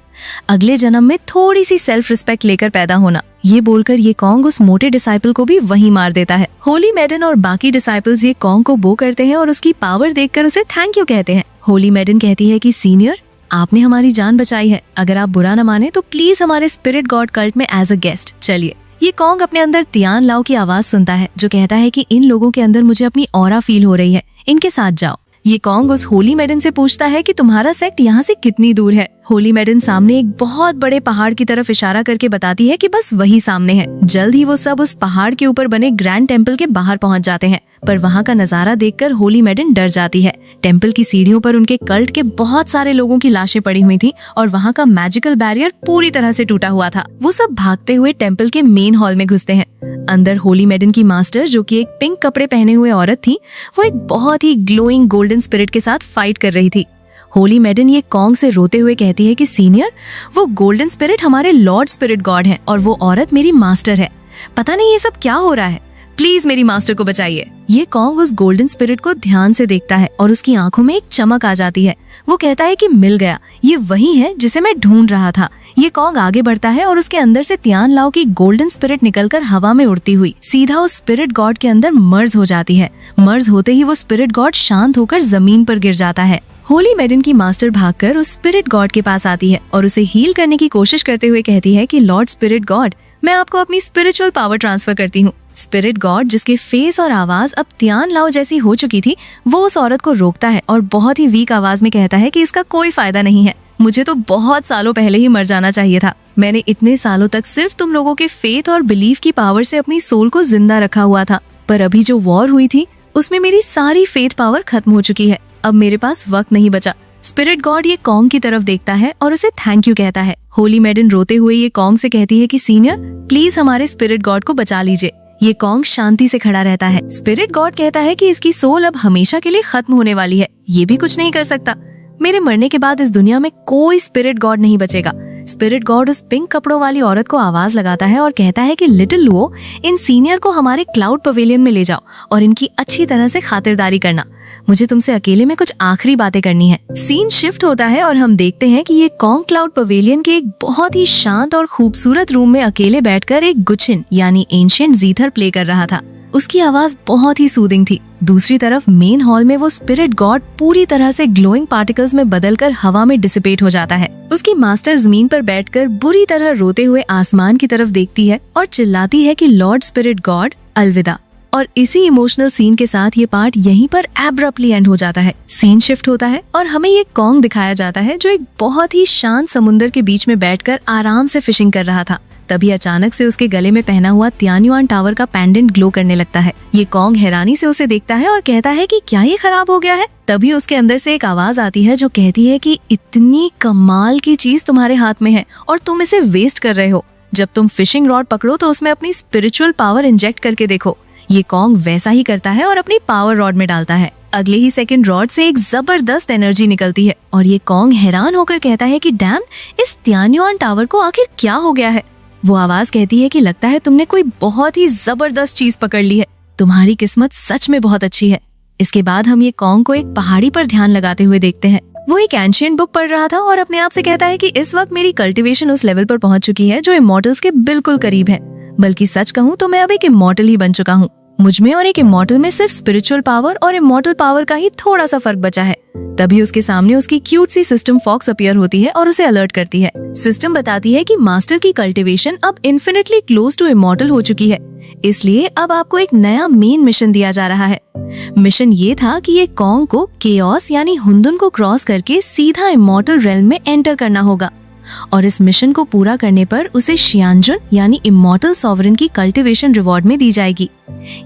अगले जन्म में थोड़ी सी सेल्फ रिस्पेक्ट लेकर पैदा होना। ये बोलकर ये कॉन्ग उस मोटे डिसाइपल को भी वहीं मार देता है। होली मैडन और बाकी डिसाइपल्स ये कॉन्ग को बो करते हैं और उसकी पावर देखकर उसे थैंक यू कहते हैं। होली मैडन कहती है कि सीनियर, आपने हमारी जान बचाई है। अगर आप बुरा न माने तो प्लीज हमारे स्पिरिट गॉड कल्ट में एज अ गेस्ट चलिए। ये कॉन्ग अपने अंदर तियान लाओ की आवाज सुनता है जो कहता है कि इन लोगों के अंदर मुझे अपनी ऑरा फील हो रही है, इनके साथ जाओ। ये कॉन्ग उस होली मैडन से पूछता है कि तुम्हारा सेक्ट यहाँ से कितनी दूर है। होली मैडन सामने एक बहुत बड़े पहाड़ की तरफ इशारा करके बताती है कि बस वही सामने है। जल्द ही वो सब उस पहाड़ के ऊपर बने ग्रैंड टेम्पल के बाहर पहुंच जाते हैं, पर वहाँ का नजारा देखकर होली मैडन डर जाती है। टेम्पल की सीढ़ियों पर उनके कल्ट के बहुत सारे लोगों की लाशें पड़ी हुई थी और वहाँ का मैजिकल बैरियर पूरी तरह से टूटा हुआ था। वो सब भागते हुए टेम्पल के मेन हॉल में घुसते हैं। अंदर होली मैडन की मास्टर, जो कि एक पिंक कपड़े पहने हुए औरत थी, वो एक बहुत ही ग्लोइंग गोल्डन स्पिरिट के साथ फाइट कर रही थी। होली मैडन ये कॉन्ग से रोते हुए कहती है कि सीनियर, वो गोल्डन स्पिरिट हमारे लॉर्ड स्पिरिट गॉड हैं और वो औरत मेरी मास्टर है। पता नहीं ये सब क्या हो रहा है, प्लीज मेरी मास्टर को बचाइए। ये कॉन्ग उस गोल्डन स्पिरिट को ध्यान से देखता है और उसकी आंखों में एक चमक आ जाती है। वो कहता है कि मिल गया, ये वही है जिसे मैं ढूंढ रहा था। ये कॉन्ग आगे बढ़ता है और उसके अंदर से तियान लाओ की गोल्डन स्पिरिट निकलकर हवा में उड़ती हुई सीधा उस स्पिरिट गॉड के अंदर मर्ज हो जाती है। मर्ज होते ही वो स्पिरिट गॉड शांत होकर जमीन पर गिर जाता है। होली मैडन की मास्टर भागकर उस स्पिरिट गॉड के पास आती है और उसे हील करने की कोशिश करते हुए कहती है कि लॉर्ड स्पिरिट गॉड, मैं आपको अपनी स्पिरिचुअल पावर ट्रांसफर करती हूँ। स्पिरिट गॉड, जिसके फेस और आवाज अब तियान लाओ जैसी हो चुकी थी, वो उस औरत को रोकता है और बहुत ही वीक आवाज में कहता है कि इसका कोई फायदा नहीं है, मुझे तो बहुत सालों पहले ही मर जाना चाहिए था। मैंने इतने सालों तक सिर्फ तुम लोगों के फेथ और बिलीफ की पावर से अपनी सोल को जिंदा रखा हुआ था, पर अभी जो वॉर हुई थी उसमें मेरी सारी फेथ पावर खत्म हो चुकी है। अब मेरे पास वक्त नहीं बचा। स्पिरिट गॉड ये कॉन्ग की तरफ देखता है और उसे थैंक यू कहता है। होली मैडन रोते हुए ये कॉन्ग से कहती है कि सीनियर, प्लीज हमारे स्पिरिट गॉड को बचा लीजिए। ये कॉन्ग शांति से खड़ा रहता है। स्पिरिट गॉड कहता है कि इसकी सोल अब हमेशा के लिए खत्म होने वाली है, ये भी कुछ नहीं कर सकता। मेरे मरने के बाद इस दुनिया में कोई स्पिरिट गॉड नहीं बचेगा। स्पिरिट गॉड उस पिंक कपड़ों वाली औरत को आवाज लगाता है और कहता है कि लिटिल लुओ, इन सीनियर को हमारे क्लाउड पवेलियन में ले जाओ और इनकी अच्छी तरह से खातिरदारी करना। मुझे तुमसे अकेले में कुछ आखिरी बातें करनी है। सीन शिफ्ट होता है और हम देखते हैं कि ये कॉन्ग क्लाउड पवेलियन के एक बहुत ही शांत और खूबसूरत रूम में अकेले बैठकर एक गुचिन यानी एंशिएंट जीथर प्ले कर रहा था। उसकी आवाज बहुत ही सूदिंग थी। दूसरी तरफ मेन हॉल में वो स्पिरिट गॉड पूरी तरह से ग्लोइंग पार्टिकल्स में बदलकर हवा में डिसिपेट हो जाता है। उसकी मास्टर जमीन पर बैठकर बुरी तरह रोते हुए आसमान की तरफ देखती है और चिल्लाती है कि लॉर्ड स्पिरिट गॉड अलविदा, और इसी इमोशनल सीन के साथ ये पार्ट यहीं पर एब्रप्टली एंड हो जाता है। सीन शिफ्ट होता है और हमें ये कॉन्ग दिखाया जाता है जो एक बहुत ही शांत समुद्र के बीच में बैठकर आराम से फिशिंग कर रहा था। तभी अचानक से उसके गले में पहना हुआ तियान्युआन टावर का पेंडेंट ग्लो करने लगता है। ये कॉन्ग हैरानी से उसे देखता है और कहता है कि क्या ये खराब हो गया है। तभी उसके अंदर से एक आवाज आती है जो कहती है कि इतनी कमाल की चीज तुम्हारे हाथ में है और तुम इसे वेस्ट कर रहे हो। जब तुम फिशिंग रॉड पकड़ो तो उसमें अपनी स्पिरिचुअल पावर इंजेक्ट करके देखो। ये कॉन्ग वैसा ही करता है और अपनी पावर रॉड में डालता है। अगले ही सेकंड रॉड से एक जबरदस्त एनर्जी निकलती है और ये कॉन्ग हैरान होकर कहता है कि डैम, इस तियान्युआन टावर को आखिर क्या हो गया है। वो आवाज कहती है कि लगता है तुमने कोई बहुत ही जबरदस्त चीज पकड़ ली है, तुम्हारी किस्मत सच में बहुत अच्छी है। इसके बाद हम ये कॉन्ग को एक पहाड़ी पर ध्यान लगाते हुए देखते हैं। वो एक एंशिएंट बुक पढ़ रहा था और अपने आप से कहता है कि इस वक्त मेरी कल्टीवेशन उस लेवल पर पहुंच चुकी है जो इमॉर्टल्स के बिल्कुल करीब है। बल्कि सच कहूँ तो मैं अब एक इमॉर्टल ही बन चुका हूँ। मुझ में और एक इमॉर्टल में सिर्फ स्पिरिचुअल पावर और इमॉर्टल पावर का ही थोड़ा सा फर्क बचा है। तभी उसके सामने उसकी क्यूट सी सिस्टम फॉक्स अपीयर होती है और उसे अलर्ट करती है। सिस्टम बताती है कि मास्टर की कल्टीवेशन अब इन्फिनिटली क्लोज टू इमॉर्टल हो चुकी है, इसलिए अब आपको एक नया मेन मिशन दिया जा रहा है। मिशन ये था कि ये कॉन्ग को केओस यानी हुंदुन को क्रॉस करके सीधा इमॉर्टल रेल्म में एंटर करना होगा और इस मिशन को पूरा करने पर उसे शियानजुन यानी इमॉर्टल सॉवरेन की कल्टीवेशन रिवॉर्ड में दी जाएगी।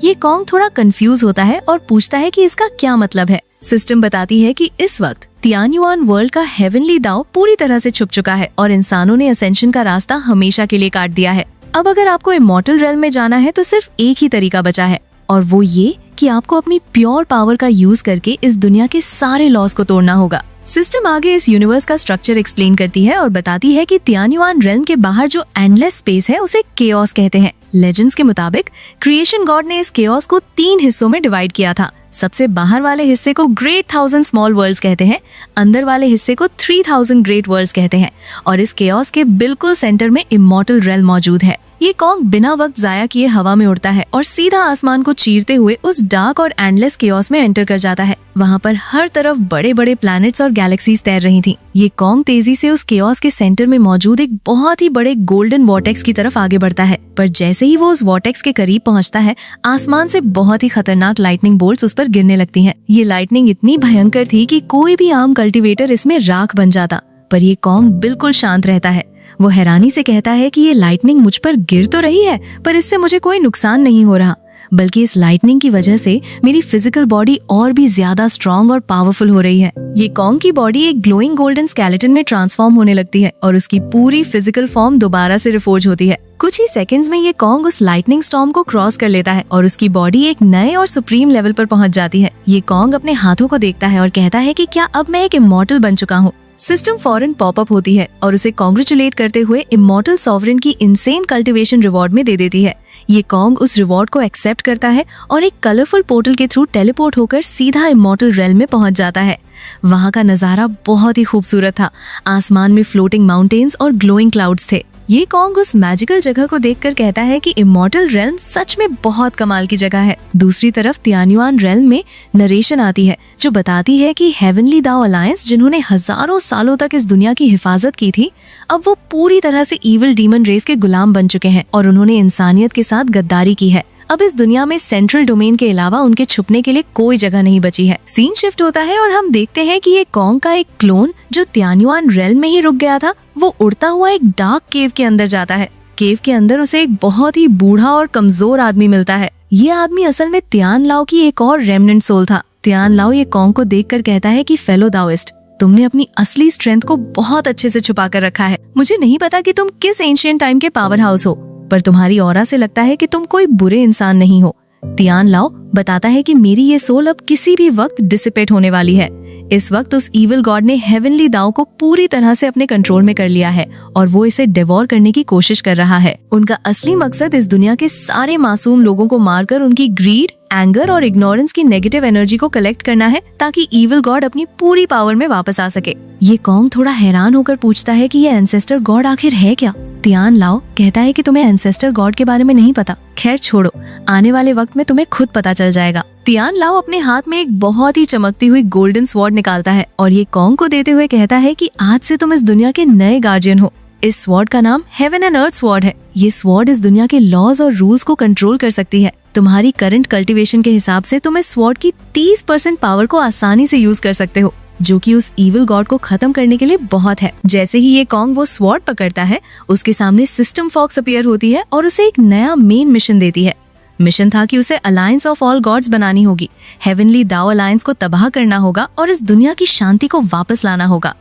ये कॉन्ग थोड़ा कंफ्यूज होता है और पूछता है कि इसका क्या मतलब है। सिस्टम बताती है कि इस वक्त तियान्युआन वर्ल्ड का हेवनली दाव पूरी तरह से छुप चुका है और इंसानों ने असेंशन का रास्ता हमेशा के लिए काट दिया है। अब अगर आपको इमॉर्टल रेल्म में जाना है तो सिर्फ एक ही तरीका बचा है और वो ये कि आपको अपनी प्योर पावर का यूज करके इस दुनिया के सारे लॉस को तोड़ना होगा। सिस्टम आगे इस यूनिवर्स का स्ट्रक्चर एक्सप्लेन करती है और बताती है कि तियान्युआन रेल्म के बाहर जो एंडलेस स्पेस है उसे केओस कहते हैं। लेजेंड्स के मुताबिक क्रिएशन गॉड ने इस केओस को 3 हिस्सों में डिवाइड किया था। सबसे बाहर वाले हिस्से को ग्रेट 1000 स्मॉल वर्ल्ड्स कहते हैं, अंदर वाले हिस्से को 3000 ग्रेट वर्ल्ड्स कहते हैं और इस केओस के बिल्कुल सेंटर में इमॉर्टल रेल्म मौजूद है। ये कॉन्ग बिना वक्त जाया किए हवा में उड़ता है और सीधा आसमान को चीरते हुए उस डार्क और एंडलेस केओस में एंटर कर जाता है। वहाँ पर हर तरफ बड़े बड़े प्लैनेट्स और गैलेक्सीज तैर रही थी। ये कॉन्ग तेजी से उस केओस के सेंटर में मौजूद एक बहुत ही बड़े गोल्डन वॉर्टेक्स की तरफ आगे बढ़ता है, पर जैसे ही वो उस वॉर्टेक्स के करीब पहुँचता है, आसमान से बहुत ही खतरनाक लाइटनिंग बोल्ट्स उस पर गिरने लगती हैं। ये लाइटनिंग इतनी भयंकर थी कि कोई भी आम कल्टीवेटर इसमें राख बन जाता, पर ये कॉन्ग बिल्कुल शांत रहता है। वो हैरानी से कहता है कि ये लाइटनिंग मुझ पर गिर तो रही है, पर इससे मुझे कोई नुकसान नहीं हो रहा, बल्कि इस लाइटनिंग की वजह से मेरी फिजिकल बॉडी और भी ज्यादा स्ट्रॉन्ग और पावरफुल हो रही है। ये कॉन्ग की बॉडी एक ग्लोइंग गोल्डन स्केलेटन में ट्रांसफॉर्म होने लगती है और उसकी पूरी फिजिकल फॉर्म दोबारा से रिफोर्ज होती है। कुछ ही सेकंड्स में ये कॉन्ग उस लाइटनिंग स्टॉर्म को क्रॉस कर लेता है और उसकी बॉडी एक नए और सुप्रीम लेवल पर पहुंच जाती है। ये कॉन्ग अपने हाथों को देखता है और कहता है कि क्या अब मैं एक इमॉर्टल बन चुका हूँ। सिस्टम फौरन पॉपअप होती है और उसे कॉन्ग्रेचुलेट करते हुए इमॉर्टल सॉवरेन की इनसेन कल्टीवेशन रिवॉर्ड में दे देती है। ये कॉन्ग उस रिवॉर्ड को एक्सेप्ट करता है और एक कलरफुल पोर्टल के थ्रू टेलीपोर्ट होकर सीधा इमॉर्टल रेल्म में पहुंच जाता है। वहाँ का नजारा बहुत ही खूबसूरत था। आसमान में फ्लोटिंग माउंटेन्स और ग्लोइंग क्लाउड्स थे। ये कॉन्ग उस मैजिकल जगह को देखकर कहता है कि इमॉर्टल रेल्म सच में बहुत कमाल की जगह है। दूसरी तरफ तियान्युआन रेल्म में नरेशन आती है जो बताती है कि हेवनली दाओ अलायंस, जिन्होंने हजारों सालों तक इस दुनिया की हिफाजत की थी, अब वो पूरी तरह से इविल डीमन रेस के गुलाम बन चुके हैं और उन्होंने इंसानियत के साथ गद्दारी की है। अब इस दुनिया में सेंट्रल डोमेन के अलावा उनके छुपने के लिए कोई जगह नहीं बची है। सीन शिफ्ट होता है और हम देखते हैं कि ये कॉन्ग का एक क्लोन जो तियान्युआन रेल्म में ही रुक गया था, वो उड़ता हुआ एक डार्क केव के अंदर जाता है। केव के अंदर उसे एक बहुत ही बूढ़ा और कमजोर आदमी मिलता है। ये आदमी असल में तियान लाओ की एक और रेमनेंट सोल था। तियान लाओ ये कॉन्ग को देखकर कहता है कि फेलो दाओइस्ट, तुमने अपनी असली स्ट्रेंथ को बहुत अच्छे से छुपा कर रखा है। मुझे नहीं पता कि तुम किस एंशिएंट टाइम के पावर हाउस हो, पर तुम्हारी ऑरा से लगता है कि तुम कोई बुरे इंसान नहीं हो। तियान लाओ बताता है कि मेरी ये सोल अब किसी भी वक्त डिसिपेट होने वाली है। इस वक्त उस इविल गॉड ने हेवनली दाओ को पूरी तरह से अपने कंट्रोल में कर लिया है और वो इसे डिवोर करने की कोशिश कर रहा है। उनका असली मकसद इस दुनिया के सारे मासूम लोगों को मारकर उनकी ग्रीड, एंगर और इग्नोरेंस की नेगेटिव एनर्जी को कलेक्ट करना है ताकि इविल गॉड अपनी पूरी पावर में वापस आ सके। ये कॉन्ग थोड़ा हैरान होकर पूछता है कि ये एंसेस्टर गॉड आखिर है क्या। तियान लाओ कहता है कि तुम्हें एंसेस्टर गॉड के बारे में नहीं पता। खैर छोड़ो, आने वाले वक्त में तुम्हें खुद पता चल जाएगा। तियान लाओ अपने हाथ में एक बहुत ही चमकती हुई गोल्डन स्वॉर्ड निकालता है और ये कॉन्ग को देते हुए कहता है कि आज से तुम इस दुनिया के नए गार्जियन हो। इस स्वॉर्ड का नाम हेवन एंड अर्थ स्वॉर्ड है। ये स्वॉर्ड इस दुनिया के लॉज और रूल्स को कंट्रोल कर सकती है। तुम्हारी करंट कल्टीवेशन के हिसाब से तुम इस स्वॉर्ड की 30% पावर को आसानी से यूज कर सकते हो, जो कि उस इविल गॉड को खत्म करने के लिए बहुत है। जैसे ही ये कॉन्ग वो स्वॉर्ड पकड़ता है, उसके सामने सिस्टम फॉक्स अपीयर होती है और उसे एक नया मेन मिशन देती है। मिशन था कि उसे अलायंस ऑफ ऑल गॉड्स बनानी होगी, हेवनली दाओ अलायंस को तबाह करना होगा और इस दुनिया की शांति को वापस लाना होगा।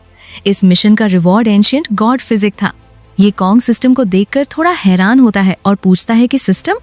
इस मिशन का रिवॉर्ड एंशिएंट गॉड फिजिक था। ये कॉन्ग सिस्टम को देखकर थोड़ा हैरान होता है और पूछता है कि सिस्टम,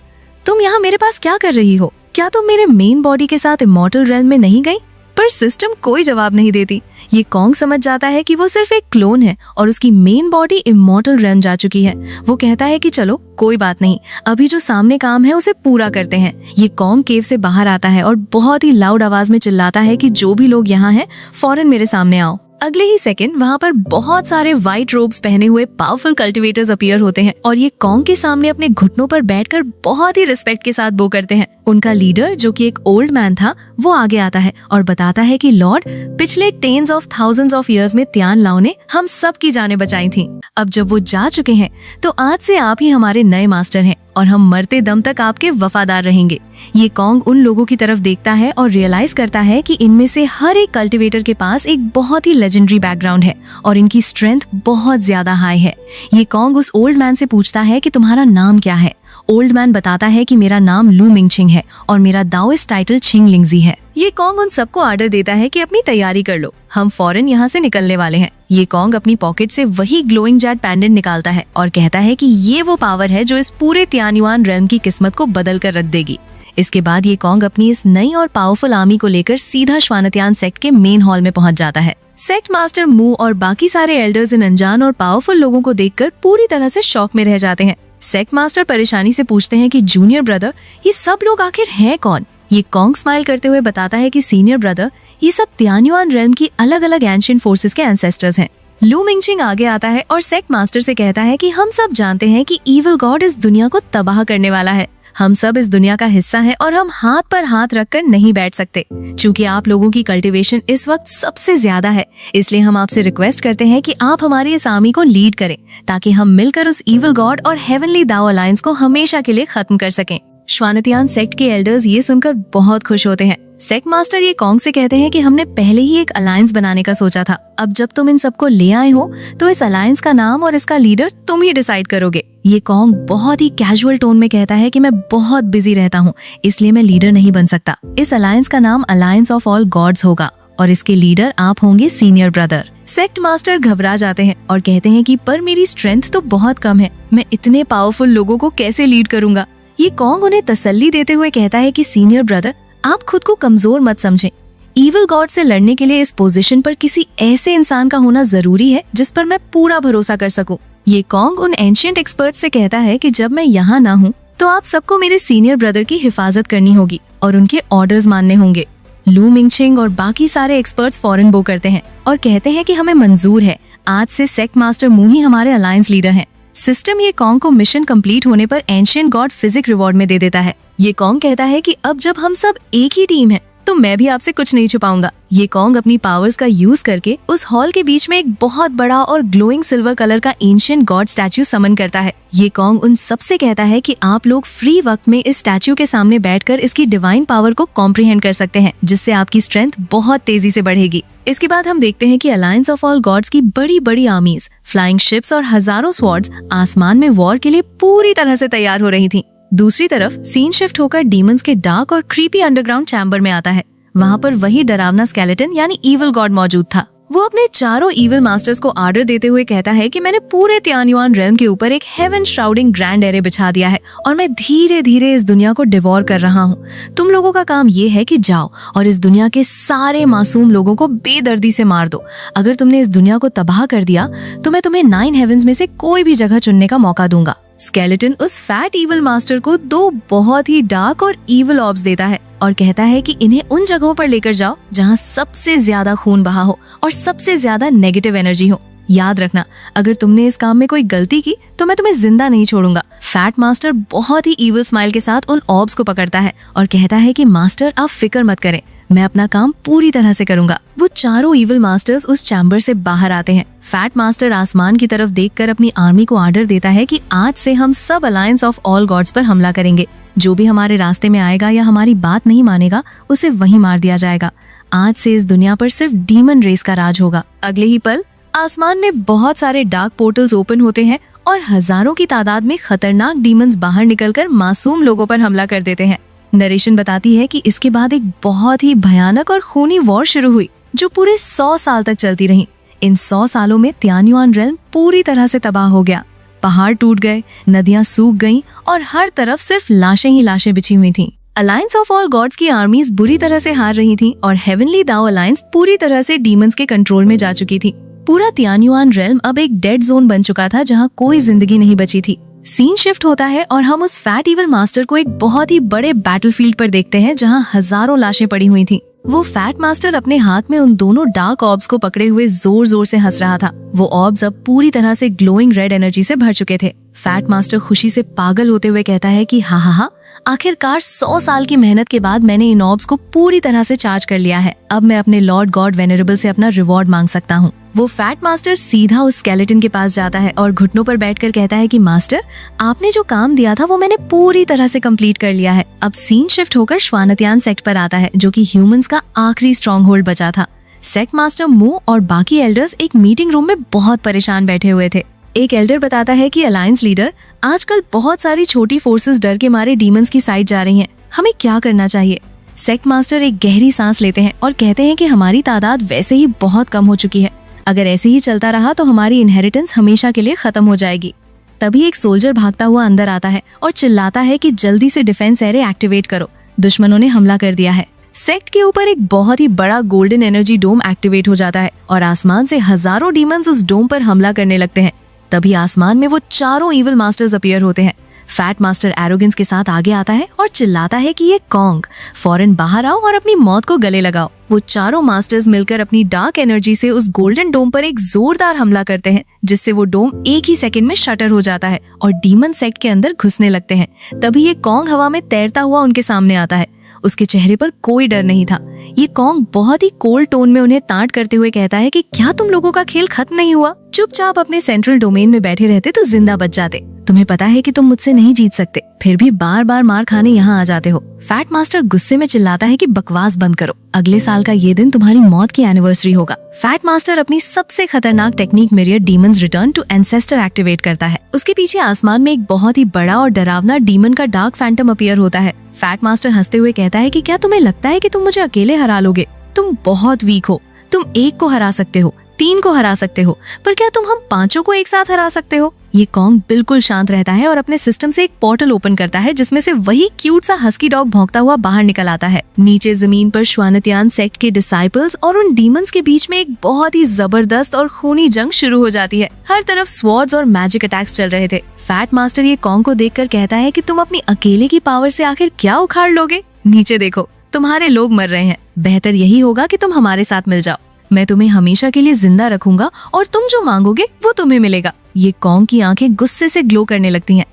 तुम यहाँ मेरे पास क्या कर रही हो? क्या तुम मेरे मेन बॉडी के साथ इमॉर्टल रेल्म में नहीं गई? पर सिस्टम कोई जवाब नहीं देती। ये कॉन्ग समझ जाता है कि वो सिर्फ एक क्लोन है और उसकी मेन बॉडी इमॉर्टल रेल्म जा चुकी है। वो कहता है कि चलो कोई बात नहीं, अभी जो सामने काम है उसे पूरा करते हैं। ये कॉन्ग केव से बाहर आता है और बहुत ही लाउड आवाज में चिल्लाता है कि जो भी लोग यहाँ हैं फौरन मेरे सामने आओ। अगले ही सेकंड वहाँ पर बहुत सारे व्हाइट रोब्स पहने हुए पावरफुल कल्टीवेटर्स अपीयर होते हैं और ये कॉन्ग के सामने अपने घुटनों पर बैठकर बहुत ही रिस्पेक्ट के साथ बो करते हैं। उनका लीडर, जो कि एक ओल्ड मैन था, वो आगे आता है और बताता है कि लॉर्ड, पिछले tens of thousands of years में त्यान लाओ ने हम सब की जानें बचाई थी। अब जब वो जा चुके हैं तो आज से आप ही हमारे नए मास्टर हैं और हम मरते दम तक आपके वफादार रहेंगे। ये कॉन्ग उन लोगों की तरफ देखता है और रियलाइज करता है कि इनमें से हर एक कल्टीवेटर के पास एक बहुत ही लेजेंडरी बैकग्राउंड है और इनकी स्ट्रेंथ बहुत ज्यादा हाई है। ये कॉन्ग उस ओल्ड मैन से पूछता है कि तुम्हारा नाम क्या है? ओल्ड मैन बताता है कि मेरा नाम लू मिंगछिंग है और मेरा दाओइस्ट टाइटल छिंग लिंगजी है। ये कॉन्ग उन सबको ऑर्डर देता है कि अपनी तैयारी कर लो, हम फौरन यहाँ से निकलने वाले हैं। ये कॉन्ग अपनी पॉकेट से वही ग्लोइंग जेट पेंडेंट निकालता है और कहता है कि ये वो पावर है जो इस पूरे त्यानुआन रेल्म की किस्मत को बदल कर रख देगी। इसके बाद ये कॉन्ग अपनी इस नई और पावरफुल आर्मी को लेकर सीधा श्वानत्यान सेक्ट के मेन हॉल में पहुंच जाता है। सेक्ट मास्टर मू और बाकी सारे एल्डर्स इन अनजान और पावरफुल लोगों को देखकर पूरी तरह से शॉक में रह जाते हैं। सेक्ट मास्टर परेशानी से पूछते हैं कि जूनियर ब्रदर, ये सब लोग आखिर हैं कौन? ये कॉन्ग स्माइल करते हुए बताता है कि सीनियर ब्रदर, ये सब त्यानुआन रेल्म की अलग अलग एंशिएंट फोर्सेस के एंसेस्टर्स हैं। लू मिंगछिंग आगे आता है और सेक्ट मास्टर से कहता है कि हम सब जानते हैं कि इविल गॉड इस दुनिया को तबाह करने वाला है। हम सब इस दुनिया का हिस्सा हैं और हम हाथ पर हाथ रखकर नहीं बैठ सकते। चूंकि आप लोगों की कल्टीवेशन इस वक्त सबसे ज्यादा है, इसलिए हम आपसे रिक्वेस्ट करते हैं कि आप हमारी इस आर्मी को लीड करें ताकि हम मिलकर उस इविल गॉड और हेवनली दाओ अलायंस को हमेशा के लिए खत्म कर सकें। श्वानत्यान सेक्ट के एल्डर्स ये सुनकर बहुत खुश होते हैं। सेक्ट मास्टर ये कॉन्ग से कहते हैं कि हमने पहले ही एक अलायंस बनाने का सोचा था। अब जब तुम इन सबको ले आए हो तो इस अलायंस का नाम और इसका लीडर तुम ही डिसाइड करोगे। ये कॉन्ग बहुत ही कैजुअल टोन में कहता है कि मैं बहुत बिजी रहता हूँ, इसलिए मैं लीडर नहीं बन सकता। इस अलायंस का नाम अलायंस ऑफ ऑल गॉड्स होगा और इसके लीडर आप होंगे सीनियर ब्रदर। सेक्ट मास्टर घबरा जाते हैं और कहते हैं कि पर मेरी स्ट्रेंथ तो बहुत कम है, मैं इतने पावरफुल लोगों को कैसे लीड करूंगा। ये कॉन्ग उन्हें तसल्ली देते हुए कहता है कि सीनियर ब्रदर, आप खुद को कमजोर मत समझें। इविल गॉड से लड़ने के लिए इस पोजीशन पर किसी ऐसे इंसान का होना जरूरी है जिस पर मैं पूरा भरोसा कर सकूं। ये कॉन्ग उन एंशिएंट एक्सपर्ट से कहता है कि जब मैं यहाँ ना हूँ तो आप सबको मेरे सीनियर ब्रदर की हिफाजत करनी होगी और उनके ऑर्डर्स मानने होंगे। लू मिंगछिंग और बाकी सारे एक्सपर्ट्स फौरन बो करते हैं और कहते हैं कि हमें मंजूर है, आज से सेक्ट मास्टर मू ही हमारे अलायंस लीडर हैं। सिस्टम ये कॉन्ग को मिशन कंप्लीट होने पर एंशिएंट गॉड फिजिक रिवॉर्ड में दे देता है। ये कॉन्ग कहता है कि अब जब हम सब एक ही टीम है तो मैं भी आपसे कुछ नहीं छुपाऊंगा। ये कॉन्ग अपनी पावर्स का यूज करके उस हॉल के बीच में एक बहुत बड़ा और ग्लोइंग सिल्वर कलर का एंशिएंट गॉड स्टैच्यू समन करता है। ये कॉन्ग उन सबसे कहता है कि आप लोग फ्री वक्त में इस स्टैच्यू के सामने बैठकर इसकी डिवाइन पावर को कॉम्प्रिहेंड कर सकते हैं, जिससे आपकी स्ट्रेंथ बहुत तेजी से बढ़ेगी। इसके बाद हम देखते हैं कि अलायंस ऑफ ऑल गॉड्स की बड़ी बड़ी आर्मीज, फ्लाइंग शिप्स और हजारों स्वॉर्ड्स आसमान में वॉर के लिए पूरी तरह से तैयार हो रही थी। दूसरी तरफ सीन शिफ्ट होकर डीमंस के डार्क और क्रीपी अंडरग्राउंड चैम्बर में आता है। वहाँ पर वही डरावना स्केलेटन यानी इविल गॉड मौजूद था। वो अपने चारों इविल मास्टर्स को ऑर्डर देते हुए कहता है कि मैंने पूरे त्यानुआन रेल्म के ऊपर एक हेवन श्राउडिंग ग्रैंड एरे बिछा दिया है और मैं धीरे धीरे इस दुनिया को डिवोर कर रहा हूँ। तुम लोगों का काम ये है कि जाओ और इस दुनिया के सारे मासूम लोगों को बेदर्दी से मार दो। अगर तुमने इस दुनिया को तबाह कर दिया तो मैं तुम्हें 9 हेवंस में से कोई भी जगह चुनने का मौका दूंगा। स्केलेटन उस फैट इविल मास्टर को 2 बहुत ही डार्क और इविल ऑब्स देता है और कहता है कि इन्हें उन जगहों पर लेकर जाओ जहां सबसे ज्यादा खून बहा हो और सबसे ज्यादा नेगेटिव एनर्जी हो। याद रखना, अगर तुमने इस काम में कोई गलती की तो मैं तुम्हें जिंदा नहीं छोड़ूंगा। फैट मास्टर बहुत ही इविल स्माइल के साथ उन ऑब्स को पकड़ता है और कहता है कि मास्टर आप फिक्र मत करें, मैं अपना काम पूरी तरह से करूंगा। वो चारों इविल मास्टर्स उस चैम्बर से बाहर आते हैं। फैट मास्टर आसमान की तरफ देखकर अपनी आर्मी को ऑर्डर देता है कि आज से हम सब अलायंस ऑफ ऑल गॉड्स पर हमला करेंगे। जो भी हमारे रास्ते में आएगा या हमारी बात नहीं मानेगा उसे वहीं मार दिया जाएगा। आज से इस दुनिया पर सिर्फ डीमन रेस का राज होगा। अगले ही पल आसमान में बहुत सारे डार्क पोर्टल्स ओपन होते हैं और हजारों की तादाद में खतरनाक डीमंस बाहर निकलकर मासूम लोगों पर हमला कर देते हैं। नरेशन बताती है कि इसके बाद एक बहुत ही भयानक और खूनी वॉर शुरू हुई जो पूरे 100 साल तक चलती रही। इन 100 सालों में तियान्युआन रेल्म पूरी तरह से तबाह हो गया। पहाड़ टूट गए, नदियां सूख गईं और हर तरफ सिर्फ लाशें ही लाशें बिछी हुई थीं। अलायंस ऑफ ऑल गॉड्स की आर्मीज बुरी तरह से हार रही थीं और हेवनली दाओ अलायंस पूरी तरह से डीमंस के कंट्रोल में जा चुकी थी। पूरा तियान्युआन रेल्म अब एक डेड जोन बन चुका था जहां कोई जिंदगी नहीं बची थी। सीन शिफ्ट होता है और हम उस फैट इविल मास्टर को एक बहुत ही बड़े बैटलफील्ड पर देखते हैं जहां हजारों लाशें पड़ी हुई थीं। वो फैट मास्टर अपने हाथ में उन दोनों डार्क ऑर्ब्स को पकड़े हुए जोर जोर से हंस रहा था। वो ऑर्ब्स अब पूरी तरह से ग्लोइंग रेड एनर्जी से भर चुके थे। फैट मास्टर खुशी से पागल होते हुए कहता है कि हा, आखिरकार 100 साल की मेहनत के बाद मैंने इन ऑर्ब्स को पूरी तरह से चार्ज कर लिया है। अब मैं अपने लॉर्ड गॉड वेनरेबल से अपना रिवॉर्ड मांग सकता हूँ। वो फैट मास्टर सीधा उस स्केलेटन के पास जाता है और घुटनों पर बैठकर कहता है कि मास्टर, आपने जो काम दिया था वो मैंने पूरी तरह से कंप्लीट कर लिया है। अब सीन शिफ्ट होकर श्वानत्यान सेक्ट पर आता है जो कि ह्यूमंस का आखिरी स्ट्रॉन्ग होल्ड बचा था। सेक्ट मास्टर मू और बाकी एल्डर्स एक मीटिंग रूम में बहुत परेशान बैठे हुए थे। एक एल्डर बताता है कि अलायंस लीडर, आजकल बहुत सारी छोटी फोर्सेस डर के मारे डीमंस की साइड जा रही हैं। हमें क्या करना चाहिए? सेक्ट मास्टर एक गहरी सांस लेते हैं और कहते हैं कि हमारी तादाद वैसे ही बहुत कम हो चुकी है। अगर ऐसे ही चलता रहा तो हमारी इनहेरिटेंस हमेशा के लिए खत्म हो जाएगी। तभी एक सोल्जर भागता हुआ अंदर आता है और चिल्लाता है कि जल्दी से डिफेंस एरे एक्टिवेट करो, दुश्मनों ने हमला कर दिया है। सेक्ट के ऊपर एक बहुत ही बड़ा गोल्डन एनर्जी डोम एक्टिवेट हो जाता है और आसमान से हजारों डीमंस उस डोम पर हमला करने लगते हैं। तभी आसमान में वो चारों इविल मास्टर्स अपीयर होते हैं। फैट मास्टर एरोगेंस के साथ आगे आता है और चिल्लाता है कि ये कॉन्ग, फौरन बाहर आओ और अपनी मौत को गले लगाओ। वो चारों मास्टर्स मिलकर अपनी डार्क एनर्जी से उस गोल्डन डोम पर एक जोरदार हमला करते हैं जिससे वो डोम एक ही सेकंड में शटर हो जाता है और डीमन सेक्ट के अंदर घुसने लगते हैं। तभी ये कॉन्ग हवा में तैरता हुआ उनके सामने आता है। उसके चेहरे पर कोई डर नहीं था। ये कॉन्ग बहुत ही कोल्ड टोन में उन्हें तांट करते हुए कहता है कि क्या तुम लोगों का खेल खत्म नहीं हुआ? चुपचाप अपने सेंट्रल डोमेन में बैठे रहते तो जिंदा बच जाते। तुम्हें पता है कि तुम मुझसे नहीं जीत सकते, फिर भी बार बार मार खाने यहाँ आ जाते हो। फैट मास्टर गुस्से में चिल्लाता है कि बकवास बंद करो, अगले साल का ये दिन तुम्हारी मौत की एनिवर्सरी होगा। फैट मास्टर अपनी सबसे खतरनाक technique myriad demons return to ancestor activate करता है। उसके पीछे आसमान में एक बहुत ही बड़ा और डरावना डीमन का डार्क फैंटम अपीयर होता है। फैट मास्टर हंसते हुए कहता है कि क्या तुम्हें लगता है कि तुम मुझे अकेले हरा लोगे? तुम बहुत वीक हो। तुम एक को हरा सकते हो, 3 को हरा सकते हो, पर क्या तुम हम 5 को एक साथ हरा सकते हो? ये कॉन्ग बिल्कुल शांत रहता है और अपने सिस्टम से एक पोर्टल ओपन करता है जिसमें से वही क्यूट सा हस्की डॉग भौंकता हुआ बाहर निकल आता है। नीचे जमीन पर श्वानत्यान सेक्ट के डिसाइपल्स और उन डीमंस के बीच में एक बहुत ही जबरदस्त और खूनी जंग शुरू हो जाती है। हर तरफ स्वॉर्ड्स और मैजिक अटैक्स चल रहे थे। फैट मास्टर ये कॉन्ग को देखकर कहता है कि तुम अपनी अकेले की पावर से आखिर क्या उखाड़ लोगे? नीचे देखो, तुम्हारे लोग मर रहे हैं। बेहतर यही होगा कि तुम हमारे साथ मिल जाओ। मैं तुम्हें हमेशा के लिए जिंदा रखूंगा और तुम जो मांगोगे वो तुम्हें मिलेगा। ये कॉन्ग की आंखें गुस्से से ग्लो करने लगती हैं।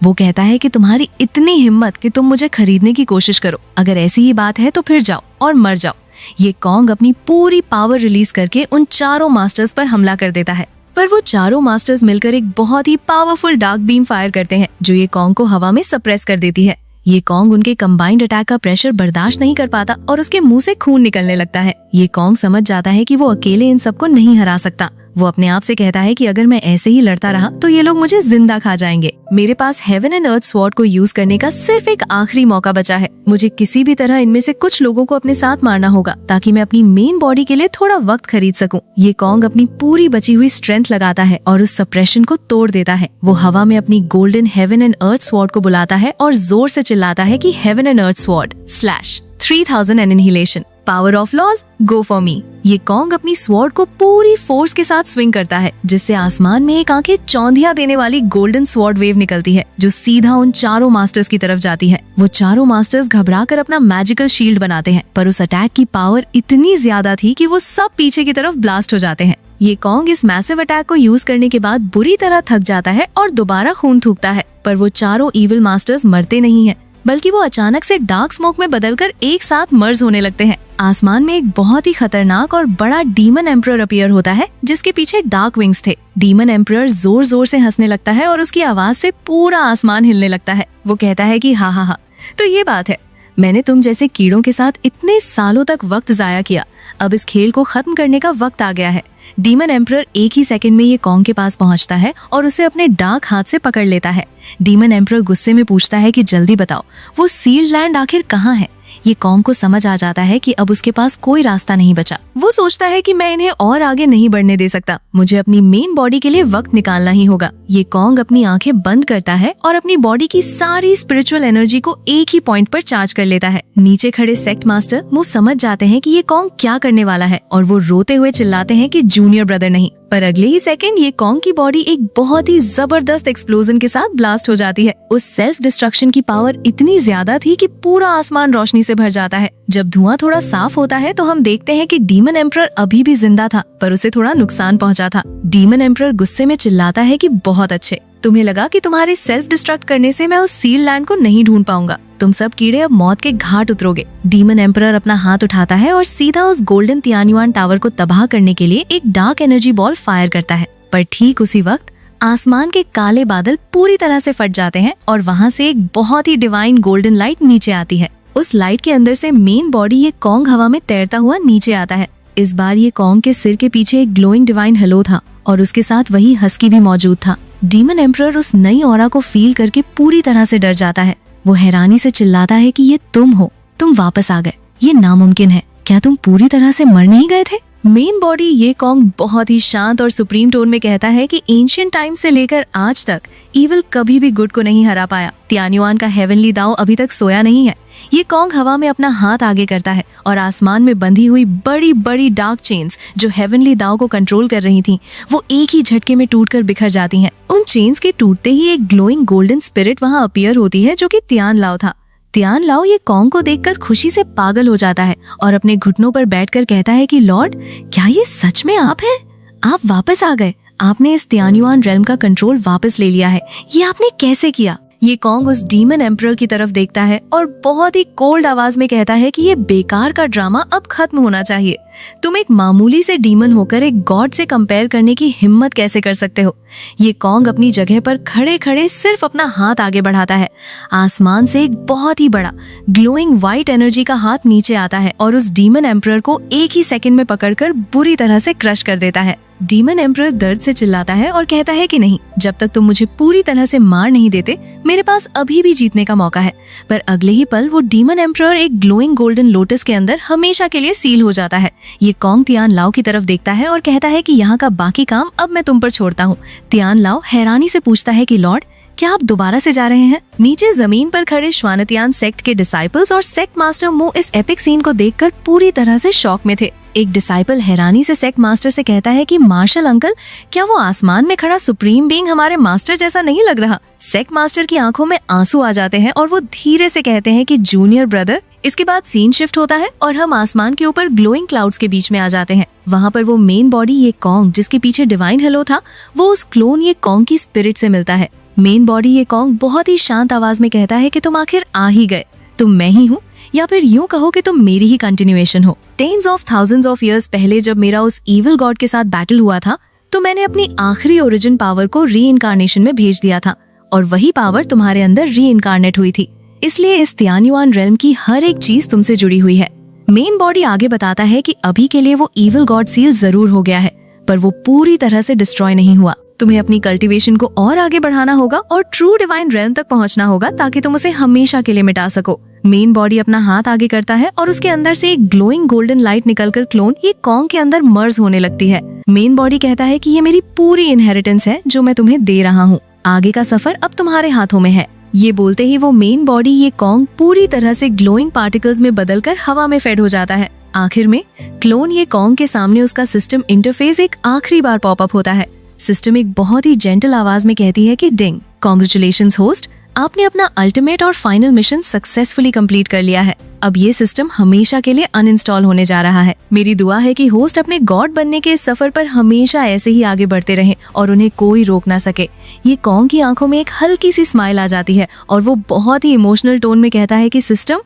वो कहता है कि तुम्हारी इतनी हिम्मत कि तुम मुझे खरीदने की कोशिश करो। अगर ऐसी ही बात है तो फिर जाओ और मर जाओ। ये कॉन्ग अपनी पूरी पावर रिलीज करके उन चारों मास्टर्स पर हमला कर देता है, पर वो चारों मास्टर्स मिलकर एक बहुत ही पावरफुल डार्क बीम फायर करते हैं जो ये कॉन्ग को हवा में सप्रेस कर देती है। ये कॉन्ग उनके कंबाइंड अटैक का प्रेशर बर्दाश्त नहीं कर पाता और उसके मुंह से खून निकलने लगता है। ये कॉन्ग समझ जाता है कि वो अकेले इन सबको नहीं हरा सकता। वो अपने आप से कहता है कि अगर मैं ऐसे ही लड़ता रहा तो ये लोग मुझे जिंदा खा जाएंगे। मेरे पास हेवन एंड अर्थ स्वॉर्ड को यूज करने का सिर्फ एक आखिरी मौका बचा है। मुझे किसी भी तरह इनमें से कुछ लोगों को अपने साथ मारना होगा ताकि मैं अपनी मेन बॉडी के लिए थोड़ा वक्त खरीद सकूं। ये कॉन्ग अपनी पूरी बची हुई स्ट्रेंथ लगाता है और उस सप्रेशन को तोड़ देता है। वो हवा में अपनी golden heaven and earth sword को बुलाता है और जोर से चिल्लाता है कि heaven and earth sword /3000 and inhalation, power of laws, go for me. ये कॉन्ग अपनी स्वॉर्ड को पूरी फोर्स के साथ स्विंग करता है जिससे आसमान में एक आंखें चौंधिया देने वाली गोल्डन स्वॉर्ड वेव निकलती है जो सीधा उन चारों मास्टर्स की तरफ जाती है। वो चारों मास्टर्स घबराकर अपना मैजिकल शील्ड बनाते हैं, पर उस अटैक की पावर इतनी ज्यादा थी कि वो सब पीछे की तरफ ब्लास्ट हो जाते हैं। ये कॉन्ग इस मैसिव अटैक को यूज करने के बाद बुरी तरह थक जाता है और दोबारा खून थूकता है, पर वो चारों इविल मास्टर्स मरते नहीं हैं, बल्कि वो अचानक से डार्क स्मोक में बदलकर एक साथ मर्ज होने लगते हैं। आसमान में एक बहुत ही खतरनाक और बड़ा डीमन एम्परर अपीयर होता है जिसके पीछे डार्क विंग्स थे। डीमन एम्परर जोर जोर से हंसने लगता है और उसकी आवाज से पूरा आसमान हिलने लगता है। वो कहता है कि हा, तो ये बात है, मैंने तुम जैसे कीड़ों के साथ इतने सालों तक वक्त जाया किया, अब इस खेल को खत्म करने का वक्त आ गया है। डीमन एम्परर एक ही सेकंड में ये कॉन्ग के पास पहुंचता है और उसे अपने डार्क हाथ से पकड़ लेता है। डीमन एम्परर गुस्से में पूछता है कि जल्दी बताओ, वो सील्ड लैंड आखिर कहाँ है। ये कॉन्ग को समझ आ जाता है कि अब उसके पास कोई रास्ता नहीं बचा। वो सोचता है कि मैं इन्हें और आगे नहीं बढ़ने दे सकता, मुझे अपनी मेन बॉडी के लिए वक्त निकालना ही होगा। ये कॉन्ग अपनी आंखें बंद करता है और अपनी बॉडी की सारी स्पिरिचुअल एनर्जी को एक ही पॉइंट पर चार्ज कर लेता है। नीचे खड़े सेक्ट मास्टर मुंह समझ जाते हैं कि ये कॉन्ग क्या करने वाला है और वो रोते हुए चिल्लाते हैं कि जूनियर ब्रदर नहीं। पर अगले ही सेकंड ये कॉन्ग की बॉडी एक बहुत ही जबरदस्त एक्सप्लोजन के साथ ब्लास्ट हो जाती है। उस सेल्फ डिस्ट्रक्शन की पावर इतनी ज्यादा थी कि पूरा आसमान रोशनी से भर जाता है। जब धुआं थोड़ा साफ होता है तो हम देखते हैं कि डीमन एम्परर अभी भी जिंदा था, पर उसे थोड़ा नुकसान पहुंचा था। डीमन एम्परर गुस्से में चिल्लाता है कि बहुत अच्छे, तुम्हें लगा कि तुम्हारे सेल्फ डिस्ट्रक्ट करने से मैं उस सील्ड लैंड को नहीं ढूंढ पाऊंगा, तुम सब कीड़े अब मौत के घाट उतरोगे। डीमन एम्परर अपना हाथ उठाता है और सीधा उस गोल्डन तियान्युआन टावर को तबाह करने के लिए एक डार्क एनर्जी बॉल फायर करता है। पर ठीक उसी वक्त आसमान के काले बादल पूरी तरह से फट जाते हैं और वहाँ से एक बहुत ही डिवाइन गोल्डन लाइट नीचे आती है। उस लाइट के अंदर से मेन बॉडी ये कॉन्ग हवा में तैरता हुआ नीचे आता है। इस बार ये कॉन्ग के सिर के पीछे एक ग्लोइंग डिवाइन हेलो था और उसके साथ वही हस्की भी मौजूद था। डीमन एम्परर उस नई ऑरा को फील करके पूरी तरह से डर जाता है। वो हैरानी से चिल्लाता है कि ये तुम हो, तुम वापस आ गए, ये नामुमकिन है, क्या तुम पूरी तरह से मर नहीं गए थे। मेन बॉडी ये कॉन्ग बहुत ही शांत और सुप्रीम टोन में कहता है कि एंशिएंट टाइम से लेकर आज तक ईविल कभी भी गुड को नहीं हरा पाया। तियान्युआन का हेवनली दाव अभी तक सोया नहीं है। ये कॉन्ग हवा में अपना हाथ आगे करता है और आसमान में बंधी हुई बड़ी बड़ी डार्क चेन्स जो हेवनली दाव को कंट्रोल कर रही थीं, वो एक ही झटके में टूटकर बिखर जाती हैं। उन चेन्स के टूटते ही एक ग्लोइंग गोल्डन स्पिरिट वहां अपीयर होती है जो कि तियान लाओ था। तियान लाओ ये कॉन्ग को देखकर खुशी से पागल हो जाता है और अपने घुटनों पर बैठकर कहता है कि लॉर्ड, क्या ये सच में आप हैं? आप वापस आ गए, आपने इस तियान्युआन रेल्म का कंट्रोल वापस ले लिया है। ये आपने कैसे किया? ये कॉन्ग उस डीमन एम्परर की तरफ देखता है और बहुत ही कोल्ड आवाज में कहता है कि ये बेकार का ड्रामा अब खत्म होना चाहिए। तुम एक मामूली से डीमन होकर एक गॉड से कंपेयर करने की हिम्मत कैसे कर सकते हो? ये कॉन्ग अपनी जगह पर खड़े खड़े सिर्फ अपना हाथ आगे बढ़ाता है। आसमान से एक बहुत ही बड़ा ग्लोइंग व्हाइट एनर्जी का हाथ नीचे आता है और उस डीमन एम्परर को एक ही सेकंड में पकड़कर बुरी तरह से क्रश कर देता है। डीमन एम्परर दर्द से चिल्लाता है और कहता है कि नहीं, जब तक तुम मुझे पूरी तरह से मार नहीं देते मेरे पास अभी भी जीतने का मौका है। पर अगले ही पल वो डीमन एम्परर एक ग्लोइंग गोल्डन लोटस के अंदर हमेशा के लिए सील हो जाता है। ये कॉन्ग तियान लाओ की तरफ देखता है और कहता है कि यहाँ का बाकी काम अब मैं तुम पर छोड़ता हूँ। तियान लाओ हैरानी से पूछता है कि लॉर्ड, क्या आप दोबारा से जा रहे हैं? नीचे जमीन पर खड़े श्वानतियान सेक्ट के डिसाइपल्स और सेक्ट मास्टर मो इस एपिक सीन को देखकर पूरी तरह से शॉक में थे। एक डिसाइपल हैरानी से सेक्ट मास्टर से कहता है कि मार्शल अंकल, क्या वो आसमान में खड़ा सुप्रीम बीइंग हमारे मास्टर जैसा नहीं लग रहा? सेक्ट मास्टर की आंखों में आंसू आ जाते हैं और वो धीरे से कहते हैं कि जूनियर ब्रदर। इसके बाद सीन शिफ्ट होता है और हम आसमान के ऊपर ग्लोइंग क्लाउड्स के बीच में आ जाते हैं। वहाँ पर वो मेन बॉडी ये कॉन्ग जिसके पीछे डिवाइन हेलो था, वो उस क्लोन ये कॉन्ग की स्पिरिट से मिलता है। मेन बॉडी ये कॉन्ग बहुत ही शांत आवाज में कहता है कि तुम आखिर आ ही गए, तुम मैं ही हूँ, या फिर यूं कहो कि तुम मेरी ही कंटिन्यूएशन हो। Tens of thousands of years पहले जब मेरा उस इविल गॉड के साथ बैटल हुआ था तो मैंने अपनी आखिरी ओरिजिन पावर को री इनकारनेशन में भेज दिया था और वही पावर तुम्हारे अंदर री इनकारनेट हुई थी। इसलिए इस तियान्युआन रेल्म की हर एक चीज तुमसे जुड़ी हुई है। मेन बॉडी आगे बताता है कि अभी के लिए वो इविल गॉड सील जरूर हो गया है, पर वो पूरी तरह से डिस्ट्रॉय नहीं हुआ। तुम्हें अपनी कल्टीवेशन को और आगे बढ़ाना होगा और ट्रू डिवाइन रेल्म तक पहुंचना होगा ताकि तुम उसे हमेशा के लिए मिटा सको। मेन बॉडी अपना हाथ आगे करता है और उसके अंदर से एक ग्लोइंग गोल्डन लाइट निकलकर क्लोन ये कॉन्ग के अंदर मर्ज होने लगती है। मेन बॉडी कहता है कि ये मेरी पूरी इनहेरिटेंस है जो मैं तुम्हें दे रहा हूँ, आगे का सफर अब तुम्हारे हाथों में है। ये बोलते ही वो मेन बॉडी ये कॉन्ग पूरी तरह से ग्लोइंग पार्टिकल्स में बदलकर हवा में फेड हो जाता है। आखिर में क्लोन ये कॉन्ग के सामने उसका सिस्टम इंटरफेस एक आखिरी बार पॉपअप होता है। सिस्टम एक बहुत ही जेंटल आवाज में कहती है कि डिंग, कांग्रेचुलेशंस होस्ट, आपने अपना अल्टीमेट और फाइनल मिशन सक्सेसफुली कंप्लीट कर लिया है। अब ये सिस्टम हमेशा के लिए अनइंस्टॉल होने जा रहा है। मेरी दुआ है कि होस्ट अपने गॉड बनने के इस सफर पर हमेशा ऐसे ही आगे बढ़ते रहें और उन्हें कोई रोक ना सके। ये कॉन्ग की आंखों में एक हल्की सी स्माइल आ जाती है और वो बहुत ही इमोशनल टोन में कहता है कि सिस्टम,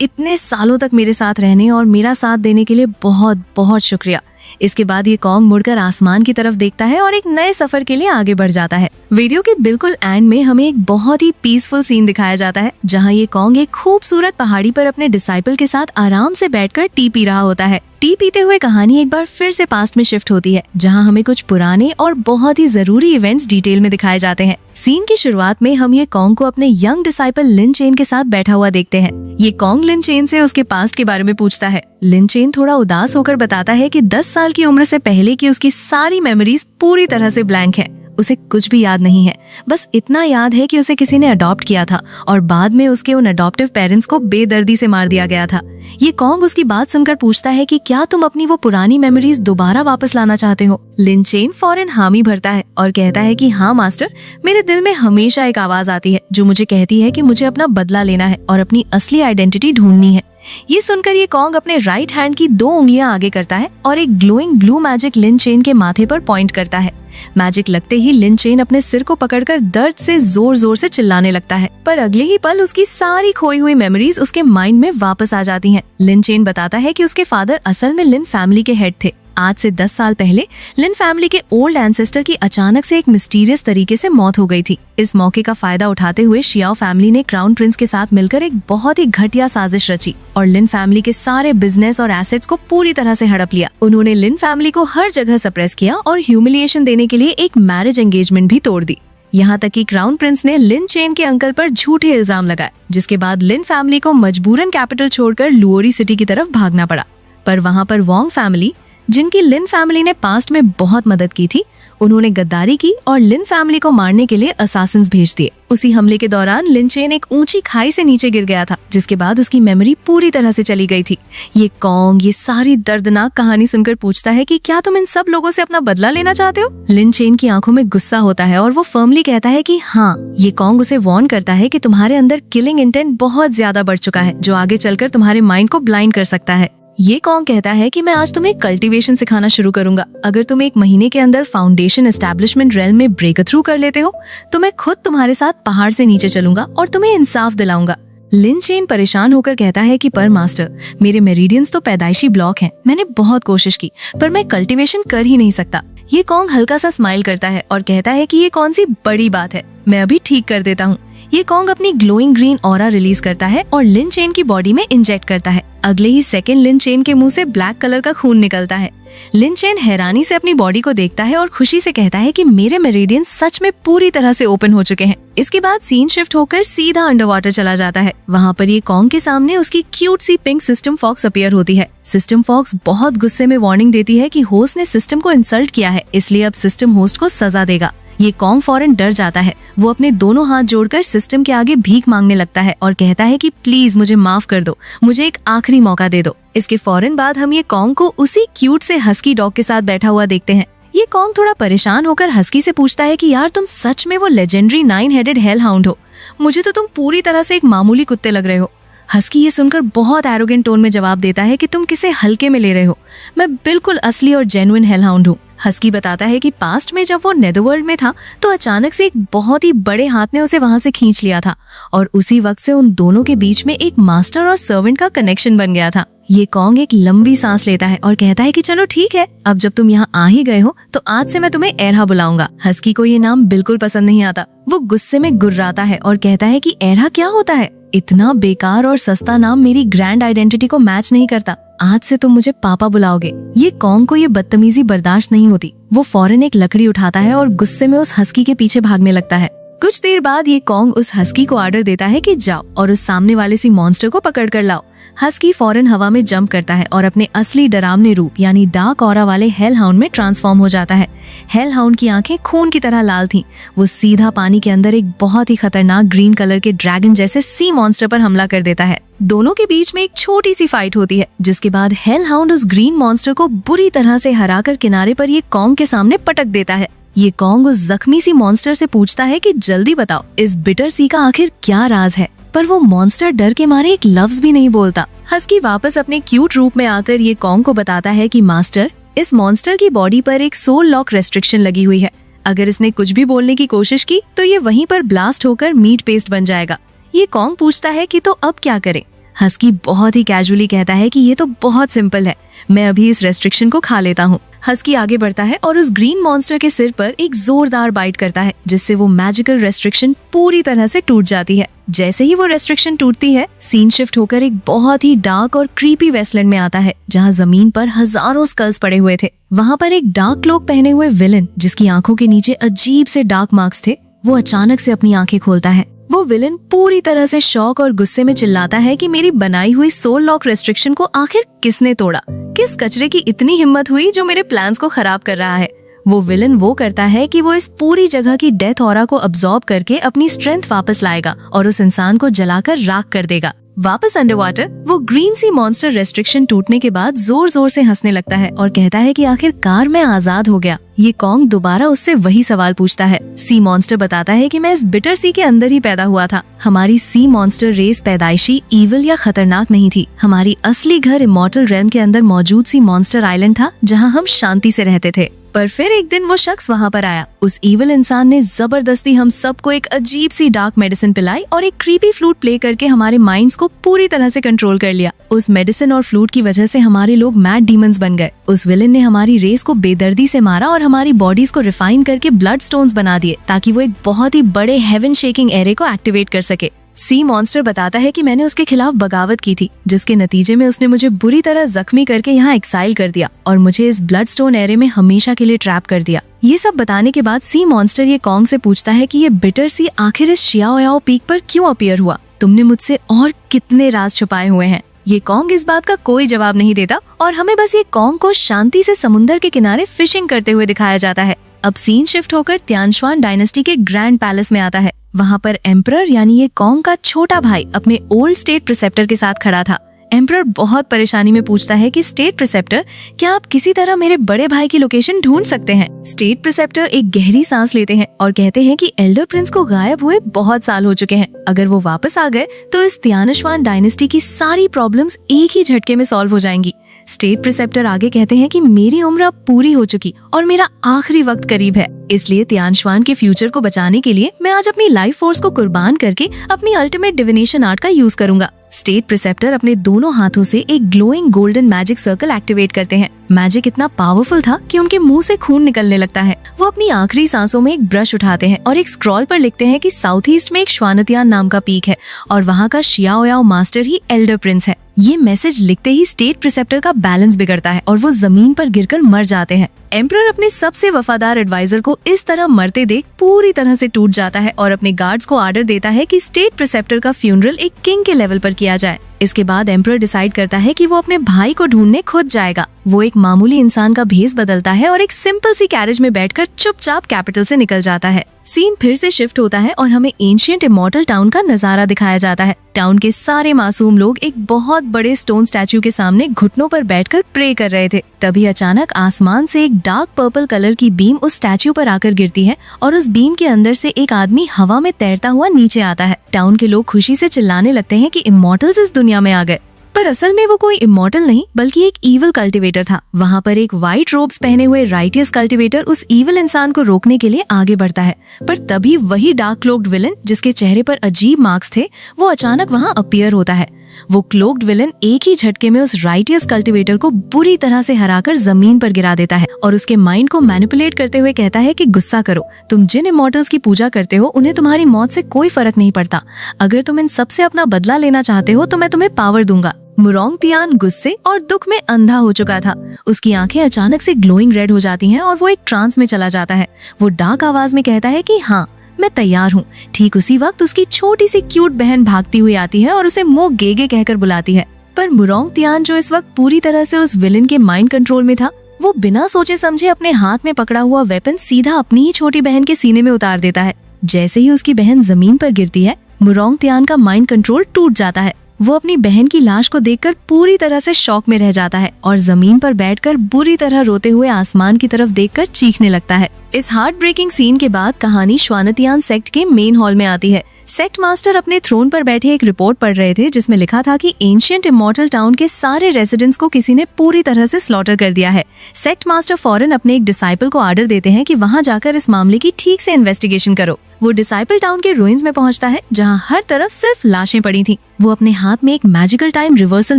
इतने सालों तक मेरे साथ रहने और मेरा साथ देने के लिए बहुत बहुत शुक्रिया। इसके बाद ये कॉन्ग मुड़कर आसमान की तरफ देखता है और एक नए सफर के लिए आगे बढ़ जाता है। वीडियो के बिल्कुल एंड में हमें एक बहुत ही पीसफुल सीन दिखाया जाता है जहाँ ये कॉन्ग एक खूबसूरत पहाड़ी पर अपने डिसाइपल के साथ आराम से बैठकर टी पी रहा होता है। टी पीते हुए कहानी एक बार फिर से पास्ट में शिफ्ट होती है जहां हमें कुछ पुराने और बहुत ही जरूरी इवेंट्स डिटेल में दिखाए जाते हैं। सीन की शुरुआत में हम ये कॉन्ग को अपने यंग डिसाइपल लिन चेन के साथ बैठा हुआ देखते हैं। ये कॉन्ग लिन चेन से उसके पास्ट के बारे में पूछता है। लिन चेन थोड़ा उदास होकर बताता है कि 10 साल की उम्र से पहले की उसकी सारी मेमोरीज पूरी तरह से ब्लैंक है। उसे कुछ भी याद नहीं है, बस इतना याद है कि उसे किसी ने अडॉप्ट किया था और बाद में उसके उन अडॉप्टिव पेरेंट्स को बेदर्दी से मार दिया गया था। ये कॉन्ग उसकी बात सुनकर पूछता है कि क्या तुम अपनी वो पुरानी मेमोरीज दोबारा वापस लाना चाहते हो। लिन चेन फौरन हामी भरता है और कहता है कि हाँ मास्टर, मेरे दिल में हमेशा एक आवाज आती है जो मुझे कहती है कि मुझे अपना बदला लेना है और अपनी असली आइडेंटिटी ढूंढनी है। ये सुनकर ये कॉन्ग अपने राइट हैंड की 2 उंगलियां आगे करता है और एक ग्लोइंग ब्लू मैजिक लिन चेन के माथे पर पॉइंट करता है। मैजिक लगते ही लिन चेन अपने सिर को पकड़कर दर्द से जोर जोर से चिल्लाने लगता है, पर अगले ही पल उसकी सारी खोई हुई मेमोरीज उसके माइंड में वापस आ जाती हैं। लिन चेन बताता है कि उसके फादर असल में लिन फैमिली के हेड थे। आज से 10 साल पहले लिन फैमिली के ओल्ड एंसेस्टर की अचानक से एक मिस्टीरियस तरीके से मौत हो गई थी। इस मौके का फायदा उठाते हुए शियाओ फैमिली ने क्राउन प्रिंस के साथ मिलकर एक बहुत ही घटिया साजिश रची और लिन फैमिली के सारे बिजनेस और एसेट्स को पूरी तरह से हड़प लिया। उन्होंने लिन फैमिली को हर जगह सप्रेस किया और ह्यूमिलिएशन देने के लिए एक मैरिज एंगेजमेंट भी तोड़ दी। यहाँ तक कि क्राउन प्रिंस ने लिन चेन के अंकल पर झूठे इल्जाम लगाए, जिसके बाद लिन फैमिली को मजबूरन कैपिटल छोड़कर लुओरी सिटी की तरफ भागना पड़ा। पर वहाँ पर वोंग फैमिली, जिनकी लिन फैमिली ने पास्ट में बहुत मदद की थी, उन्होंने गद्दारी की और लिन फैमिली को मारने के लिए असासिन्स भेज दिए। उसी हमले के दौरान लिन चेन एक ऊंची खाई से नीचे गिर गया था, जिसके बाद उसकी मेमोरी पूरी तरह से चली गई थी। ये कॉन्ग ये सारी दर्दनाक कहानी सुनकर पूछता है कि क्या तुम इन सब लोगों से अपना बदला लेना चाहते हो। लिन चेन की आंखों में गुस्सा होता है और वो फर्मली कहता है कि हाँ। ये कॉन्ग उसे वार्न करता है कि तुम्हारे अंदर किलिंग इंटेंट बहुत ज्यादा बढ़ चुका है, जो आगे चलकर तुम्हारे माइंड को ब्लाइंड कर सकता है। ये कॉन्ग कहता है कि मैं आज तुम्हें कल्टीवेशन सिखाना शुरू करूंगा। अगर तुम 1 महीने के अंदर फाउंडेशन एस्टैब्लिशमेंट रेल में ब्रेक थ्रू कर लेते हो तो मैं खुद तुम्हारे साथ पहाड़ से नीचे चलूंगा और तुम्हें इंसाफ दिलाऊंगा। लिन चेन परेशान होकर कहता है कि पर मास्टर, मेरे मेरिडियंस तो पैदाइशी ब्लॉक हैं। मैंने बहुत कोशिश की पर मैं कल्टीवेशन कर ही नहीं सकता। ये कॉन्ग हल्का सा स्माइल करता है और कहता है कि ये कौन सी बड़ी बात है, मैं अभी ठीक कर देता हूँ। ये कॉन्ग अपनी ग्लोइंग ग्रीन ऑरा रिलीज करता है और लिन चेन की बॉडी में इंजेक्ट करता है। अगले ही सेकंड लिन चेन के मुंह से ब्लैक कलर का खून निकलता है। लिन चेन हैरानी से अपनी बॉडी को देखता है और खुशी से कहता है कि मेरे मेरिडियन सच में पूरी तरह से ओपन हो चुके हैं। इसके बाद सीन शिफ्ट होकर सीधा अंडर वाटर चला जाता है। वहाँ पर ये कॉन्ग के सामने उसकी क्यूट सी पिंक सिस्टम फॉक्स अपीयर होती है। सिस्टम फॉक्स बहुत गुस्से में वार्निंग देती है कि होस्ट ने सिस्टम को इंसल्ट किया है, इसलिए अब सिस्टम होस्ट को सजा देगा। ये कॉन्ग फौरन डर जाता है। वो अपने दोनों हाथ जोड़कर सिस्टम के आगे भीख मांगने लगता है और कहता है कि प्लीज मुझे माफ कर दो, मुझे एक आखिरी मौका दे दो। इसके फौरन बाद हम ये कॉन्ग को उसी क्यूट से हस्की डॉग के साथ बैठा हुआ देखते हैं। ये कॉन्ग थोड़ा परेशान होकर हस्की से पूछता है कि यार तुम सच में वो लेजेंडरी 9-हेडेड हेल हाउंड हो, मुझे तो तुम पूरी तरह से एक मामूली कुत्ते लग रहे हो। हस्की ये सुनकर बहुत एरोगेंट टोन में जवाब देता है कि तुम किसे हल्के में ले रहे हो, मैं बिल्कुल असली और जेन्युइन हेल हाउंड हूँ। हस्की बताता है कि पास्ट में जब वो नेदरवर्ल्ड में था तो अचानक से एक बहुत ही बड़े हाथ ने उसे वहां से खींच लिया था और उसी वक्त से उन दोनों के बीच में एक मास्टर और सर्वेंट का कनेक्शन बन गया था। ये कॉन्ग एक लंबी सांस लेता है और कहता है कि चलो ठीक है, अब जब तुम यहाँ आ ही गए हो तो आज से मैं तुम्हें एरहा बुलाऊंगा। हस्की को ये नाम बिल्कुल पसंद नहीं आता। वो गुस्से में गुर्राता है और कहता है कि एरहा क्या होता है, इतना बेकार और सस्ता नाम मेरी ग्रैंड आइडेंटिटी को मैच नहीं करता। आज से तुम मुझे पापा बुलाओगे। ये कॉन्ग को ये बदतमीजी बर्दाश्त नहीं होती। वो फौरन एक लकड़ी उठाता है और गुस्से में उस हस्की के पीछे भागने लगता है। कुछ देर बाद ये कॉन्ग उस हस्की को ऑर्डर देता है कि जाओ और उस सामने वाले सी मॉन्स्टर को पकड़ कर लाओ। हस्की फौरन हवा में जंप करता है और अपने असली डरावने रूप यानी डार्क ऑरा वाले हेल हाउंड में ट्रांसफॉर्म हो जाता है। हेल हाउंड की आंखें खून की तरह लाल थीं। वो सीधा पानी के अंदर एक बहुत ही खतरनाक ग्रीन कलर के ड्रैगन जैसे सी मॉन्स्टर पर हमला कर देता है। दोनों के बीच में एक छोटी सी फाइट होती है, जिसके बाद हेल हाउंड उस ग्रीन मॉन्स्टर को बुरी तरह से हराकर किनारे पर ये कॉन्ग के सामने पटक देता है। ये कॉन्ग उस जख्मी सी मॉन्स्टर से पूछता है कि जल्दी बताओ इस बिटर सी का आखिर क्या राज है, पर वो मॉन्स्टर डर के मारे एक लफ्ज भी नहीं बोलता। हस्की वापस अपने क्यूट रूप में आकर ये कॉन्ग को बताता है कि मास्टर, इस मॉन्स्टर की बॉडी पर एक सोल लॉक रेस्ट्रिक्शन लगी हुई है। अगर इसने कुछ भी बोलने की कोशिश की तो ये वहीं पर ब्लास्ट होकर मीट पेस्ट बन जाएगा। ये कॉन्ग पूछता है कि तो अब क्या करें। हस्की बहुत ही कैजुअली कहता है कि ये तो बहुत सिंपल है, मैं अभी इस रेस्ट्रिक्शन को खा लेता हूँ। हस्की आगे बढ़ता है और उस ग्रीन मॉन्स्टर के सिर पर एक जोरदार बाइट करता है, जिससे वो मैजिकल रेस्ट्रिक्शन पूरी तरह से टूट जाती है। जैसे ही वो रेस्ट्रिक्शन टूटती है, सीन शिफ्ट होकर एक बहुत ही डार्क और क्रीपी वेस्टलैंड में आता है, जहाँ जमीन पर हजारों स्कल्स पड़े हुए थे। वहाँ पर एक डार्क क्लोक पहने हुए विलन, जिसकी आंखों के नीचे अजीब से डार्क मार्क्स थे, वो अचानक से अपनी आंखें खोलता है। वो विलन पूरी तरह से शॉक और गुस्से में चिल्लाता है कि मेरी बनाई हुई सोल लॉक रेस्ट्रिक्शन को आखिर किसने तोड़ा? किस कचरे की इतनी हिम्मत हुई जो मेरे प्लान्स को खराब कर रहा है? वो विलन वो करता है कि वो इस पूरी जगह की डेथ ऑरा को अब्सॉर्ब करके अपनी स्ट्रेंथ वापस लाएगा और उस इंसान को जलाकर राख कर देगा। वापस अंडर वाटर वो ग्रीन सी मॉन्स्टर रेस्ट्रिक्शन टूटने के बाद जोर जोर से हंसने लगता है और कहता है कि आखिरकार मैं आजाद हो गया। ये कॉन्ग दोबारा उससे वही सवाल पूछता है। सी मॉन्स्टर बताता है कि मैं इस बिटर सी के अंदर ही पैदा हुआ था। हमारी सी मॉन्स्टर रेस पैदाइशी इविल या खतरनाक नहीं थी। हमारी असली घर इमॉर्टल रेल्म के अंदर मौजूद सी मॉन्स्टर आइलैंड था, जहाँ हम शांति से रहते थे। पर फिर एक दिन वो शख्स वहाँ पर आया। उस इविल इंसान ने जबरदस्ती हम सबको एक अजीब सी डार्क मेडिसिन पिलाई और एक क्रीपी फ्लूट प्ले करके हमारे माइंड्स को पूरी तरह से कंट्रोल कर लिया। उस मेडिसिन और फ्लूट की वजह से हमारे लोग मैड डीमंस बन गए। उस विलन ने हमारी रेस को बेदर्दी से मारा और हमारी बॉडीज को रिफाइन करके ब्लड स्टोन्स बना दिए, ताकि वो एक बहुत ही बड़े हेवन शेकिंग एरे को एक्टिवेट कर सके। सी मॉन्स्टर बताता है कि मैंने उसके खिलाफ बगावत की थी, जिसके नतीजे में उसने मुझे बुरी तरह जख्मी करके यहाँ एक्साइल कर दिया और मुझे इस ब्लड स्टोन एरे में हमेशा के लिए ट्रैप कर दिया। ये सब बताने के बाद सी मॉन्स्टर ये कॉन्ग से पूछता है कि ये बिटर सी आखिर इस शियाओयाओ पीक पर क्यों अपीयर हुआ? तुमने मुझसे और कितने राज छुपाए हुए हैं? ये कॉन्ग इस बात का कोई जवाब नहीं देता और हमें बस ये कॉन्ग को शांति से समुद्र के किनारे फिशिंग करते हुए दिखाया जाता है। अब सीन शिफ्ट होकर त्यानश्वान डायनेस्टी के ग्रैंड पैलेस में आता है। वहाँ पर एम्परर यानी ये कॉन्ग का छोटा भाई अपने ओल्ड स्टेट प्रिसेप्टर के साथ खड़ा था। एम्परर बहुत परेशानी में पूछता है कि स्टेट प्रिसेप्टर, क्या आप किसी तरह मेरे बड़े भाई की लोकेशन ढूंढ सकते हैं? स्टेट प्रिसेप्टर एक गहरी सांस लेते हैं और कहते हैं कि एल्डर प्रिंस को गायब हुए बहुत साल हो चुके हैं। अगर वो वापस आ गए तो इस त्यानश्वान डायनेस्टी की सारी प्रॉब्लम्स एक ही झटके में सॉल्व हो जाएंगी। स्टेट प्रिसेप्टर आगे कहते हैं कि मेरी उम्र अब पूरी हो चुकी और मेरा आखिरी वक्त करीब है, इसलिए त्यानश्वान के फ्यूचर को बचाने के लिए मैं आज अपनी लाइफ फोर्स को कुर्बान करके अपनी अल्टीमेट डिविनेशन आर्ट का यूज करूंगा। स्टेट प्रिसेप्टर अपने दोनों हाथों से एक glowing golden magic circle activate करते हैं। मैजिक इतना पावरफुल था कि उनके मुंह से खून निकलने लगता है। वो अपनी आखिरी सांसों में एक ब्रश उठाते हैं और एक स्क्रॉल पर लिखते हैं कि साउथ ईस्ट में एक श्वानतियान नाम का पीक है और वहाँ का शियाओयाओ मास्टर ही एल्डर प्रिंस है। ये मैसेज लिखते ही स्टेट प्रिसेप्टर का बैलेंस बिगड़ता है और वो जमीन पर गिरकर मर जाते हैं। एम्परर अपने सबसे वफादार एडवाइजर को इस तरह मरते देख पूरी तरह से टूट जाता है और अपने गार्ड्स को ऑर्डर देता है कि स्टेट प्रिसेप्टर का फ्यूनरल एक किंग के लेवल पर किया जाए। इसके बाद एम्परर डिसाइड करता है कि वो अपने भाई को ढूंढने खुद जाएगा। वो एक मामूली इंसान का भेष बदलता है और एक सिंपल सी कैरेज में बैठकर चुपचाप कैपिटल से निकल जाता है। सीन फिर से शिफ्ट होता है और हमें एंशिएंट इमॉर्टल टाउन का नजारा दिखाया जाता है। टाउन के सारे मासूम लोग एक बहुत बड़े स्टोन स्टैच्यू के सामने घुटनों पर बैठकर प्रे कर रहे थे। तभी अचानक आसमान से एक डार्क पर्पल कलर की बीम उस स्टैच्यू पर आकर गिरती है और उस बीम के अंदर से एक आदमी हवा में तैरता हुआ नीचे आता है। टाउन के लोग खुशी से चिल्लाने लगते हैं कि इमॉर्टल्स इस दुनिया में आ गए, पर असल में वो कोई इमॉर्टल नहीं बल्कि एक ईविल कल्टिवेटर था। वहाँ पर एक व्हाइट रोब्स पहने हुए राइटियस कल्टिवेटर उस ईविल इंसान को रोकने के लिए आगे बढ़ता है, पर तभी वही डार्क क्लोक्ड विलन जिसके चेहरे पर अजीब मार्क्स थे, वो अचानक वहाँ अपीयर होता है। वो क्लोक्ड विलन एक ही झटके में उस राइटियस कल्टिवेटर को बुरी तरह से हराकर जमीन पर गिरा देता है और उसके माइंड को मैनिपुलेट करते हुए कहता है कि गुस्सा करो, तुम जिन इमॉर्टल्स की पूजा करते हो उन्हें तुम्हारी मौत से कोई फर्क नहीं पड़ता। अगर तुम इन सबसे अपना बदला लेना चाहते हो तो मैं तुम्हें पावर दूंगा। मुरोंगतियान गुस्से और दुख में अंधा हो चुका था। उसकी आंखें अचानक से ग्लोइंग रेड हो जाती हैं और वो एक ट्रांस में चला जाता है। वो डार्क आवाज में कहता है कि हाँ, मैं तैयार हूँ। ठीक उसी वक्त उसकी छोटी सी क्यूट बहन भागती हुई आती है और उसे मुंह गेगे कहकर बुलाती है। पर मुरोंगतियान, जो इस वक्त पूरी तरह से उस विलन के माइंड कंट्रोल में था, वो बिना सोचे समझे अपने हाथ में पकड़ा हुआ वेपन सीधा अपनी ही छोटी बहन के सीने में उतार देता है। जैसे ही उसकी बहन जमीन पर गिरती है, मुरोंगतियान का माइंड कंट्रोल टूट जाता है। वो अपनी बहन की लाश को देखकर पूरी तरह से शॉक में रह जाता है और जमीन पर बैठकर बुरी तरह रोते हुए आसमान की तरफ देखकर चीखने लगता है। इस हार्ट ब्रेकिंग सीन के बाद कहानी श्वानतियान सेक्ट के मेन हॉल में आती है। सेक्ट मास्टर अपने थ्रोन पर बैठे एक रिपोर्ट पढ़ रहे थे जिसमें लिखा था कि एंशिएंट इमॉर्टल टाउन के सारे रेजिडेंट्स को किसी ने पूरी तरह से स्लॉटर कर दिया है। सेक्ट मास्टर फौरन अपने एक डिसाइपल को ऑर्डर देते हैं कि वहां जाकर इस मामले की ठीक से इन्वेस्टिगेशन करो। वो डिसाइपल टाउन के रुइंस में पहुंचता है जहां हर तरफ सिर्फ लाशें पड़ी थी। वो अपने हाथ में एक मैजिकल टाइम रिवर्सल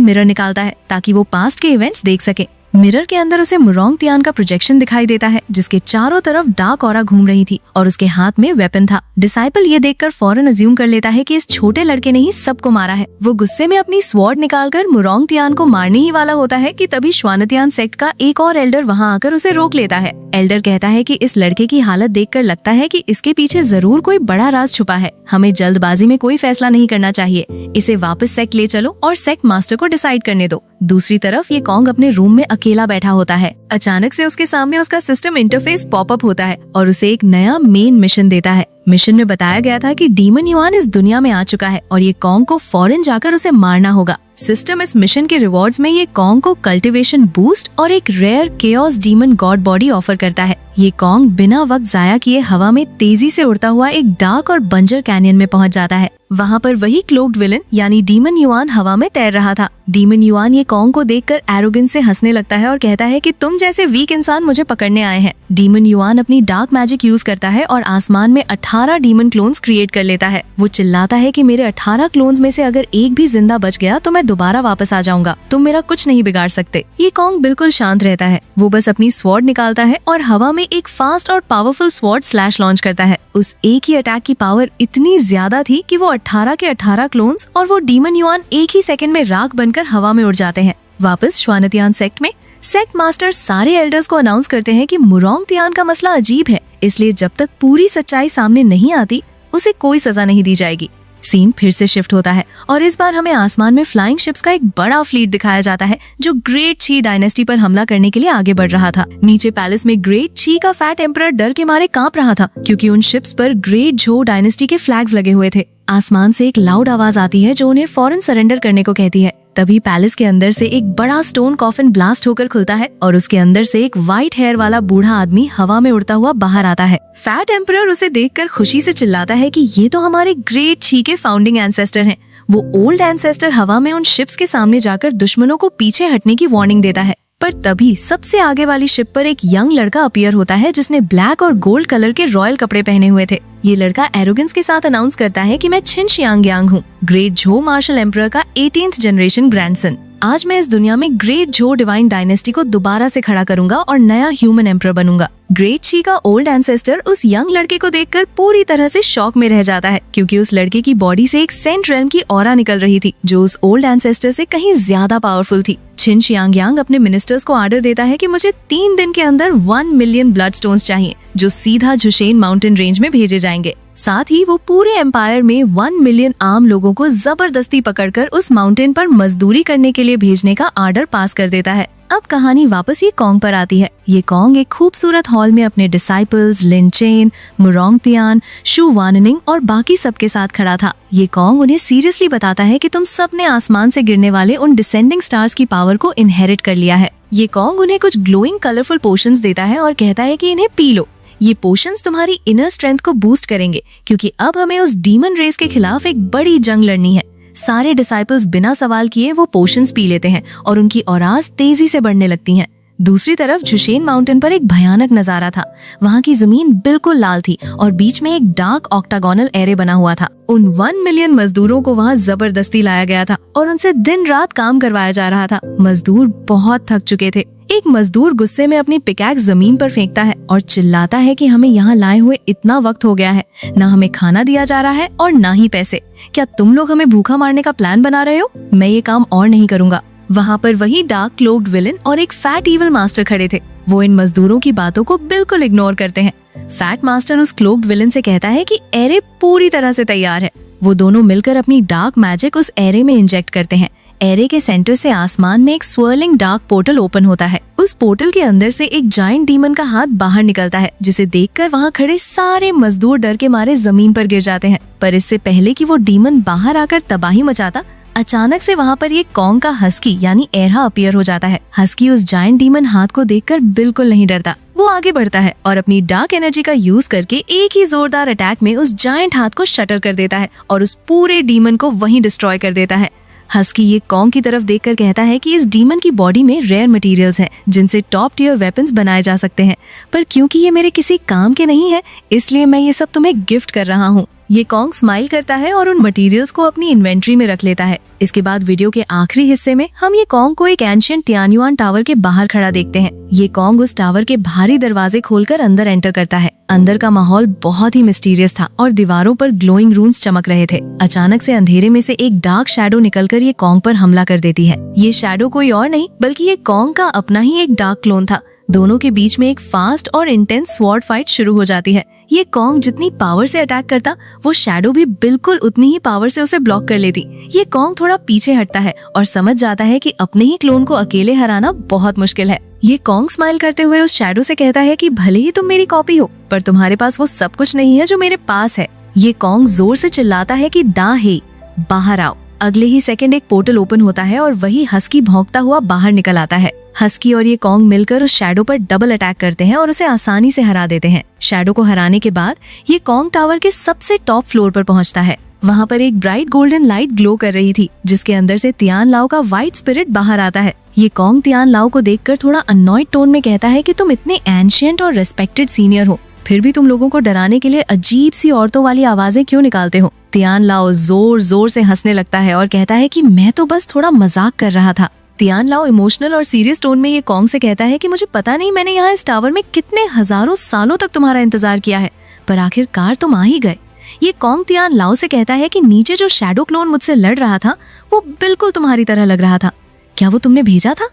मिरर निकालता है ताकि वो पास्ट के इवेंट्स देख सके। मिरर के अंदर उसे मुरोंग तियान का प्रोजेक्शन दिखाई देता है जिसके चारों तरफ डार्क ऑरा घूम रही थी और उसके हाथ में वेपन था। डिसाइपल ये देखकर फौरन अज्यूम कर लेता है कि इस छोटे लड़के ने ही सबको मारा है। वो गुस्से में अपनी स्वॉर्ड निकालकर मुरोंग तियान को मारने ही वाला होता है कि तभी श्वानतियान सेक्ट का एक और एल्डर वहां आकर उसे रोक लेता है। एल्डर कहता है कि इस लड़के की हालत देखकर लगता है कि इसके पीछे जरूर कोई बड़ा राज छुपा है। हमें जल्दबाजी में कोई फैसला नहीं करना चाहिए। इसे वापस सेक्ट ले चलो और सेक्ट मास्टर को डिसाइड करने दो। दूसरी तरफ ये कॉन्ग अपने रूम में अकेला बैठा होता है। अचानक से उसके सामने उसका सिस्टम इंटरफेस पॉपअप होता है और उसे एक नया मेन मिशन देता है। मिशन में बताया गया था कि डीमन युआन इस दुनिया में आ चुका है और ये कॉन्ग को फौरन जाकर उसे मारना होगा। सिस्टम इस मिशन के रिवॉर्ड्स में ये कॉन्ग को कल्टीवेशन बूस्ट और एक rare chaos demon god body offer करता है। ये कॉन्ग बिना वक्त जाया किए हवा में तेजी से उड़ता हुआ एक डार्क और बंजर कैनियन में पहुंच जाता है। वहाँ पर वही क्लोक्ड विलन यानी डीमन युआन हवा में तैर रहा था। डीमन युआन ये कॉन्ग को देखकर एरोगेंस से हंसने लगता है और कहता है कि तुम जैसे वीक इंसान मुझे पकड़ने आए हैं। डीमन युआन अपनी डार्क मैजिक यूज करता है और आसमान में 18 डीमन क्लोन्स क्रिएट कर लेता है। वो चिल्लाता है कि मेरे 18 क्लोन्स में से अगर एक भी जिंदा बच गया तो मैं दोबारा वापस आ जाऊंगा। तुम मेरा कुछ नहीं बिगाड़ सकते। ये कॉन्ग बिल्कुल शांत रहता है। वो बस अपनी स्वॉर्ड निकालता है और हवा में एक फास्ट और पावरफुल स्वॉर्ड स्लैश लॉन्च करता है। उस एक ही अटैक की पावर इतनी ज्यादा थी कि वो 18 के 18 क्लोन्स और वो डीमन युआन एक ही सेकंड में राख बनकर हवा में उड़ जाते हैं। वापस श्वानतियान सेक्ट में सेक्ट मास्टर सारे एल्डर्स को अनाउंस करते हैं कि मुरोंग तियान का मसला अजीब है, इसलिए जब तक पूरी सच्चाई सामने नहीं आती उसे कोई सजा नहीं दी जाएगी। सीन फिर से शिफ्ट होता है और इस बार हमें आसमान में फ्लाइंग शिप्स का एक बड़ा फ्लीट दिखाया जाता है जो ग्रेट छी डायनेस्टी पर हमला करने के लिए आगे बढ़ रहा था। नीचे पैलेस में ग्रेट छी का फैट एम्परर डर के मारे कांप रहा था क्योंकि उन शिप्स पर ग्रेट झो डायनेस्टी के फ्लैग्स लगे हुए थे। आसमान से एक लाउड आवाज आती है जो उन्हें फौरन सरेंडर करने को कहती है। तभी पैलेस के अंदर से एक बड़ा स्टोन कॉफिन ब्लास्ट होकर खुलता है और उसके अंदर से एक व्हाइट हेयर वाला बूढ़ा आदमी हवा में उड़ता हुआ बाहर आता है। फैट एम्परर उसे देखकर खुशी से चिल्लाता है कि ये तो हमारे ग्रेट छी के फाउंडिंग एंसेस्टर हैं। वो ओल्ड एंसेस्टर हवा में उन शिप्स के सामने जाकर दुश्मनों को पीछे हटने की वार्निंग देता है। पर तभी सबसे आगे वाली शिप पर एक यंग लड़का अपीयर होता है जिसने ब्लैक और गोल्ड कलर के रॉयल कपड़े पहने हुए थे। ये लड़का एरोगेंस के साथ अनाउंस करता है कि मैं छिन शियांग यांग हूँ, ग्रेट झो मार्शल एम्परर का 18th जनरेशन ग्रैंडसन। आज मैं इस दुनिया में ग्रेट झो डिवाइन डायनेस्टी को दोबारा से खड़ा करूंगा और नया ह्यूमन एम्परर बनूंगा। ग्रेट छी का ओल्ड एंसेस्टर उस यंग लड़के को देखकर पूरी तरह से शॉक में रह जाता है क्योंकि उस लड़के की बॉडी से एक सेंट रेल्म की ऑरा निकल रही थी जो उस ओल्ड एंसेस्टर से कहीं ज्यादा पावरफुल थी। छिन शियांग यांग अपने मिनिस्टर्स को ऑर्डर देता है कि मुझे 3 दिन के अंदर 1 मिलियन ब्लड स्टोन्स चाहिए जो सीधा झुशेन माउंटेन रेंज में भेजे जाएंगे। साथ ही वो पूरे एम्पायर में 1 मिलियन आम लोगों को जबरदस्ती पकड़कर उस माउंटेन पर मजदूरी करने के लिए भेजने का ऑर्डर पास कर देता है। अब कहानी वापस ये कॉन्ग पर आती है। ये कॉन्ग एक खूबसूरत हॉल में अपने डिसाइपल्स लिन चेन, मुरोंग तियान, शू वाननिंग और बाकी सबके साथ खड़ा था। ये कॉन्ग उन्हें सीरियसली बताता है कि तुम सब ने आसमान से गिरने वाले उन डिसेंडिंग स्टार्स की पावर को इनहेरिट कर लिया है। ये कॉन्ग उन्हें कुछ ग्लोइंग कलरफुल पोशंस देता है और कहता है कि इन्हें पी लो। ये पोशंस तुम्हारी इनर स्ट्रेंथ को बूस्ट करेंगे क्योंकि अब हमें उस डीमन रेस के खिलाफ एक बड़ी जंग लड़नी है। सारे डिसाइपल्स बिना सवाल किए वो पोशंस पी लेते हैं और उनकी औराज तेजी से बढ़ने लगती हैं। दूसरी तरफ झुशेन माउंटेन पर एक भयानक नजारा था। वहाँ की जमीन बिल्कुल लाल थी और बीच में एक डार्क ऑक्टागोनल एरे बना हुआ था। उन 1 मिलियन मजदूरों को वहाँ जबरदस्ती लाया गया था और उनसे दिन रात काम करवाया जा रहा था। मजदूर बहुत थक चुके थे। एक मजदूर गुस्से में अपनी पिकैक्स जमीन पर फेंकता है और चिल्लाता है कि हमें यहाँ लाए हुए इतना वक्त हो गया है, ना हमें खाना दिया जा रहा है और ना ही पैसे। क्या तुम लोग हमें भूखा मारने का प्लान बना रहे हो? मैं ये काम और नहीं करूँगा। वहाँ पर वही डार्क क्लोक्ड विलन और एक फैट इविल मास्टर खड़े थे। वो इन मजदूरों की बातों को बिल्कुल इग्नोर करते हैं। फैट मास्टर उस क्लोक्ड विलन से कहता है कि एरे पूरी तरह से तैयार है। वो दोनों मिलकर अपनी डार्क मैजिक उस एरे में इंजेक्ट करते हैं। एरे के सेंटर से आसमान में एक स्वर्लिंग डार्क पोर्टल ओपन होता है। उस पोर्टल के अंदर से एक जायंट डीमन का हाथ बाहर निकलता है जिसे देखकर वहाँ खड़े सारे मजदूर डर के मारे जमीन पर गिर जाते हैं। पर इससे पहले कि वो डीमन बाहर आकर तबाही मचाता, अचानक से वहाँ पर ये कॉन्ग का हस्की यानी एरहा अपीयर हो जाता है। हस्की उस जायंट डीमन हाथ को देखकर बिल्कुल नहीं डरता। वो आगे बढ़ता है और अपनी डार्क एनर्जी का यूज करके एक ही जोरदार अटैक में उस जायंट हाथ को शटर कर देता है और उस पूरे डीमन को वहीं डिस्ट्रॉय कर देता है। हस्की ये कॉन्ग की तरफ देखकर कहता है कि इस डीमन की बॉडी में रेयर मटेरियल्स हैं जिनसे टॉप टियर वेपन्स बनाए जा सकते हैं, पर क्योंकि ये मेरे किसी काम के नहीं है इसलिए मैं ये सब तुम्हें गिफ्ट कर रहा हूँ। ये कॉन्ग स्माइल करता है और उन मटेरियल्स को अपनी इन्वेंट्री में रख लेता है। इसके बाद वीडियो के आखिरी हिस्से में हम ये कॉन्ग को एक एंशिएंट तियान्युआन टावर के बाहर खड़ा देखते हैं। ये कॉन्ग उस टावर के भारी दरवाजे खोलकर अंदर एंटर करता है। अंदर का माहौल बहुत ही मिस्टीरियस था और दीवारों पर ग्लोइंग रून्स चमक रहे थे। अचानक से अंधेरे में से एक डार्क शैडो निकलकर ये कॉन्ग पर हमला कर देती है। ये शैडो कोई और नहीं बल्कि ये कॉन्ग का अपना ही एक डार्क क्लोन था। दोनों के बीच में एक फास्ट और इंटेंस स्वॉर्ड फाइट शुरू हो जाती है। ये कॉन्ग जितनी पावर से अटैक करता वो शैडो भी बिल्कुल उतनी ही पावर से उसे ब्लॉक कर लेती। ये कॉन्ग थोड़ा पीछे हटता है और समझ जाता है कि अपने ही क्लोन को अकेले हराना बहुत मुश्किल है। ये कॉन्ग स्माइल करते हुए उस शैडो से कहता है कि भले ही तुम मेरी कॉपी हो पर तुम्हारे पास वो सब कुछ नहीं है जो मेरे पास है। ये कॉन्ग जोर से चिल्लाता है कि दा हे, बाहर आओ। अगले ही सेकंड एक पोर्टल ओपन होता है और वही हस्की भौंकता हुआ बाहर निकल आता है। हस्की और ये कॉन्ग मिलकर उस शैडो पर डबल अटैक करते हैं और उसे आसानी से हरा देते हैं। शैडो को हराने के बाद ये कॉन्ग टावर के सबसे टॉप फ्लोर पर पहुंचता है। वहाँ पर एक ब्राइट गोल्डन लाइट ग्लो कर रही थी जिसके अंदर से तियान लाओ का व्हाइट स्पिरिट बाहर आता है। ये कॉन्ग तियान लाओ को देखकर थोड़ा अननॉयड टोन में कहता है कि तुम इतने एंशिएंट और रेस्पेक्टेड सीनियर हो, फिर भी तुम लोगों को डराने के लिए अजीब सी औरतों वाली आवाजें क्यों निकालते हो। तियान लाओ जोर जोर से हंसने लगता है और कहता है कि मैं तो बस थोड़ा मजाक कर रहा था। तियान लाओ इमोशनल और सीरियस टोन में ये कॉन्ग से कहता है कि मुझे पता नहीं मैंने यहाँ इस टावर में कितने हजारों सालों तक तुम्हारा इंतजार किया है, पर आखिरकार तुम आ ही गए। ये कॉन्ग तियान लाओ से कहता है कि नीचे जो शैडो क्लोन मुझसे लड़ रहा था वो बिल्कुल तुम्हारी तरह लग रहा था, क्या वो तुमने भेजा था?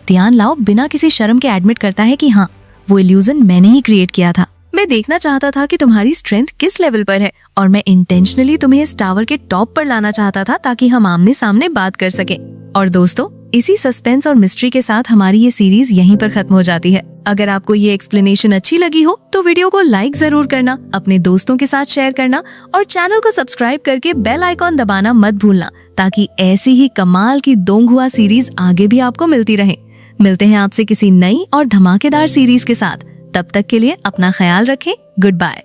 तियान लाओ बिना किसी शर्म के एडमिट करता है कि हाँ, वो इल्यूजन मैंने ही क्रिएट किया था। मैं देखना चाहता था कि तुम्हारी स्ट्रेंथ किस लेवल पर है और मैं इंटेंशनली तुम्हें इस टावर के टॉप पर लाना चाहता था ताकि हम आमने सामने बात कर सकें। और दोस्तों, इसी सस्पेंस और मिस्ट्री के साथ हमारी ये सीरीज यहीं पर खत्म हो जाती है। अगर आपको ये एक्सप्लेनेशन अच्छी लगी हो तो वीडियो को लाइक जरूर करना, अपने दोस्तों के साथ शेयर करना और चैनल को सब्सक्राइब करके बेल आइकॉन दबाना मत भूलना ताकि ऐसी ही कमाल की दोंगहुआ सीरीज आगे भी आपको मिलती रहे। मिलते हैं आपसे किसी नई और धमाकेदार सीरीज के साथ। तब तक के लिए अपना ख्याल रखें। Good bye.